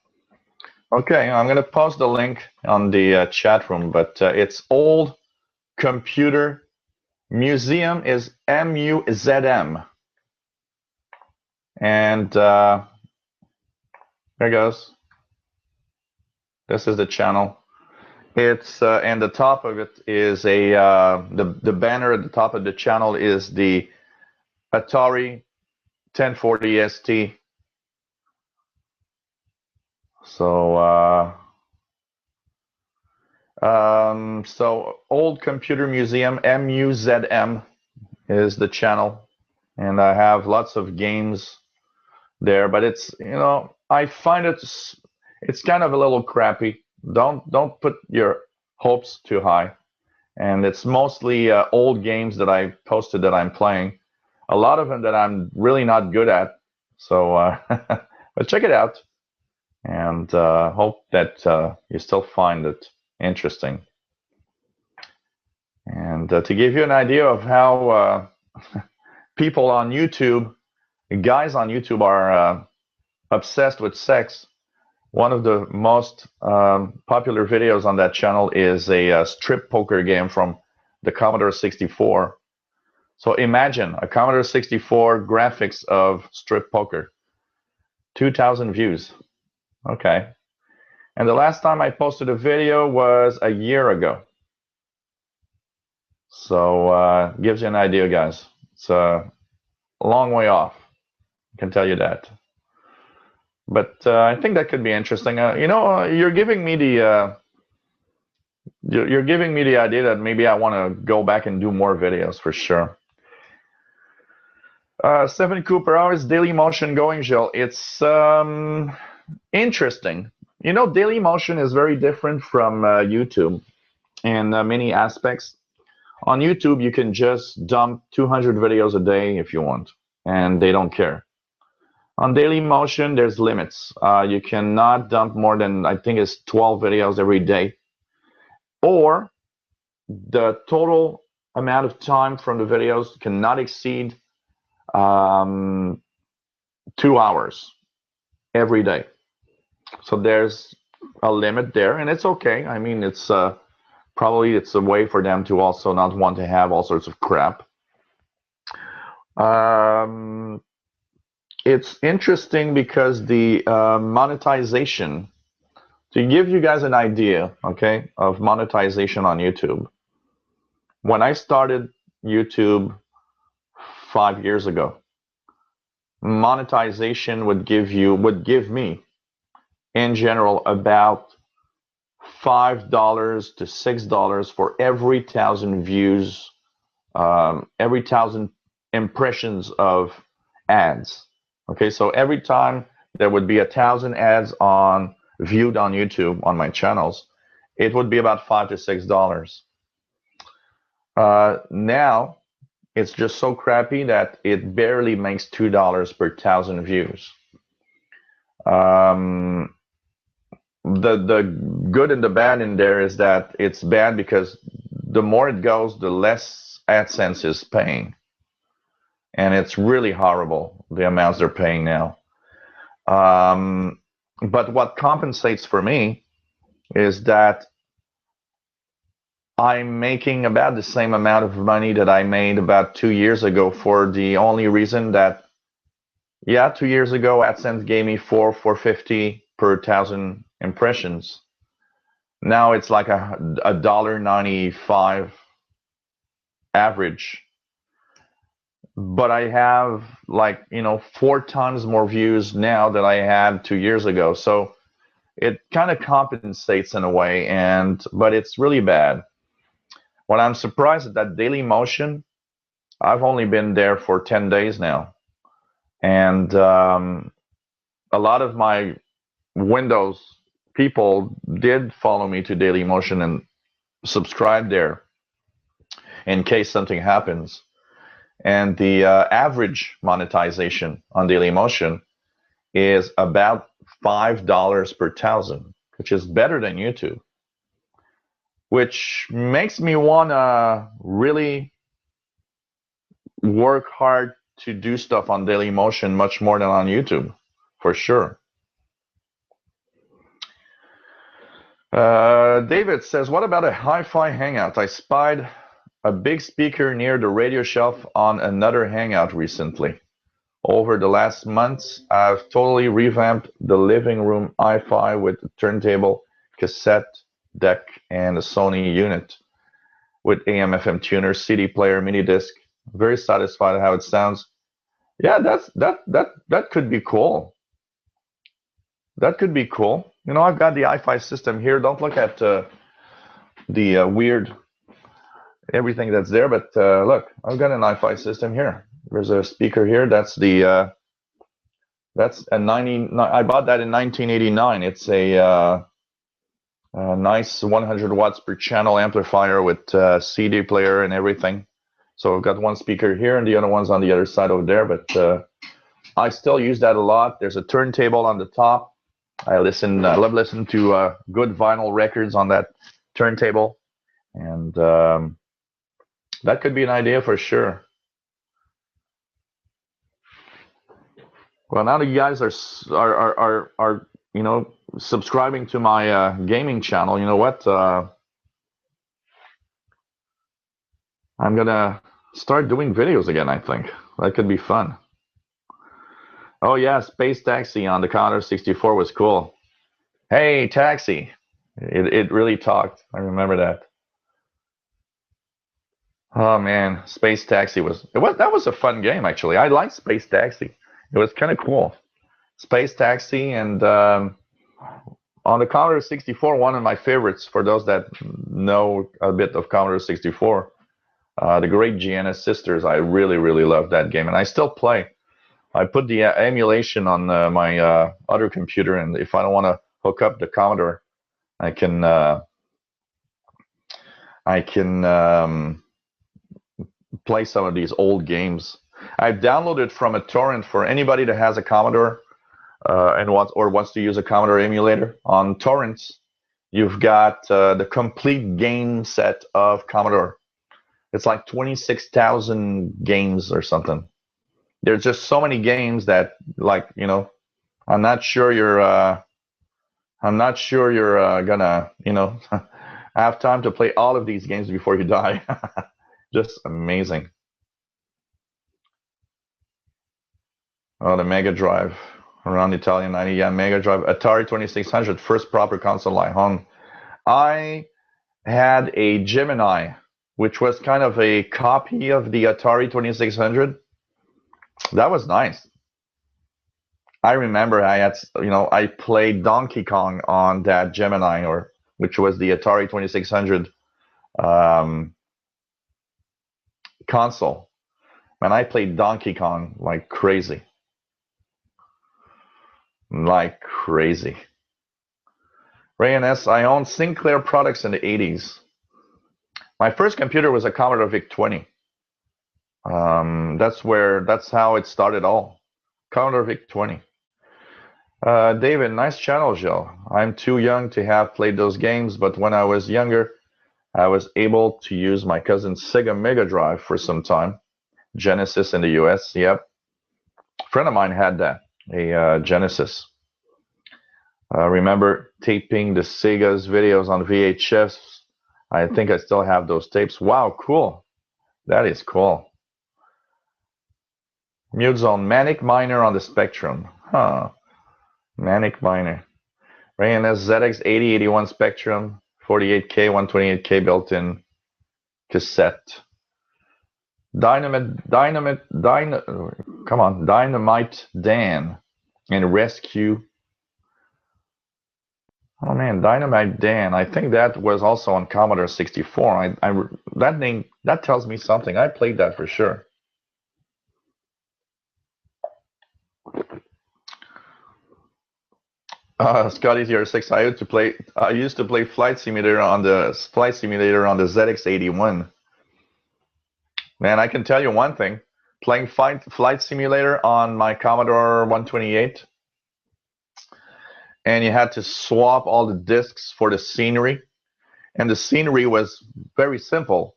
Okay, I'm going to post the link on the chat room, but it's Old Computer Museum is MUZM. And there it goes. This is the channel. It's and the top of it is the banner at the top of the channel is the Atari 1040 ST. So so Old Computer Museum, MUZM is the channel, and I have lots of games there, but it's, I find it's kind of a little crappy. Don't put your hopes too high. And it's mostly old games that I posted that I'm playing. A lot of them that I'm really not good at. So, but check it out, and hope that you still find it interesting. And to give you an idea of how people on YouTube, guys on YouTube, are obsessed with sex, one of the most popular videos on that channel is a strip poker game from the Commodore 64. So imagine a Commodore 64 graphics of strip poker. 2,000 views. Okay. And the last time I posted a video was a year ago. So gives you an idea, guys. It's a long way off. I can tell you that. But I think that could be interesting. You're giving me the you're giving me the idea that maybe I want to go back and do more videos for sure. 7 per hour is daily motion going, Jill. It's interesting. Daily motion is very different from YouTube in many aspects. On YouTube, you can just dump 200 videos a day if you want, and they don't care. On daily motion, there's limits. You cannot dump more than, I think it's 12 videos every day, or the total amount of time from the videos cannot exceed 2 hours every day. So there's a limit there, and it's okay. I mean, it's probably it's a way for them to also not want to have all sorts of crap. It's interesting because the monetization, to give you guys an idea, okay, of monetization on YouTube. When I started YouTube 5 years ago, monetization would give me in general about $5 to $6 for every 1,000 views, every 1,000 impressions of ads. Okay, so every time there would be 1,000 ads viewed on YouTube on my channels, it would be about $5 to $6. Now it's just so crappy that it barely makes $2 per 1,000 views. The good and the bad in there is that it's bad because the more it goes, the less AdSense is paying. And it's really horrible, the amounts they're paying now. But what compensates for me is that I'm making about the same amount of money that I made about 2 years ago, for the only reason that, yeah, 2 years ago, AdSense gave me $4.50 per 1,000 impressions. Now it's like a $1.95 average. But I have 4 times more views now than I had 2 years ago. So it kind of compensates in a way, but it's really bad. What I'm surprised at that Daily Motion, I've only been there for 10 days now. And a lot of my Windows people did follow me to Daily Motion and subscribe there in case something happens. And the average monetization on Daily Motion is about $5 per 1,000, which is better than YouTube, which makes me want to really work hard to do stuff on Daily Motion much more than on YouTube, for sure. David says, what about a hi-fi hangout? I spied a big speaker near the radio shelf on another hangout recently. Over the last months, I've totally revamped the living room hi-fi with a turntable, cassette deck, and a Sony unit with AM/FM tuner, CD player, mini disc. Very satisfied how it sounds. Yeah, that could be cool. That could be cool. I've got the hi-fi system here. Don't look at the weird everything that's there, but look, I've got an hi-fi system here. There's a speaker here. That's the That's a 90. I bought that in 1989. It's a nice 100 watts per channel amplifier with CD player and everything. So I've got one speaker here and the other one's on the other side over there, but I still use that a lot. There's a turntable on the top. I love listening to good vinyl records on that turntable, and that could be an idea for sure. Well, now that you guys are you know, subscribing to my gaming channel, you know what? I'm gonna start doing videos again. I think that could be fun. Oh yeah, Space Taxi on the Commodore 64 was cool. Hey, Taxi! It really talked. I remember that. Oh man, Space Taxi that was a fun game actually. I liked Space Taxi. It was kind of cool. Space Taxi and on the Commodore 64, one of my favorites for those that know a bit of Commodore 64, the Great Gianna Sisters. I really love that game, and I still play. I put the emulation on my other computer, and if I don't want to hook up the Commodore, I can play some of these old games. I've downloaded from a torrent for anybody that has a Commodore and wants to use a Commodore emulator. On torrents, you've got the complete game set of Commodore. It's like 26,000 games or something. There's just so many games that, like, you know, I'm not sure you're gonna, you know, have time to play all of these games before you die. Just amazing. Oh, the Mega Drive around Italian 90. Yeah, Mega Drive. Atari 2600, first proper console I owned. I had a Gemini, which was kind of a copy of the Atari 2600. That was nice. I remember I played Donkey Kong on that Gemini, which was the Atari 2600 console. And I played Donkey Kong like crazy. Like crazy. Ray and S, I owned Sinclair products in the 80s. My first computer was a Commodore VIC-20. That's how it started all. Commodore VIC-20. David, nice channel, Joe. I'm too young to have played those games, but when I was younger, I was able to use my cousin's Sega Mega Drive for some time. Genesis in the US, yep. A friend of mine had that, a Genesis. Remember taping the Sega's videos on VHS. I think I still have those tapes. Wow, cool. That is cool. Mute Zone, Manic Miner on the Spectrum. Huh. Manic Miner. Ray NS ZX 8081 Spectrum, 48K, 128K built-in cassette. Dynamite Dan and Rescue. Oh man, Dynamite Dan. I think that was also on Commodore 64. That name, that tells me something. I played that for sure. Scotty 06. I used to play Flight Simulator on the ZX81. Man, I can tell you one thing. Playing Flight Simulator on my Commodore 128, and you had to swap all the discs for the scenery, and the scenery was very simple.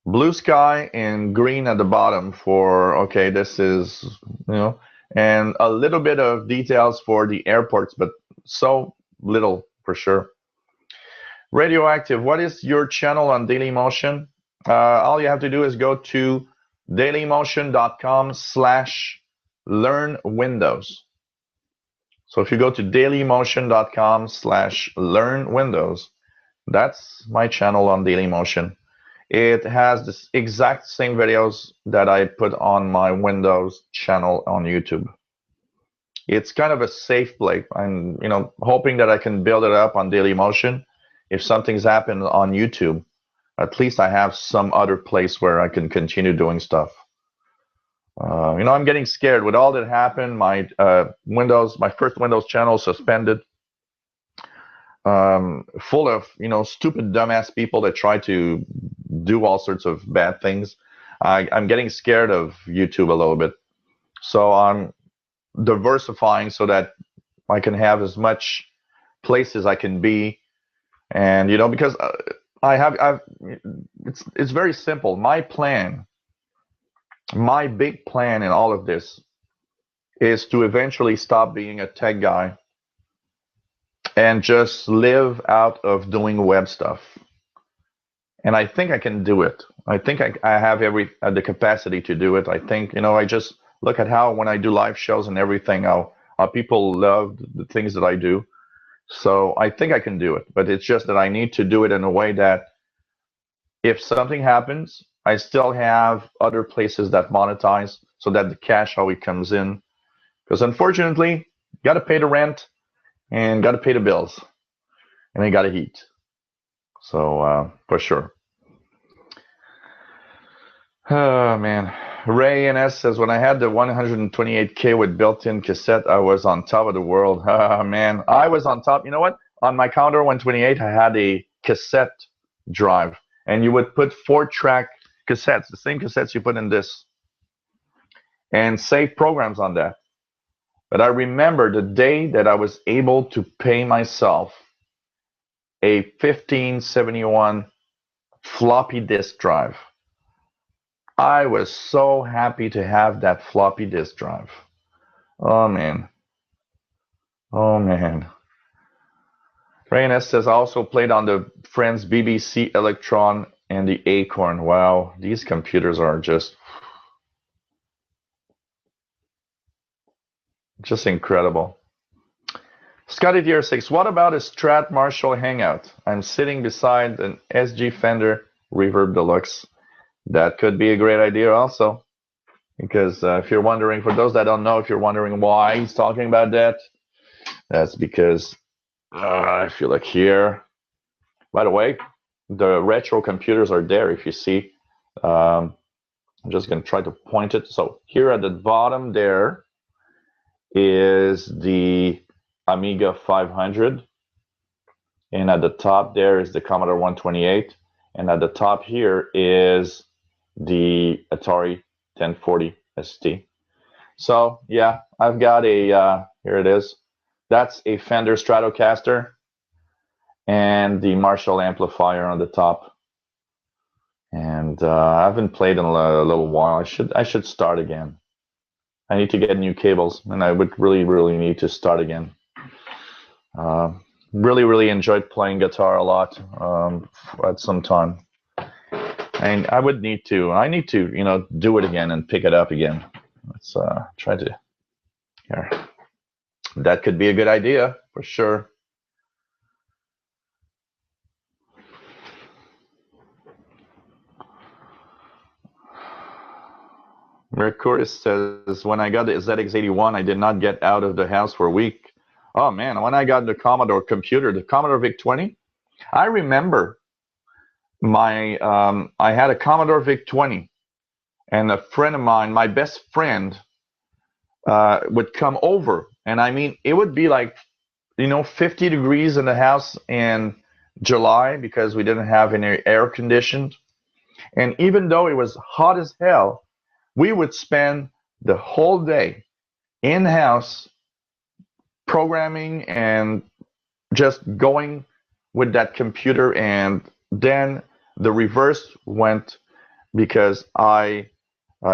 Blue sky and green at the bottom for, okay, this is, you know, and a little bit of details for the airports, but so little for sure. Radioactive, what is your channel on Dailymotion? All you have to do is go to dailymotion.com/learnwindows. So if you go to dailymotion.com/learnwindows, that's my channel on Dailymotion. It has the exact same videos that I put on my Windows channel on YouTube. It's kind of a safe place. I'm, you know, hoping that I can build it up on Dailymotion. If something's happened on YouTube, at least I have some other place where I can continue doing stuff. You know, I'm getting scared with all that happened. My my first Windows channel suspended, full of, you know, stupid dumbass people that try to do all sorts of bad things. I'm getting scared of YouTube a little bit, so I'm diversifying so that I can have as much places I can be, and you know, because I've it's very simple. My plan, my big plan in all of this is to eventually stop being a tech guy and just live out of doing web stuff. And I think I can do it. I think I have the capacity to do it. I think, you know, I just look at how when I do live shows and everything, how people love the things that I do. So I think I can do it. But it's just that I need to do it in a way that if something happens, I still have other places that monetize so that the cash always comes in. Because unfortunately, got to pay the rent and got to pay the bills and I got to eat. So for sure. Oh man. Ray NS says, when I had the 128K with built-in cassette, I was on top of the world. Man, I was on top. You know what? On my Commodore 128, I had a cassette drive, and you would put 4-track cassettes, the same cassettes you put in this, and save programs on that. But I remember the day that I was able to pay myself a 1571 floppy disk drive. I was so happy to have that floppy disk drive. Oh man. Oh man. Reynes says, I also played on the friend's BBC Electron and the Acorn. Wow, these computers are just incredible. Scotty Deer 6, what about a Strat Marshall Hangout? I'm sitting beside an SG Fender Reverb Deluxe. That could be a great idea also. Because if you're wondering, for those that don't know, if you're wondering why he's talking about that, that's because I feel like here. By the way, the retro computers are there. If you see, I'm just going to try to point it. So here at the bottom there is the Amiga 500, and at the top there is the Commodore 128, and at the top here is the Atari 1040 ST. So yeah, I've got a here it is. That's a Fender Stratocaster and the Marshall amplifier on the top. And I haven't played in a little while. I should start again. I need to get new cables, and I would really need to start again. Really enjoyed playing guitar a lot at some time, and I would need to. I need to, you know, do it again and pick it up again. Let's try to. Here, that could be a good idea for sure. Mercurius says, when I got the ZX81, I did not get out of the house for a week. Oh man, when I got the Commodore computer, the Commodore VIC-20, I remember my I had a Commodore VIC-20, and a friend of mine, my best friend, would come over, and I mean, it would be like, you know, 50 degrees in the house in July because we didn't have any air conditioned, and even though it was hot as hell, we would spend the whole day in-house programming and just going with that computer. And then the reverse went because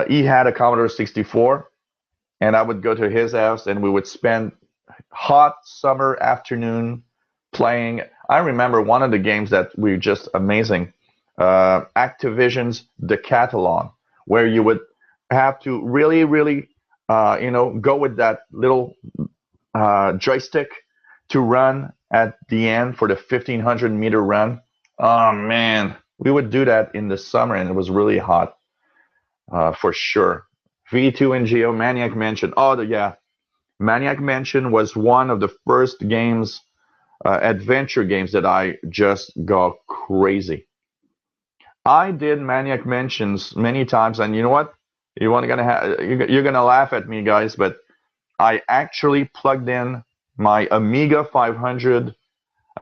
he had a Commodore 64, and I would go to his house and we would spend hot summer afternoon playing. I remember one of the games that were just amazing, Activision's Decathlon, where you would have to really, you know, go with that little joystick to run at the end for the 1,500-meter run. Oh man, we would do that in the summer, and it was really hot for sure. V2NGO Maniac Mansion. Oh yeah, Maniac Mansion was one of the first games, adventure games that I just got crazy. I did Maniac Mansions many times, and you know what? You're gonna laugh at me, guys, but I actually plugged in my Amiga 500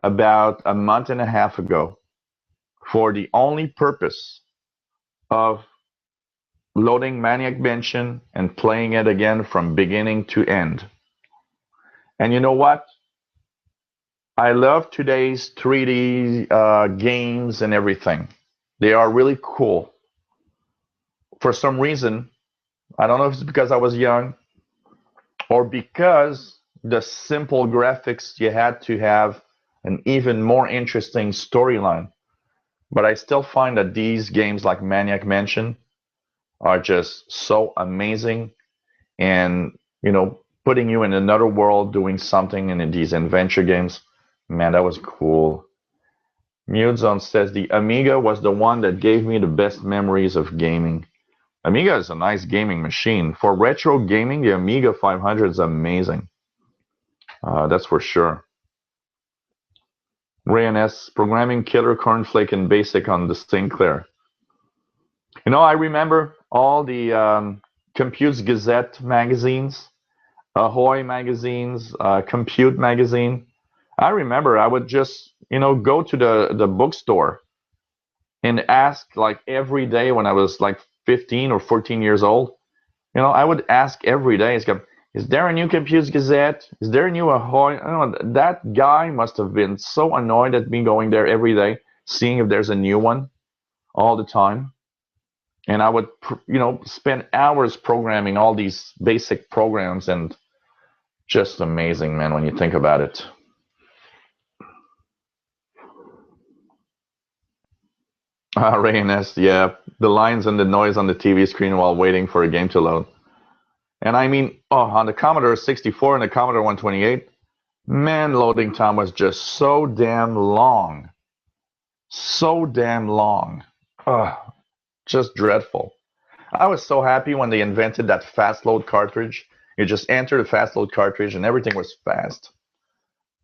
about a month and a half ago for the only purpose of loading Maniac Mansion and playing it again from beginning to end. And you know what? I love today's 3D games and everything. They are really cool. For some reason, I don't know if it's because I was young or because the simple graphics you had to have an even more interesting storyline. But I still find that these games like Maniac Mansion are just so amazing and, putting you in another world doing something in these adventure games. Man, that was cool. Mute Zone says the Amiga was the one that gave me the best memories of gaming. Amiga is a nice gaming machine. For retro gaming, the Amiga 500 is amazing. That's for sure. Ray and S, programming Killer Cornflake in BASIC on the Sinclair. I remember all the Compute Gazette magazines, Ahoy magazines, Compute magazine. I remember I would just, go to the bookstore and ask like every day when I was like 15 or 14 years old. I would ask every day, is there a new Compute Gazette? Is there a new Ahoy? That guy must have been so annoyed at me going there every day, seeing if there's a new one all the time. And I would, spend hours programming all these basic programs, and just amazing, man, when you think about it. Ray and S, yeah, the lines and the noise on the TV screen while waiting for a game to load. And I mean, on the Commodore 64 and the Commodore 128, man, loading time was just so damn long. So damn long. Just dreadful. I was so happy when they invented that fast load cartridge. You just enter the fast load cartridge and everything was fast.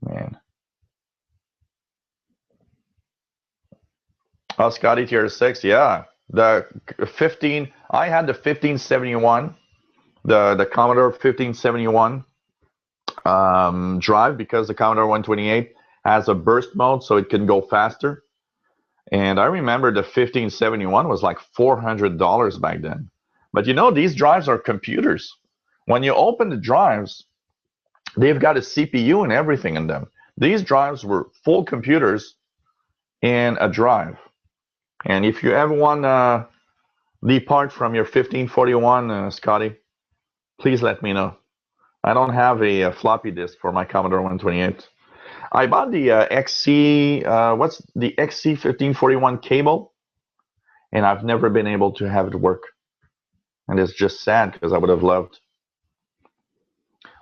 Man. Oh, Scotty Tier 6, yeah. The 15, I had the 1571, the Commodore 1571 drive, because the Commodore 128 has a burst mode so it can go faster. And I remember the 1571 was like $400 back then. But these drives are computers. When you open the drives, they've got a CPU and everything in them. These drives were full computers in a drive. And if you ever want to depart from your 1541, Scotty, please let me know. I don't have a floppy disk for my Commodore 128. I bought the XC, what's the XC 1541 cable, and I've never been able to have it work. And it's just sad because I would have loved.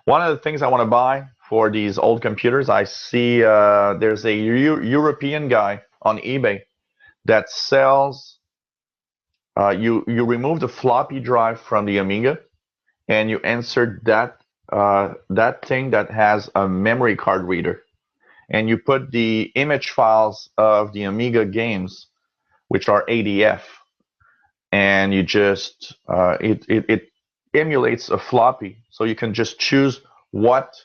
One of the things I want to buy for these old computers, I see there's a European guy on eBay that sells, you remove the floppy drive from the Amiga, and you insert that thing that has a memory card reader, and you put the image files of the Amiga games, which are ADF, and you just it emulates a floppy, so you can just choose what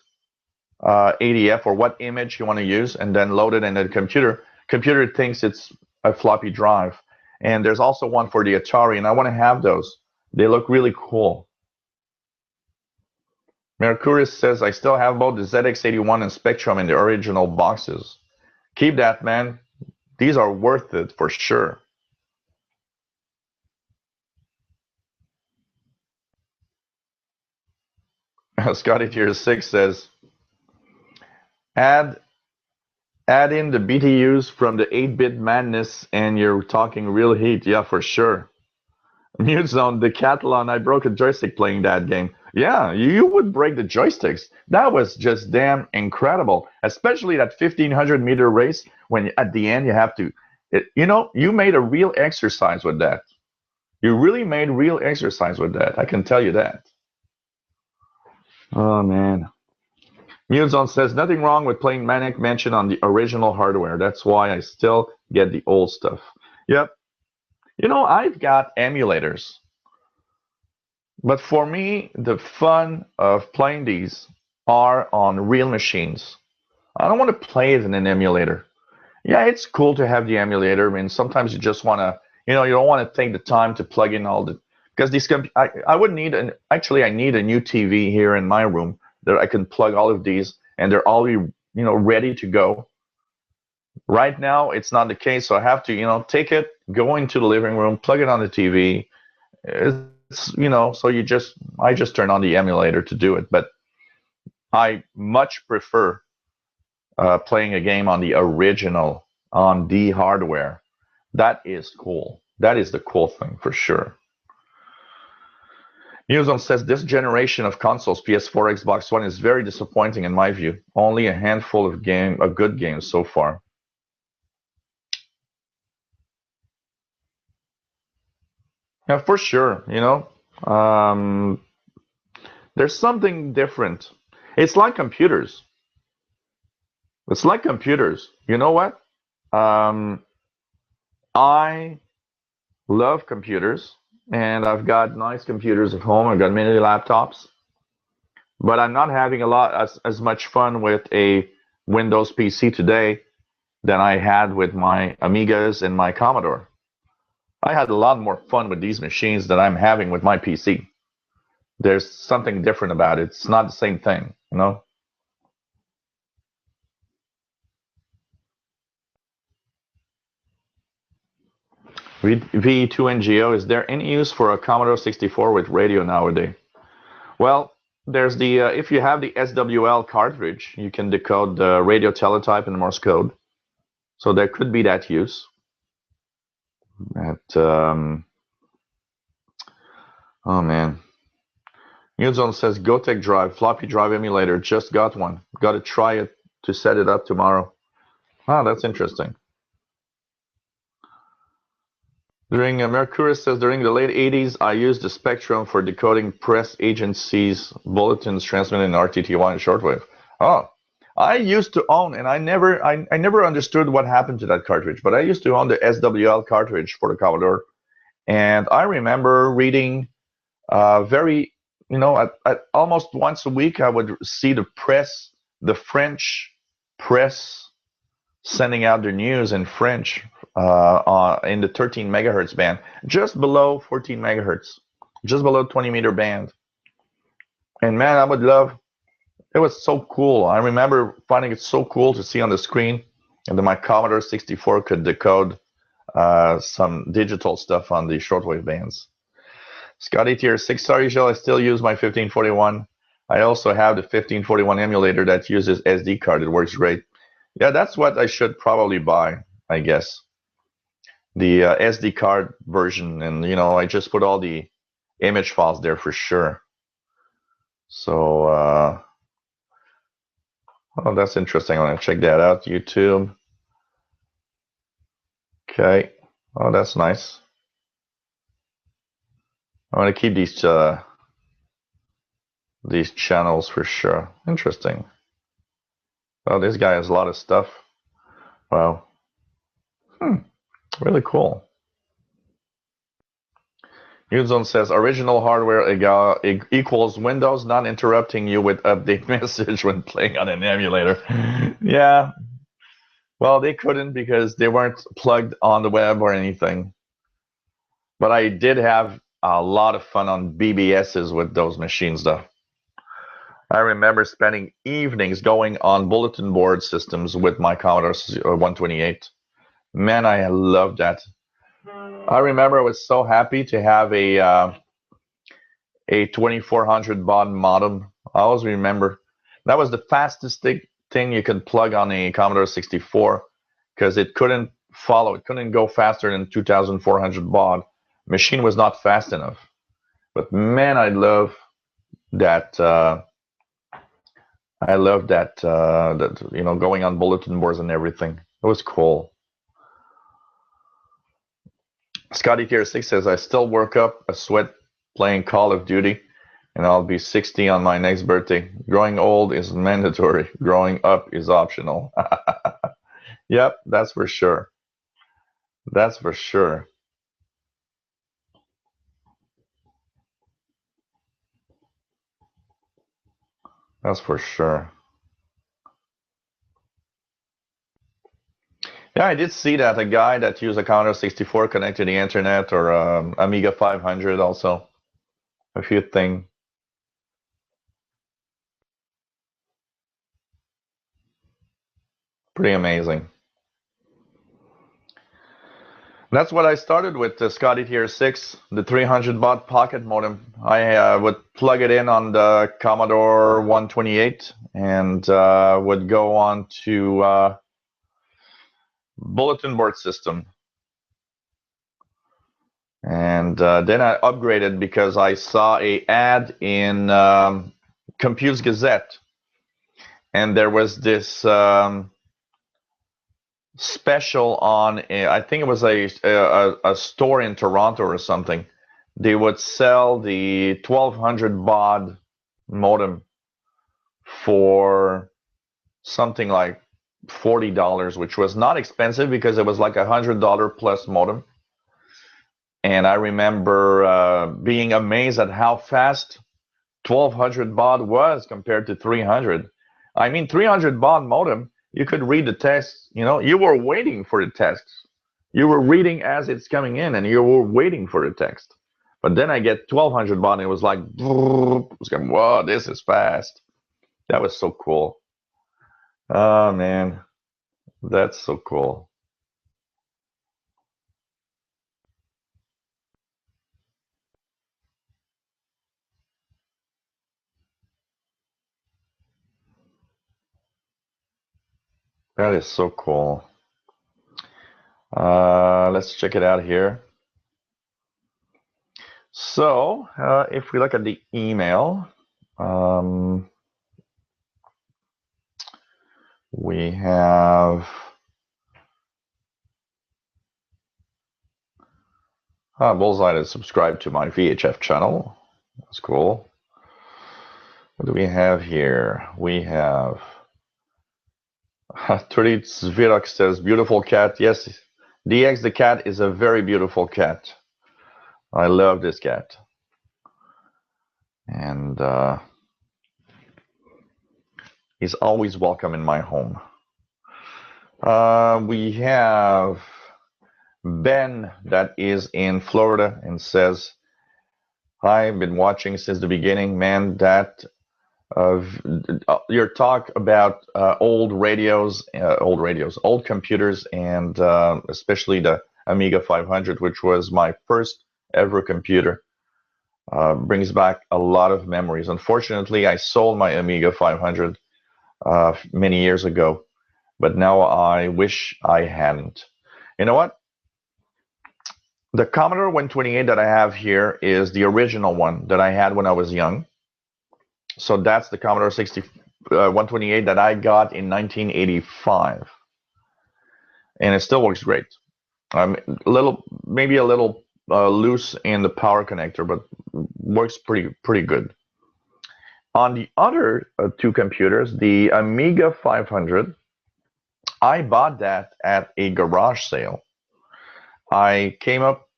ADF or what image you want to use, and then load it in the computer. Computer thinks it's a floppy drive. And there's also one for the Atari, and I want to have those. They look really cool. Mercurius says, I still have both the ZX81 and Spectrum in the original boxes. Keep that, man. These are worth it for sure. Scotty Tier 6 says, add in the BTUs from the 8-bit madness and you're talking real heat. Yeah, for sure. Mute Zone, Decathlon, I broke a joystick playing that game. Yeah, you would break the joysticks. That was just damn incredible, especially that 1500-meter race when at the end you have to, you made a real exercise with that. You really made real exercise with that. I can tell you that. Oh, man. Mute Zone says, nothing wrong with playing Manic Mansion on the original hardware. That's why I still get the old stuff. Yep. I've got emulators. But for me, the fun of playing these are on real machines. I don't want to play it in an emulator. Yeah, it's cool to have the emulator. I mean, sometimes you just want to, you don't want to take the time to plug in all the, because I would need actually, I need a new TV here in my room that I can plug all of these and they're all, ready to go. Right now, it's not the case, so I have to, take it, go into the living room, plug it on the TV. It's, so I just turn on the emulator to do it. But I much prefer playing a game on the original, on the hardware. That is cool. That is the cool thing for sure. Newzone says this generation of consoles, PS4, Xbox One, is very disappointing in my view. Only a handful of good games so far. Yeah, for sure. There's something different. It's like computers. It's like computers. You know what? Um, I love computers, and I've got nice computers at home. I've got many laptops, but I'm not having as much fun with a Windows PC today than I had with my Amigas and my Commodore. I had a lot more fun with these machines than I'm having with my PC. There's something different about it. It's not the same thing, you know? VE2NGO, is there any use for a Commodore 64 with radio nowadays? Well, there's if you have the SWL cartridge, you can decode the radio teletype and Morse code. So there could be that use. Oh man. Newzone says GoTech Drive, floppy drive emulator, just got one. Got to try it to set it up tomorrow. Ah, that's interesting. Mercurius says during the late 80s, I used the Spectrum for decoding press agencies' bulletins transmitted in RTTY and shortwave. Oh, I used to own, and I never understood what happened to that cartridge, but I used to own the SWL cartridge for the Commodore, and I remember reading very, almost once a week, I would see the French press sending out their news in French in the 13 megahertz band, just below 14 megahertz, just below 20-meter band. And man, I would love. It was so cool. I remember finding it so cool to see on the screen, and then my Commodore 64 could decode some digital stuff on the shortwave bands. Scotty Tier 6-star Shell, I still use my 1541. I also have the 1541 emulator that uses SD card. It works great. Yeah, that's what I should probably buy, I guess. The SD card version, and I just put all the image files there for sure. So, oh, that's interesting. I'm gonna check that out. YouTube. Okay. Oh, that's nice. I'm gonna keep these channels for sure. Interesting. Oh, this guy has a lot of stuff. Wow. Really cool. Newzone says original hardware equals Windows not interrupting you with update message when playing on an emulator. Yeah. Well, they couldn't because they weren't plugged on the web or anything. But I did have a lot of fun on BBSs with those machines, though. I remember spending evenings going on bulletin board systems with my Commodore 128. Man, I loved that. I remember I was so happy to have a 2400 baud modem. I always remember that was the fastest thing you could plug on a Commodore 64 because it couldn't follow. It couldn't go faster than 2400 baud. Machine was not fast enough. But man, I love that. I love that going on bulletin boards and everything. It was cool. Scotty Tier 6 says, I still work up a sweat playing Call of Duty, and I'll be 60 on my next birthday. Growing old is mandatory. Growing up is optional. Yep, that's for sure. That's for sure. That's for sure. Yeah, I did see that a guy that used a Commodore 64 connected to the internet, or Amiga 500 also. A few things. Pretty amazing. That's what I started with, the Scotty Tier 6, the 300 baud pocket modem. I would plug it in on the Commodore 128 and would go on to bulletin board system. And then I upgraded because I saw a ad in Compute's Gazette, and there was this special on, I think it was a store in Toronto or something. They would sell the 1200 baud modem for something like $40, which was not expensive because it was like $100 plus modem. And I remember being amazed at how fast 1200 baud was compared to 300. I mean, 300 baud modem, you could read the text, you were waiting for the text. You were reading as it's coming in, and you were waiting for the text. But then I get 1200 baud, and it was like, whoa, this is fast. That was so cool. Oh, man, that's so cool. That is so cool. Let's check it out here. So, if we look at the email, we have Bullseye is subscribed to my VHF channel. That's cool. What do we have here? We have 30 Zvirok says, beautiful cat. Yes, DX the cat is a very beautiful cat. I love this cat. And he's always welcome in my home. We have Ben that is in Florida and says, hi, I've been watching since the beginning. Man, that your talk about old radios, old computers, and especially the Amiga 500, which was my first ever computer, brings back a lot of memories. Unfortunately, I sold my Amiga 500 many years ago, but now I wish I hadn't. You know what? The Commodore 128 that I have here is the original one that I had when I was young. So that's the Commodore 128 that I got in 1985, and it still works great. Maybe a little loose in the power connector, but works pretty good. On the other two computers, the Amiga 500, I bought that at a garage sale. I came up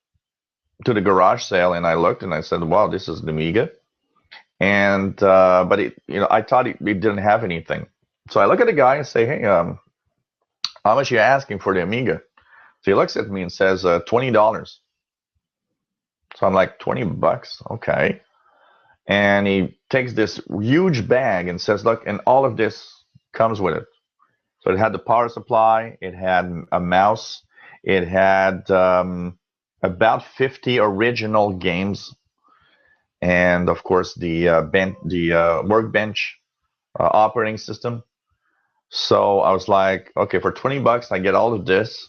to the garage sale and I looked and I said, "Wow, this is the Amiga." And but I thought it didn't have anything. So I look at the guy and say, "Hey, how much are you asking for the Amiga?" So he looks at me and says, $20. So I'm like, $20, okay. And he takes this huge bag and says, look, and all of this comes with it. So it had the power supply, it had a mouse, it had about 50 original games, and of course the workbench operating system. So I was like, okay, for $20, I get all of this.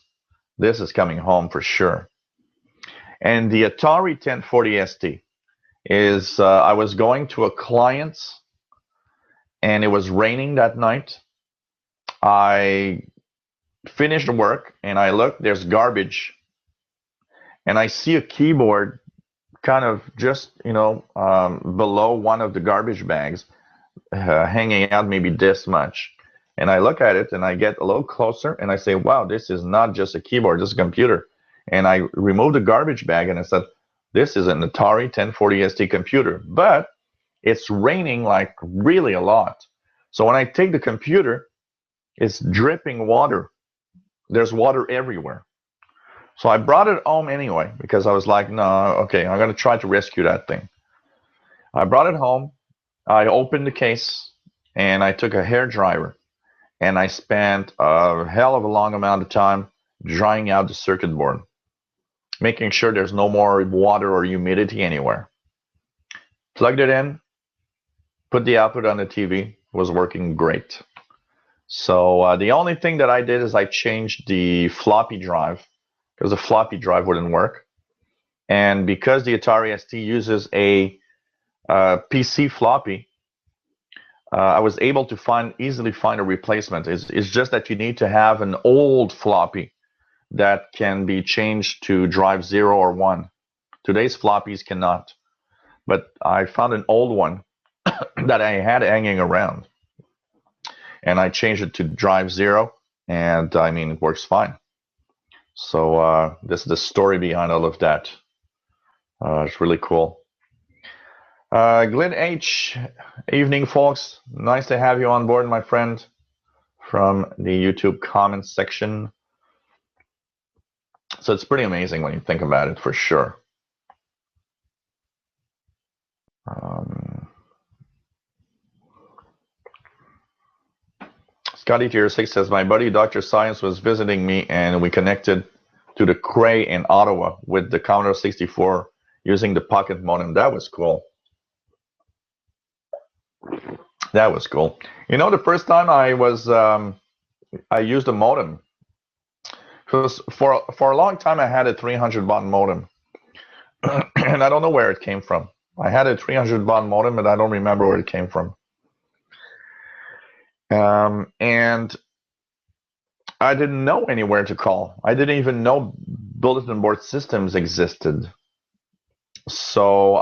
This is coming home for sure. And the Atari 1040 ST is, I was going to a client's and it was raining that night. I finished the work and I look, there's garbage. And I see a keyboard kind of just, below one of the garbage bags, hanging out maybe this much. And I look at it and I get a little closer and I say, wow, this is not just a keyboard, this is a computer. And I removed the garbage bag and I said, this is an Atari 1040 ST computer. But it's raining like really a lot. So when I take the computer, it's dripping water. There's water everywhere. So I brought it home anyway because I was like, no, okay, I'm going to try to rescue that thing. I brought it home. I opened the case and I took a hair dryer and I spent a hell of a long amount of time drying out the circuit board, making sure there's no more water or humidity anywhere. Plugged it in, put the output on the TV, it was working great. So the only thing that I did is I changed the floppy drive because the floppy drive wouldn't work. And because the Atari ST uses a PC floppy, I was able to easily find a replacement. It's just that you need to have an old floppy that can be changed to drive 0 or 1. Today's floppies cannot. But I found an old one that I had hanging around. And I changed it to drive 0. And I mean, it works fine. So this is the story behind all of that. It's really cool. Glenn H, evening, folks. Nice to have you on board, my friend, from the YouTube comments section. So it's pretty amazing when you think about it, for sure. Scotty Tier 6 says, my buddy Dr. Science was visiting me and we connected to the Cray in Ottawa with the Commodore 64 using the pocket modem. That was cool. That was cool. You know, the first time I used a modem, because for a long time I had a 300 baud modem, and I don't know where it came from. I had a 300 baud modem, and I don't remember where it came from. And I didn't know anywhere to call. I didn't even know bulletin board systems existed. So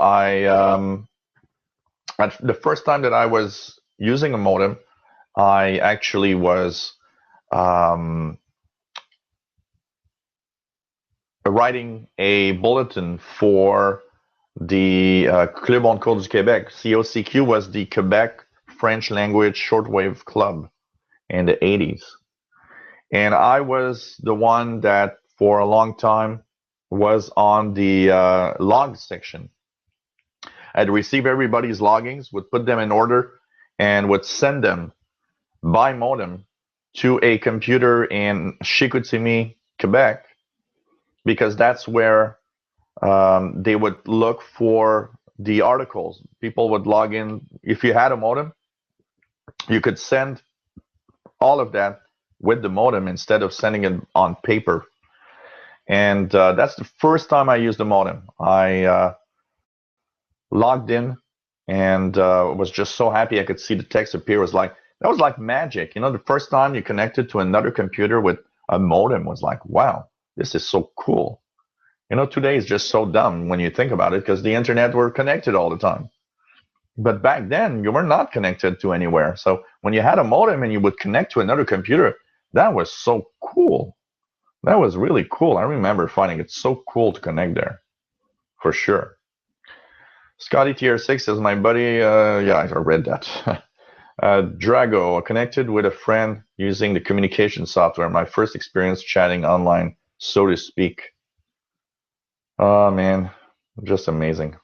the first time that I was using a modem, I actually was writing a bulletin for the Club en cours du Québec. COCQ was the Quebec French language shortwave club in the 80s. And I was the one that for a long time was on the log section. I'd receive everybody's loggings, would put them in order, and would send them by modem to a computer in Chicoutimi, Quebec, because that's where they would look for the articles. People would log in. If you had a modem, you could send all of that with the modem instead of sending it on paper. And that's the first time I used the modem. I logged in and was just so happy I could see the text appear. That was like magic. You know, the first time you connected to another computer with a modem was like, wow, this is so cool. You know, today is just so dumb when you think about it because the internet were connected all the time. But back then, you were not connected to anywhere. So when you had a modem and you would connect to another computer, that was so cool. That was really cool. I remember finding it so cool to connect there, for sure. Scotty Tier 6 says, my buddy, yeah, I read that. Drago, connected with a friend using the communication software. My first experience chatting online, so to speak. Oh, man, just amazing.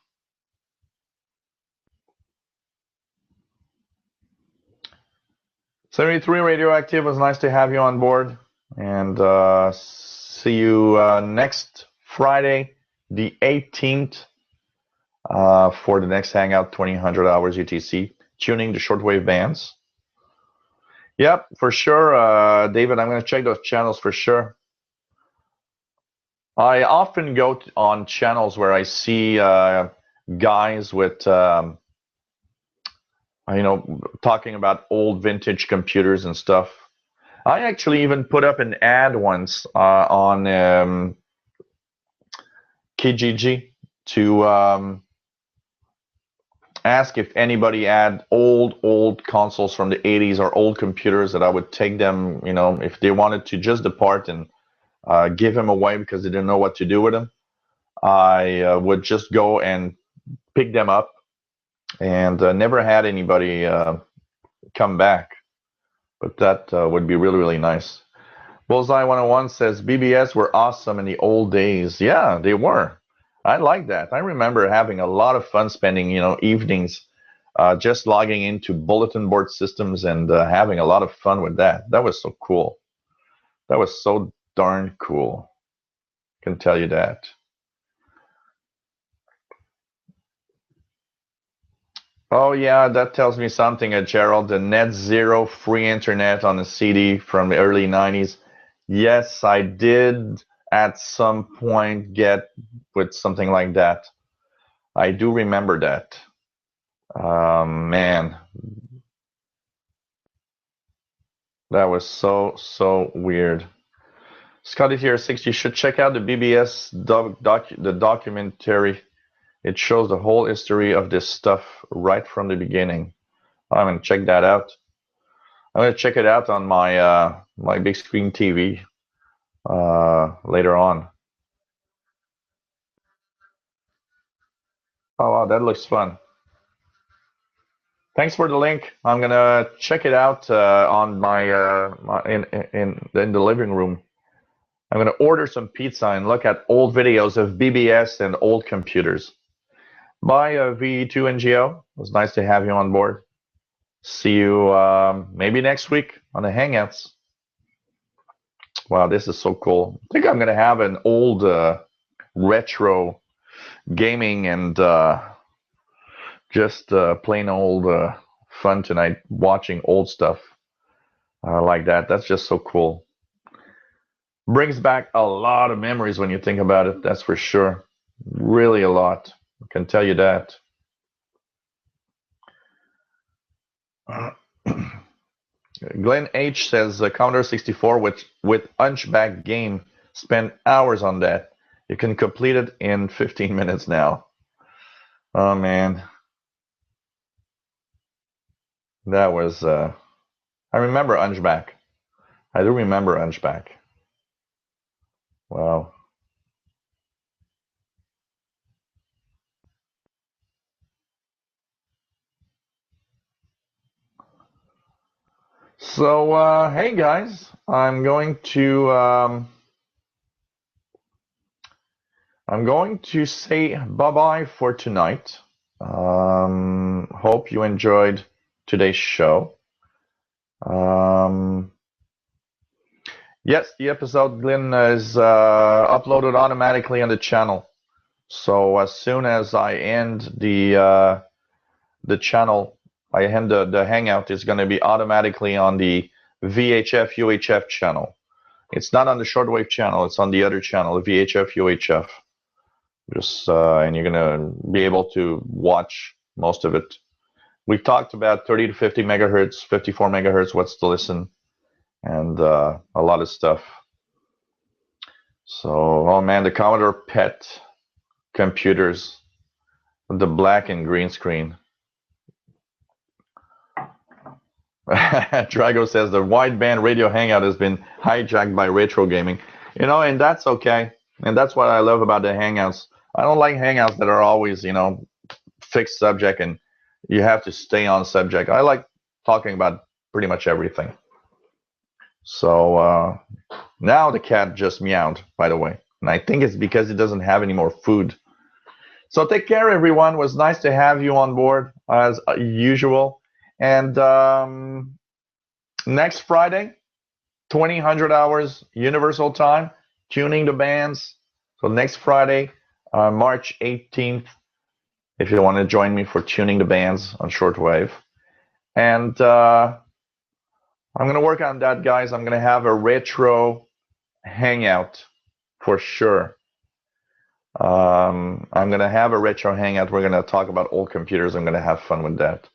'73 Radioactive, was nice to have you on board. And see you next Friday, the 18th, for the next Hangout 2000 hours UTC, tuning the shortwave bands. Yep, for sure, David, I'm going to check those channels for sure. I often go on channels where I see guys with, you know, talking about old vintage computers and stuff. I actually even put up an ad once on Kijiji to ask if anybody had old consoles from the 80s or old computers that I would take them, you know, if they wanted to just depart and give them away because they didn't know what to do with them. I would just go and pick them up and never had anybody come back. But that would be really, really nice. Bullseye 101 says BBS were awesome in the old days. Yeah, they were. I like that. I remember having a lot of fun spending, evenings just logging into bulletin board systems and having a lot of fun with that. That was so cool. That was so darn cool. I can tell you that. Oh yeah, that tells me something, Gerald. The net zero free internet on a CD from the early 90s. Yes, I did at some point get with something like that. I do remember that. Man, that was so weird. Scotty here 6, you should check out the BBS the documentary. It shows the whole history of this stuff right from the beginning. I'm gonna check that out. I'm gonna check it out on my big screen TV later on. Oh wow, that looks fun. Thanks for the link. I'm gonna check it out on in the living room. I'm gonna order some pizza and look at old videos of BBS and old computers. Bye, VE2NGO. It was nice to have you on board. See you maybe next week on the Hangouts. Wow, this is so cool. I think I'm gonna have an old retro gaming and just plain old fun tonight, watching old stuff like that. That's just so cool. Brings back a lot of memories when you think about it, that's for sure. Really a lot. I can tell you that. Glenn H says Commodore 64 with Hunchback game. Spend hours on that. You can complete it in 15 minutes now. Oh man, that was. I remember Hunchback. I do remember Hunchback. Wow. So hey guys, I'm going to say bye bye for tonight. Hope you enjoyed today's show. Yes, the episode, Glenn, is uploaded automatically on the channel. So as soon as I end the channel, I end the Hangout, is going to be automatically on the VHF UHF channel. It's not on the shortwave channel. It's on the other channel, the VHF UHF. Just and you're gonna be able to watch most of it. We talked about 30 to 50 megahertz, 54 megahertz, what's to listen, and a lot of stuff. So, oh man, the Commodore PET computers, the black and green screen. Drago says the wideband radio hangout has been hijacked by retro gaming. And that's okay. And that's what I love about the hangouts. I don't like hangouts that are always, fixed subject and you have to stay on subject. I like talking about pretty much everything. So now the cat just meowed, by the way. And I think it's because it doesn't have any more food. So take care, everyone. It was nice to have you on board as usual. And next Friday, 2000 hours Universal Time, tuning the bands. So next Friday, March 18th, if you want to join me for tuning the bands on shortwave. And I'm going to work on that, guys. I'm going to have a retro hangout for sure. I'm going to have a retro hangout. We're going to talk about old computers. I'm going to have fun with that.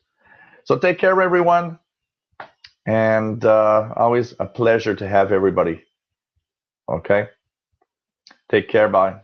So take care, everyone. And always a pleasure to have everybody. Okay? Take care. Bye.